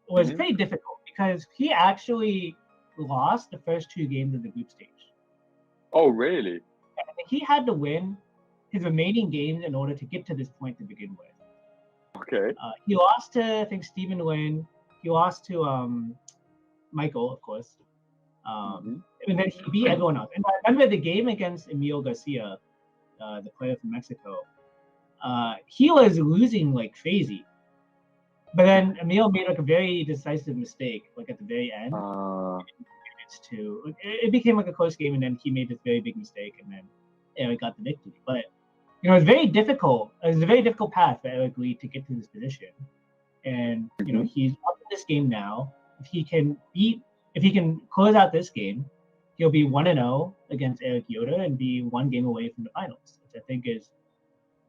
was pretty difficult because he actually lost the first 2 games of the group stage. Oh, really? And he had to win his remaining games in order to get to this point to begin with. Okay. He lost to, I think, Stephen Lin. He lost to Michael, of course. And then he beat everyone else. And I remember the game against Emil Garcia, the player from Mexico. He was losing like crazy. But then Emil made like a very decisive mistake, like at the very end. It became like a close game, and then he made this very big mistake, and then Eric got the victory. But it was very difficult. It was a very difficult path for Eric Lee to get to this position. And he's up in this game now. If he can close out this game, he'll be 1-0 against Eric Yoder and be 1 game away from the finals, which I think is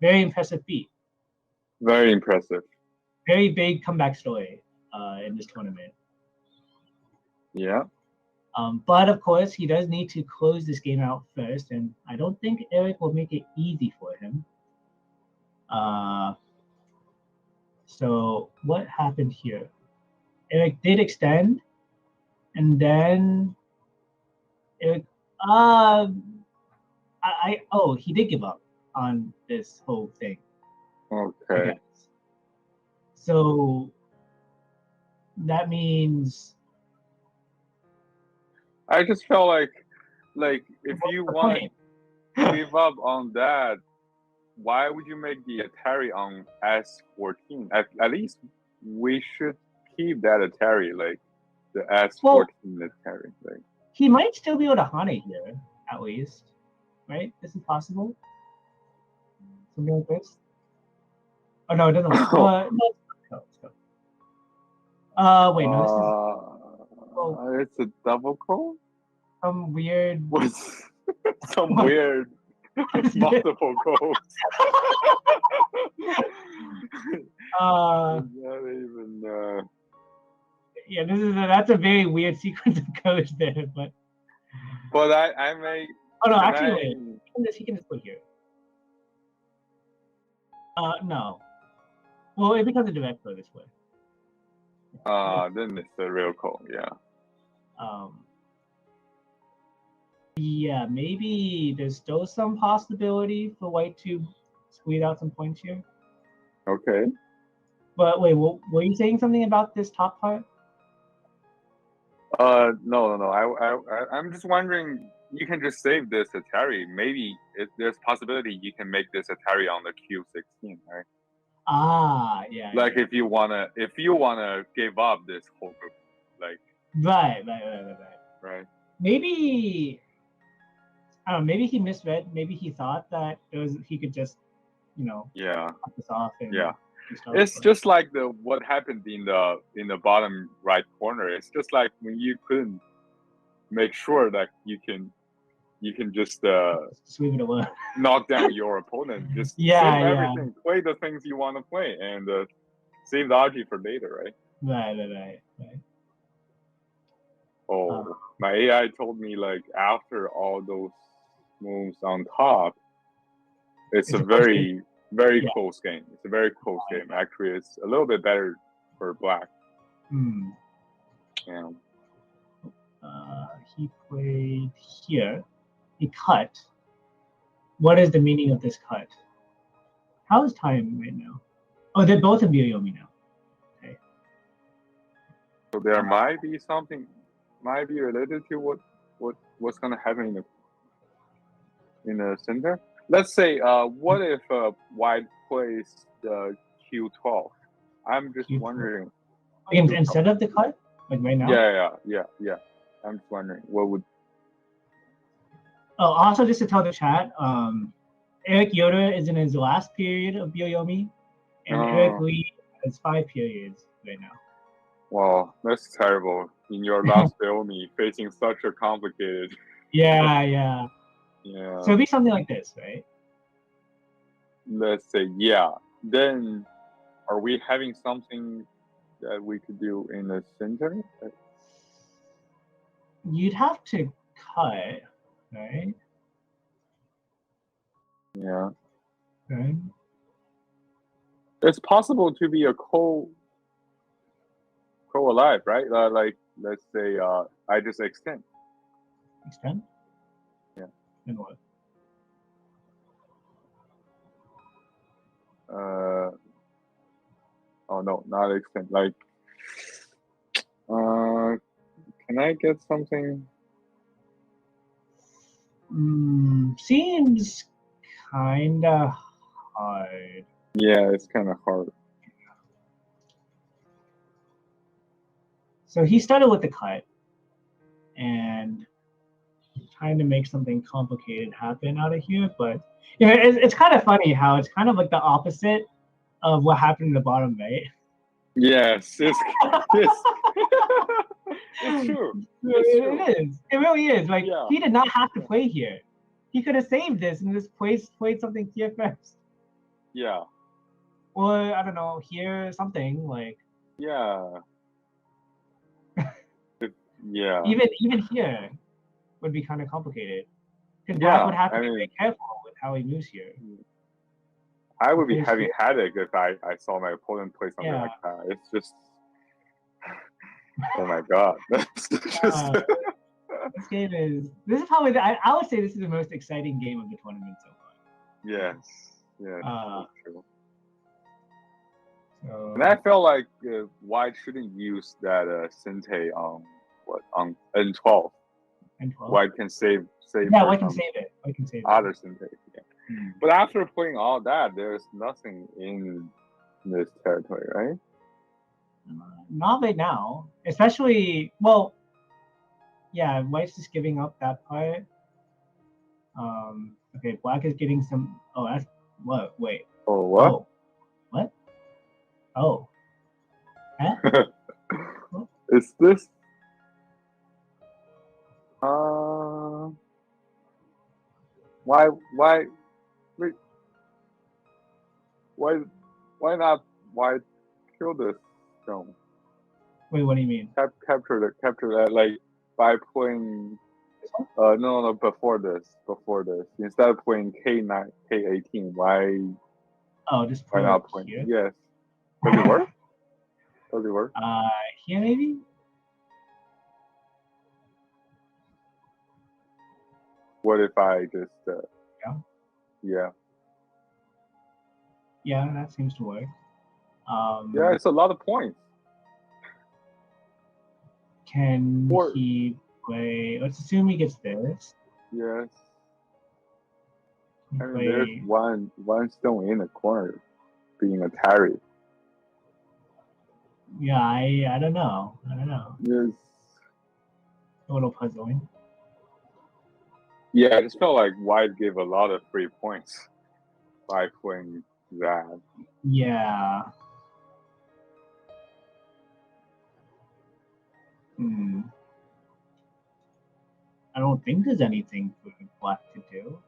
very impressive feat. Very impressive. Very big comeback story in this tournament. Yeah. But of course, he does need to close this game out first, and I don't think Eric will make it easy for him. So what happened here? Eric did extend, and then Eric, he did give up on this whole thing. Okay. So that means I just felt like if you want to give up on that, why would you make the Atari on S14? At least we should keep that Atari, like the S14 Atari. Like he might still be able to Hane here, at least, right? This is possible. Something like this. Oh no, it doesn't work. No, let's go. Wait, no, this is. It's a double call. Some weird. What's some weird multiple calls? Not even. Yeah, that's a very weird sequence of codes there, but. But I may. Oh no, actually, wait. He can just put here. No. Well, it becomes a direct flow this way. Then it's a real call, yeah. Yeah, maybe there's still some possibility for white to squeeze out some points here. Okay. But wait, were you saying something about this top part? No. I'm just wondering. You can just save this Atari. Maybe there's possibility you can make this Atari on the Q16, right? Yeah. Like if you wanna give up this whole group, like. Right. Maybe. I don't know. Maybe he misread. Maybe he thought that he could just, cut this off. And it's just like what happened in the bottom right corner. It's just like when you couldn't make sure that you can just leave it alone. Knock down your opponent. Just save everything. Play the things you want to play and save the Aji for later, right? Right. Oh, my AI told me like after all those moves on top, it's a very close game. It's a very close game. Actually, it's a little bit better for black. Yeah. He played here. He cut. What is the meaning of this cut? How is time right now? Oh, they're both in Byoyomi now. Okay. So there might be something, might be related to what's gonna happen in the center. Let's say, what if white plays the Q12? I'm just Q12. wondering. Instead of the cut, like right now. Yeah. I'm just wondering what would. Oh, also just to tell the chat, Eric Yoder is in his last period of Byoyomi, and Eric Lee has 5 periods right now. Wow, that's terrible. In your last Byoyomi, facing such a complicated. Yeah. Yeah. So it'd be something like this, right? Let's say, yeah. Then, are we having something that we could do in the center? You'd have to cut, right? Yeah. Right. It's possible to be a co-alive, right? Like, let's say, I just extend. Extend? Yeah. And what? Oh no, not extend. Like, can I get something? Seems kinda hard. Yeah, it's kind of hard. So he started with the cut, and trying to make something complicated happen out of here, but it's kind of funny how it's kind of like the opposite of what happened in the bottom right. Yes, it's true. It is. It really is. Like, Yeah. he did not have to play here. He could have saved this and just played something here first. Yeah. Or I don't know, here something like. Yeah. Yeah. Even here would be kind of complicated. Because Black would have to be very careful with how he moves here. I would be having headache if I saw my opponent play something like that. It's just, oh my god. That's just. This is probably I would say this is the most exciting game of the tournament so far. Yes. That's true. So, and I felt like White shouldn't use that Sente on N12. White can save. Yeah, White can save it. White can save other Sente. Yeah. But after playing all that, there's nothing in this territory, right? Not right now, especially yeah, White's just giving up that part. Okay, Black is getting some. Oh, that's what? Wait. Oh, what? Oh, what? Oh. Huh? Is this? Why? Wait. Why not? Why kill this stone? Wait, what do you mean? Capture that, like by playing. No, before this. Instead of playing K9, K18, why? Oh, just why not playing? Here? Yes. Does it work? Here maybe. What if I just? Yeah. Yeah, that seems to work. Yeah, it's a lot of points. Can he play? Let's assume he gets this. Yes. I mean, there's one stone in the corner being a tarry. Yeah, I don't know. Yes. A little puzzling. Yeah, I just felt like White gave a lot of free points by playing that. Yeah. I don't think there's anything for Black to do.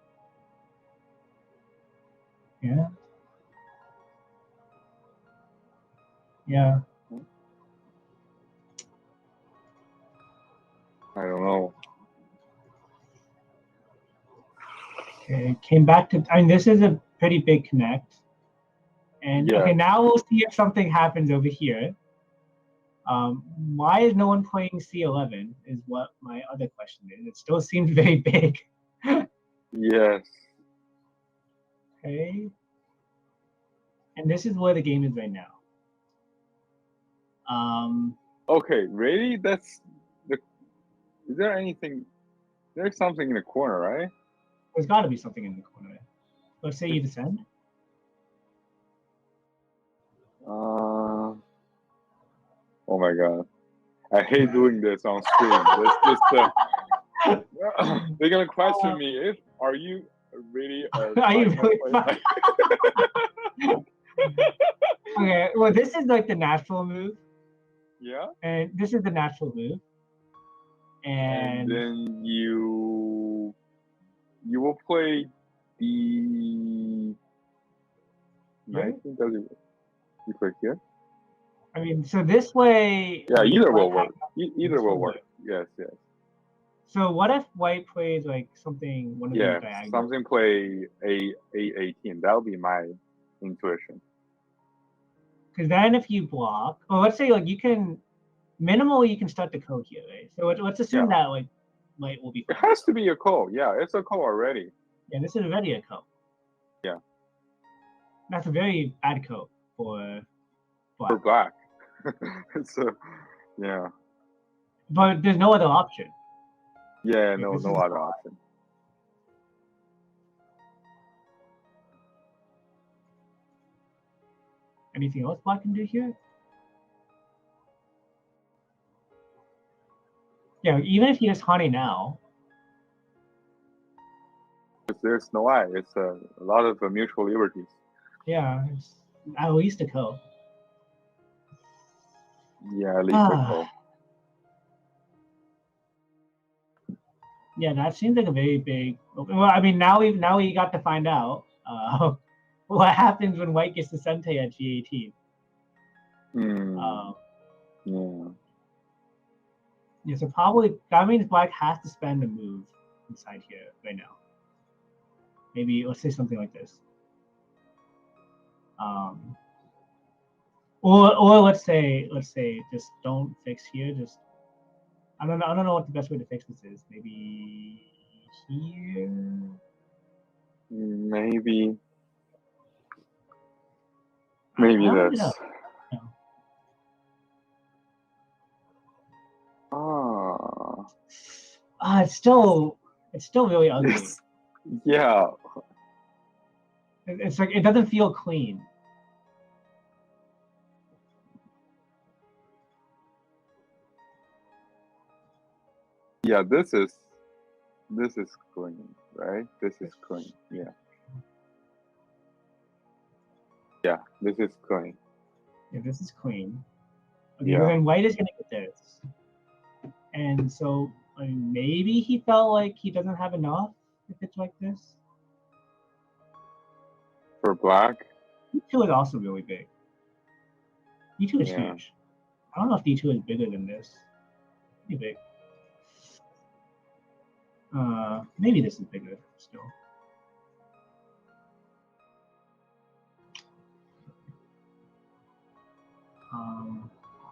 Yeah. Yeah. I don't know. Okay, came back to. I mean, this is a pretty big connect. And Yeah. okay, now we'll see if something happens over here. Why is no one playing C11 is what my other question is. It still seems very big. Yes. Okay. And this is where the game is right now. Okay, really? That's the. Is there anything? There's something in the corner, right? There's got to be something in the corner. Let's say you descend. Oh my god, I hate doing this on stream. This just they're gonna question me if are you really Are you really player? Okay, well, this is like the natural move, Yeah. and this is the natural move, And and then you will play the. Yeah. 19, does it? You play here. I mean, so this way. Yeah, I mean, either will white work. Either will work. Yes, yes. So what if white plays like something one of Yeah, these diagonals? something play A18. That would be my intuition. Because then if you block, well, let's say like you can minimally you can start the code here, right? So let's assume Yeah. that like white will be It fine. has to be a call. Yeah, it's a call already. Yeah, this is already a code. Yeah. That's a very bad code for For black. So, yeah. But there's no other option. Yeah, Yeah, no this is other option. Anything else black can do here? Yeah, even if you just honey now. There's no I. It's a lot of mutual liberties. Yeah, it's at least a code. Yeah, at least a call. Yeah, that seems like a very big. Well, I mean, now we got to find out what happens when white gets the Sente at G18. Yeah. Yeah, so probably that means black has to spend a move inside here right now. Maybe let's say something like this. Or let's say just don't fix here. Just I don't know what the best way to fix this is. Maybe here. Maybe this. It's still really ugly. Yeah. It's like it doesn't feel clean. Yeah, this is clean, right? This is clean. Yeah. Yeah, this is clean. Yeah, this is clean. Okay, Yeah. then white is gonna get this. And so I mean, maybe he felt like he doesn't have enough if it's like this. For black? D2 is also really big. D2 is Yeah. huge. I don't know if D2 is bigger than this. Pretty big. Maybe this is bigger still.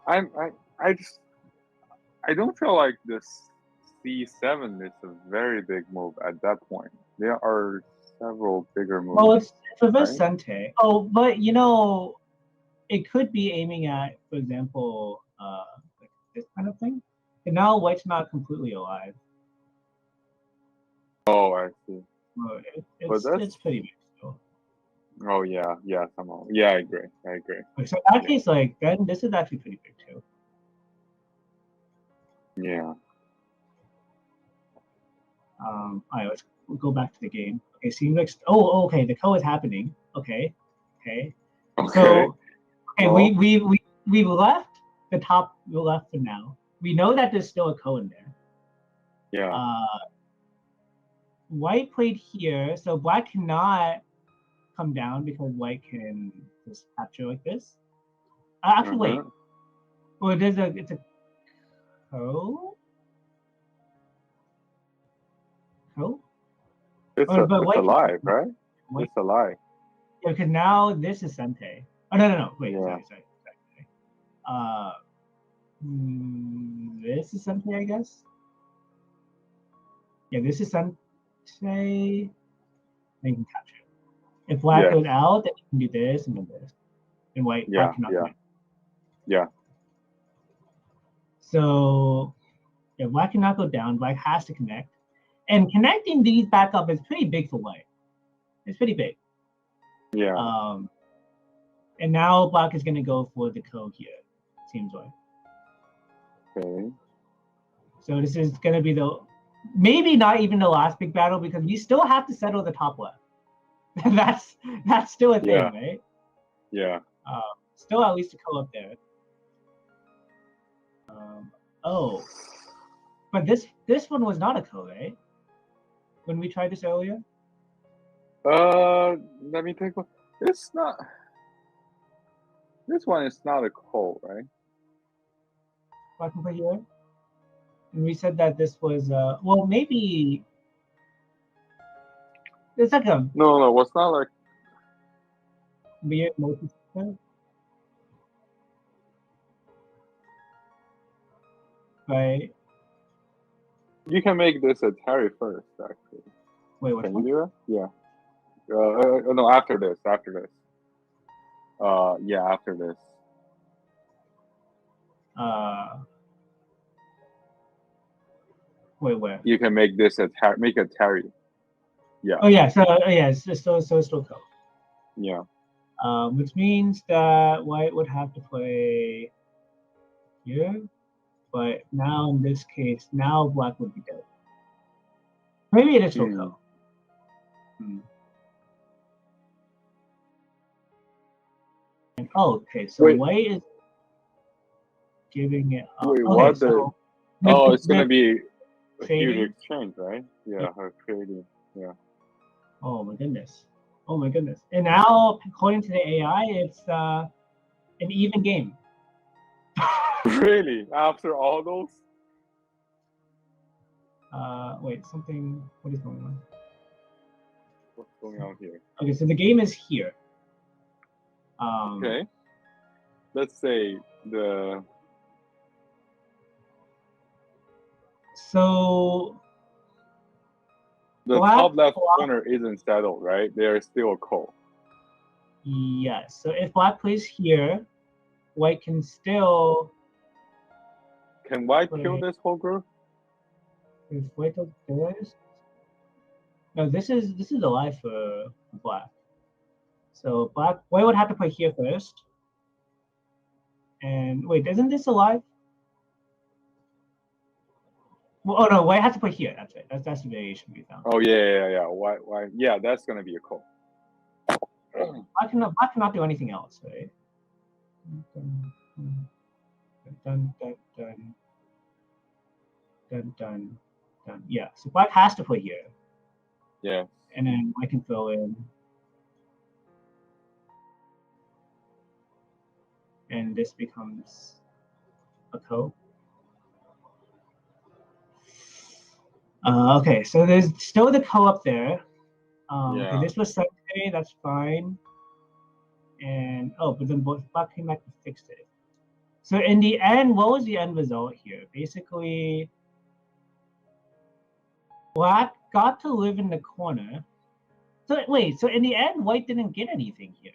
I don't feel like this C7 is a very big move at that point. There are several bigger moves. Well, it's reverse right? Sente. Oh, but you know, it could be aiming at, for example, like this kind of thing. And now white's not completely alive. Oh, I see. So it's pretty big still. Oh yeah, somehow. Yeah, I agree. So in that case, like then this is actually pretty big too. Yeah. All right, let's go back to the game. Okay, seems like okay, the co is happening. Okay. So we left the top left for now. We know that there's still a co in there. Yeah. White played here, so black cannot come down because white can just capture like this. Actually, wait. Well, it's a co. Cool. It's, Oh, but it's white alive, right? white, It's alive. yeah, because now this is Sente. Oh no. Wait, Yeah. sorry. This is Sente, I guess. Yeah, this is Sente. Then you can capture it. If black Yes. goes out, then you can do this and then this. And white Yeah, cannot yeah. connect. Yeah. So yeah, black cannot go down. Black has to connect. And connecting these back up is pretty big for white. It's pretty big. Yeah. And now black is going to go for the code here, seems like. Okay. So this is going to be maybe not even the last big battle because we still have to settle the top left. that's still a thing, Yeah. right? Yeah. Still at least a code up there. But this one was not a code, right? When we tried this earlier. Let me take one. It's not. This one is not a call, right? Black over here. And we said that this was well, maybe it's like a No, it's not like. weird multi-system. Right. You can make this a Terry first, actually. Wait, what? Can you do that? Yeah. No, after this. Yeah, after this. Wait, where? You can make this a Terry. Yeah. Oh yeah, so it's still code. Yeah. Which means that white would have to play here, but now in this case, now black would be dead. Maybe it is still code. Oh, okay, so Wait. white is giving it up. Wait, okay, what so it's gonna be a trading? huge exchange, right? Yeah, her trading. Yeah. Oh my goodness. And now, according to the AI, it's an even game. Really? After all those? Wait, something. What is going on? What's going on here? Okay, so the game is here. Okay. Let's say So the black top left block- corner isn't settled, right? There is still a call. Yes. So if black plays here, white can still. Can white kill this whole group? If white does this. No, this is alive for black. So white would have to play here first. And wait, isn't this alive? Well, oh no, white has to play here. That's right. That's the variation we found. Oh yeah. Why? Yeah, that's gonna be a call. Black cannot do anything else, right? Done. Yeah, so black has to play here. Yeah. And then I can fill in. And this becomes a code. Okay, so there's still the code up there. Okay, this was Sunday, that's fine. And but then black came back to fix it. So in the end, what was the end result here? Basically, black got to live in the corner. So wait, so in the end, white didn't get anything here.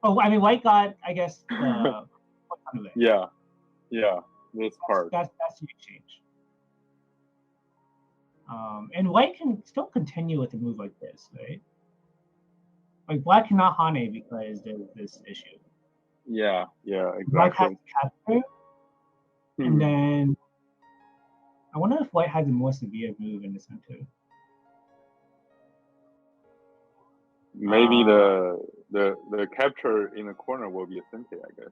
Oh, I mean, white got, I guess, what kind of it? Yeah, this part. That's the exchange. And white can still continue with a move like this, right? Like black cannot Hane because there's this issue. Yeah, exactly. Black has to capture, and then I wonder if white has a more severe move in the center. Maybe the capture in the corner will be a Sente, I guess.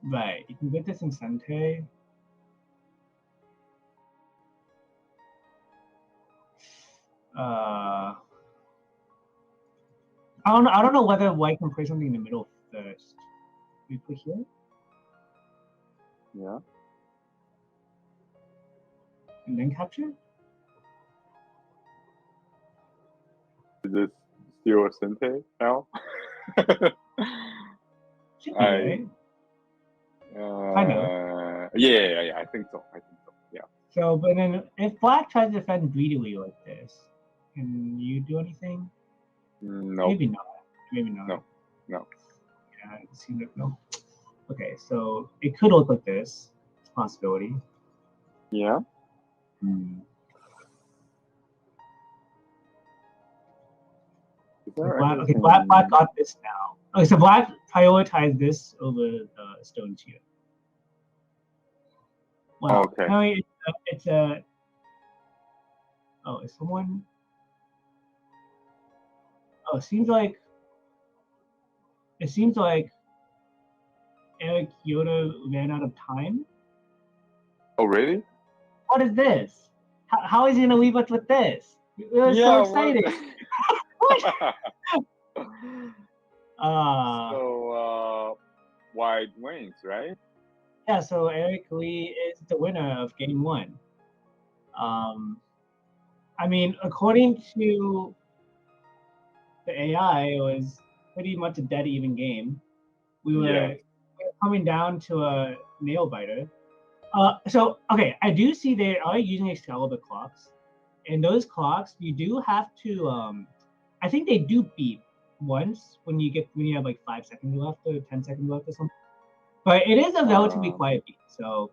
Right, you can get this in Sente. I don't know whether white can play something in the middle first. We put here. Yeah. And then capture. Is this still a Sente now? Should be, right? Yeah. I think so. Yeah. So, but then if black tries to defend greedily like this, can you do anything? No. Maybe not. No. Yeah, it seems like no. Okay, so it could look like this. It's a possibility. Yeah. Black got this now. Okay, so black prioritized this over the stones here. Wow. Okay. No, it's a. Oh, is someone? Oh, it seems like Eric Yoder ran out of time. Oh, really? What is this? How is he gonna leave us with this? We were so excited. What? So white wins, right? Yeah, so Eric Lee is the winner of game 1. I mean, according to the AI, it was pretty much a dead even game. We were coming down to a nail biter. So okay, I do see they are using Excalibur clocks, and those clocks you do have to. I think they do beep once when you have like 5 seconds left or 10 seconds left or something. But it is a relatively quiet beat, so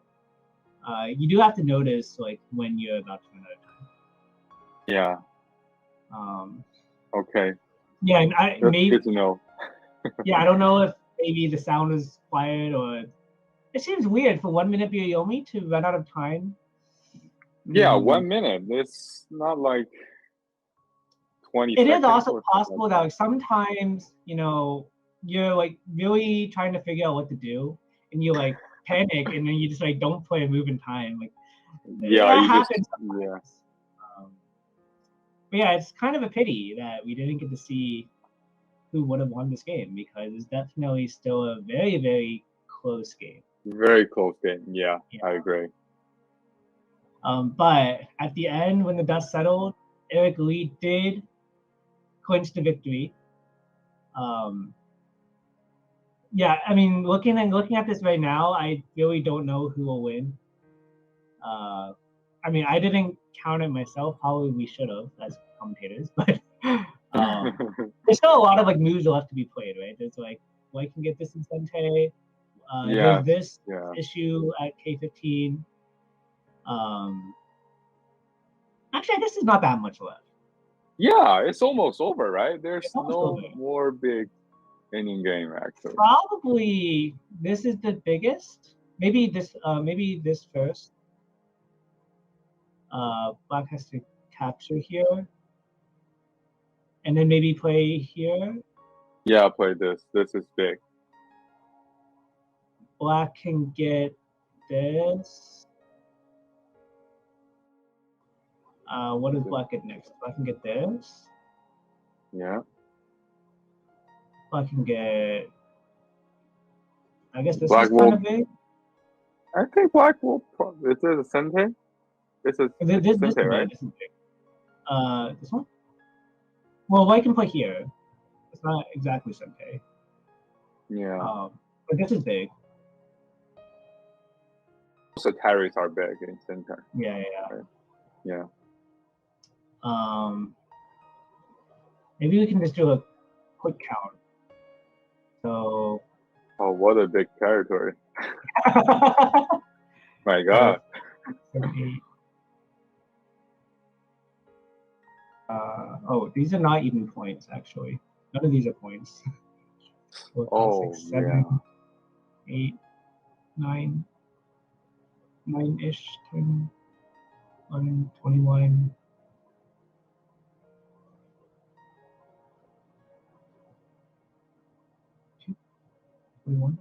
you do have to notice like when you're about to run out of time. Yeah. Okay. Yeah, and That's maybe good to know. Yeah, I don't know if maybe the sound was quiet or it seems weird for 1 minute Yomi to run out of time. Yeah, 1 minute. It's not like 20 It seconds. is also possible that like, sometimes, you're like really trying to figure out what to do and you like panic and then you just like don't play a move in time. Like it happens sometimes. But yeah, it's kind of a pity that we didn't get to see who would have won this game because it's definitely still a very, very close game. Very close game. Yeah. I agree. But at the end, when the dust settled, Eric Lee did clinch the victory. Yeah, I mean, looking at this right now, I really don't know who will win. I mean, I didn't count it myself. Probably we should have as commentators, but there's still a lot of like moves left to be played, right? There's like white can get this in Sente. There's this issue at K15. Actually, I guess there's not that much left. Yeah, it's almost over, right? There's no more big inning game actually. Probably this is the biggest. Maybe this first. Black has to capture here. And then maybe play here. Yeah, play this. This is big. Black can get this. What does black get next? Black can get this. Yeah. Black can get. I guess this black is kind of big. I think black will. Is this a Sente? This is Sente, right? This is big. This one. Well, white can play here. It's not exactly Sente. Yeah. But this is big. Also, carries are big in center. Yeah. Right. Yeah. Maybe we can just do a quick count. So. Oh, what a big territory! My God. 7, 8. These are not even points, actually. None of these are points. 4, 5, 6, 7, 8, 9, 9-ish, 10, 11, 21. 21.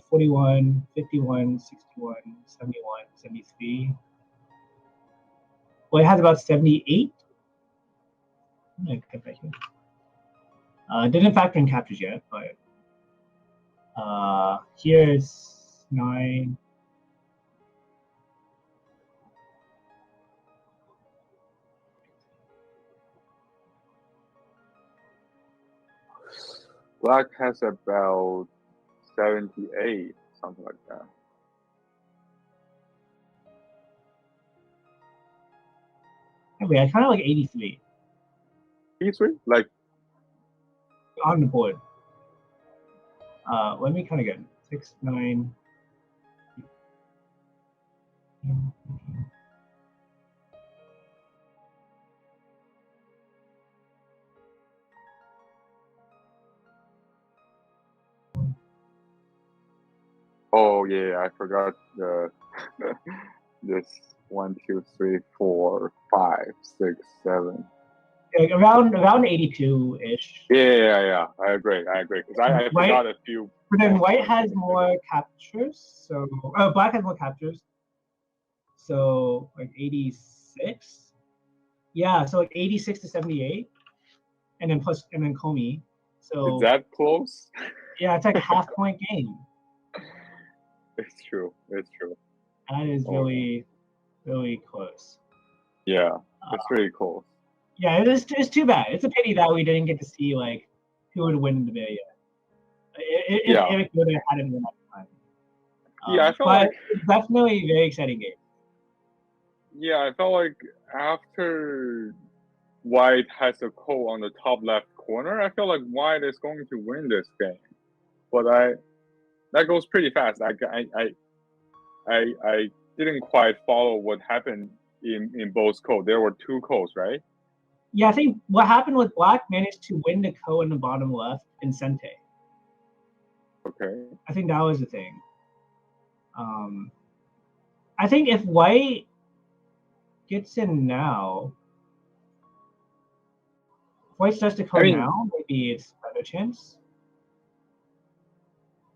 41, 51, 61, 71, 73. Well, it has about 78. I'm gonna get that here. Didn't factor in captures yet, but here's 9. Black has about 78, something like that. Wait, I kind of like 83 83? Like, on the board. Let me kind of get 6, 9. oh yeah, I forgot the this 1, 2, 3, 4, 5, 6, 7. Like around 82-ish. Yeah. I agree. Because I forgot a few. But then white has more captures, so black has more captures. So like 86. Yeah, so like 86 to 78, and then Comey. So Is that close? yeah, it's like a half-point game. It's true. That is really, really close. Yeah, it's really close. Yeah, it's too bad. It's a pity that we didn't get to see like who would win in the video. If Eric Yoder hadn't won that time. I felt like it's definitely a very exciting game. Yeah, I felt like after White has a call on the top left corner, I feel like White is going to win this game. But that goes pretty fast. I didn't quite follow what happened in both calls. There were 2 calls, right? Yeah, I think what happened was Black managed to win the ko in the bottom left in Sente. Okay. I think that was the thing. I think if White gets in now, if White starts to ko now, maybe it's a better chance.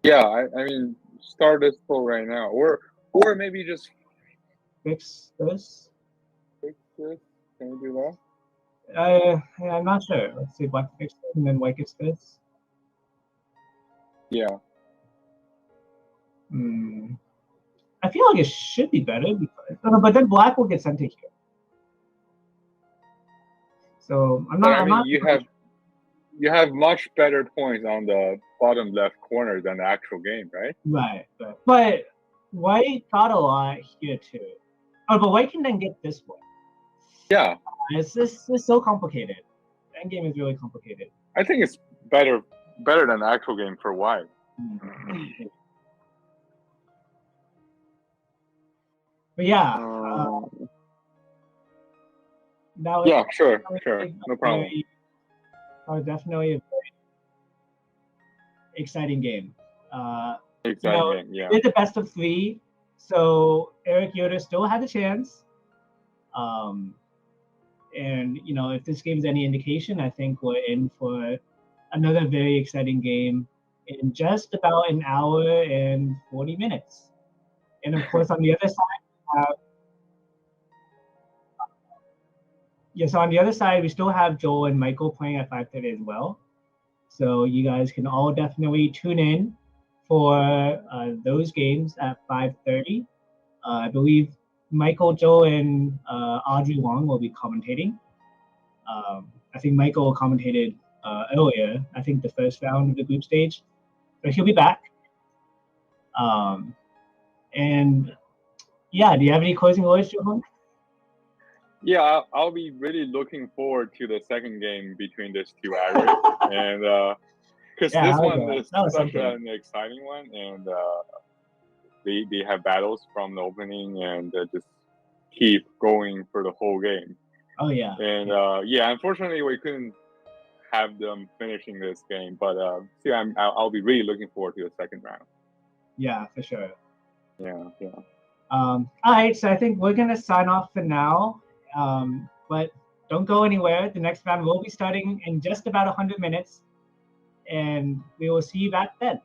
Yeah, I mean, start this call right now, or maybe just fix this. Fix this. Can we do that? Yeah, I'm not sure. Let's see, Black fix it, and then White gets this. Yeah. I feel like it should be better, because, but then Black will get sent to here. So I'm not. You have much better points on the bottom left corner than the actual game, right? Right. But White got a lot here too. Oh, but White can then get this one. Yeah. It's so complicated. That game is really complicated. I think it's better than the actual game for White. But yeah. Sure. No problem. Definitely a very exciting game. Game, yeah. We did the best of 3, so Eric Yoder still had a chance. And if this game is any indication, I think we're in for another very exciting game in just about an hour and 40 minutes. And of course, on the other side, on the other side, we still have Joel and Michael playing at 5:30 as well. So you guys can all definitely tune in for those games at 5:30. I believe Michael, Joel, and Audrey Wong will be commentating. I think Michael commentated earlier, I think the first round of the group stage. So he'll be back. And yeah, do you have any closing words, Jiuheng? Yeah, I'll be really looking forward to the second game between these 2 areas. And because this one is such an exciting one, and they have battles from the opening and just keep going for the whole game. Oh yeah. And unfortunately we couldn't have them finishing this game, but I'll be really looking forward to the second round. Yeah, for sure. Yeah. All right, so I think we're gonna sign off for now. But don't go anywhere. The next round will be starting in just about 100 minutes, and we will see you back then.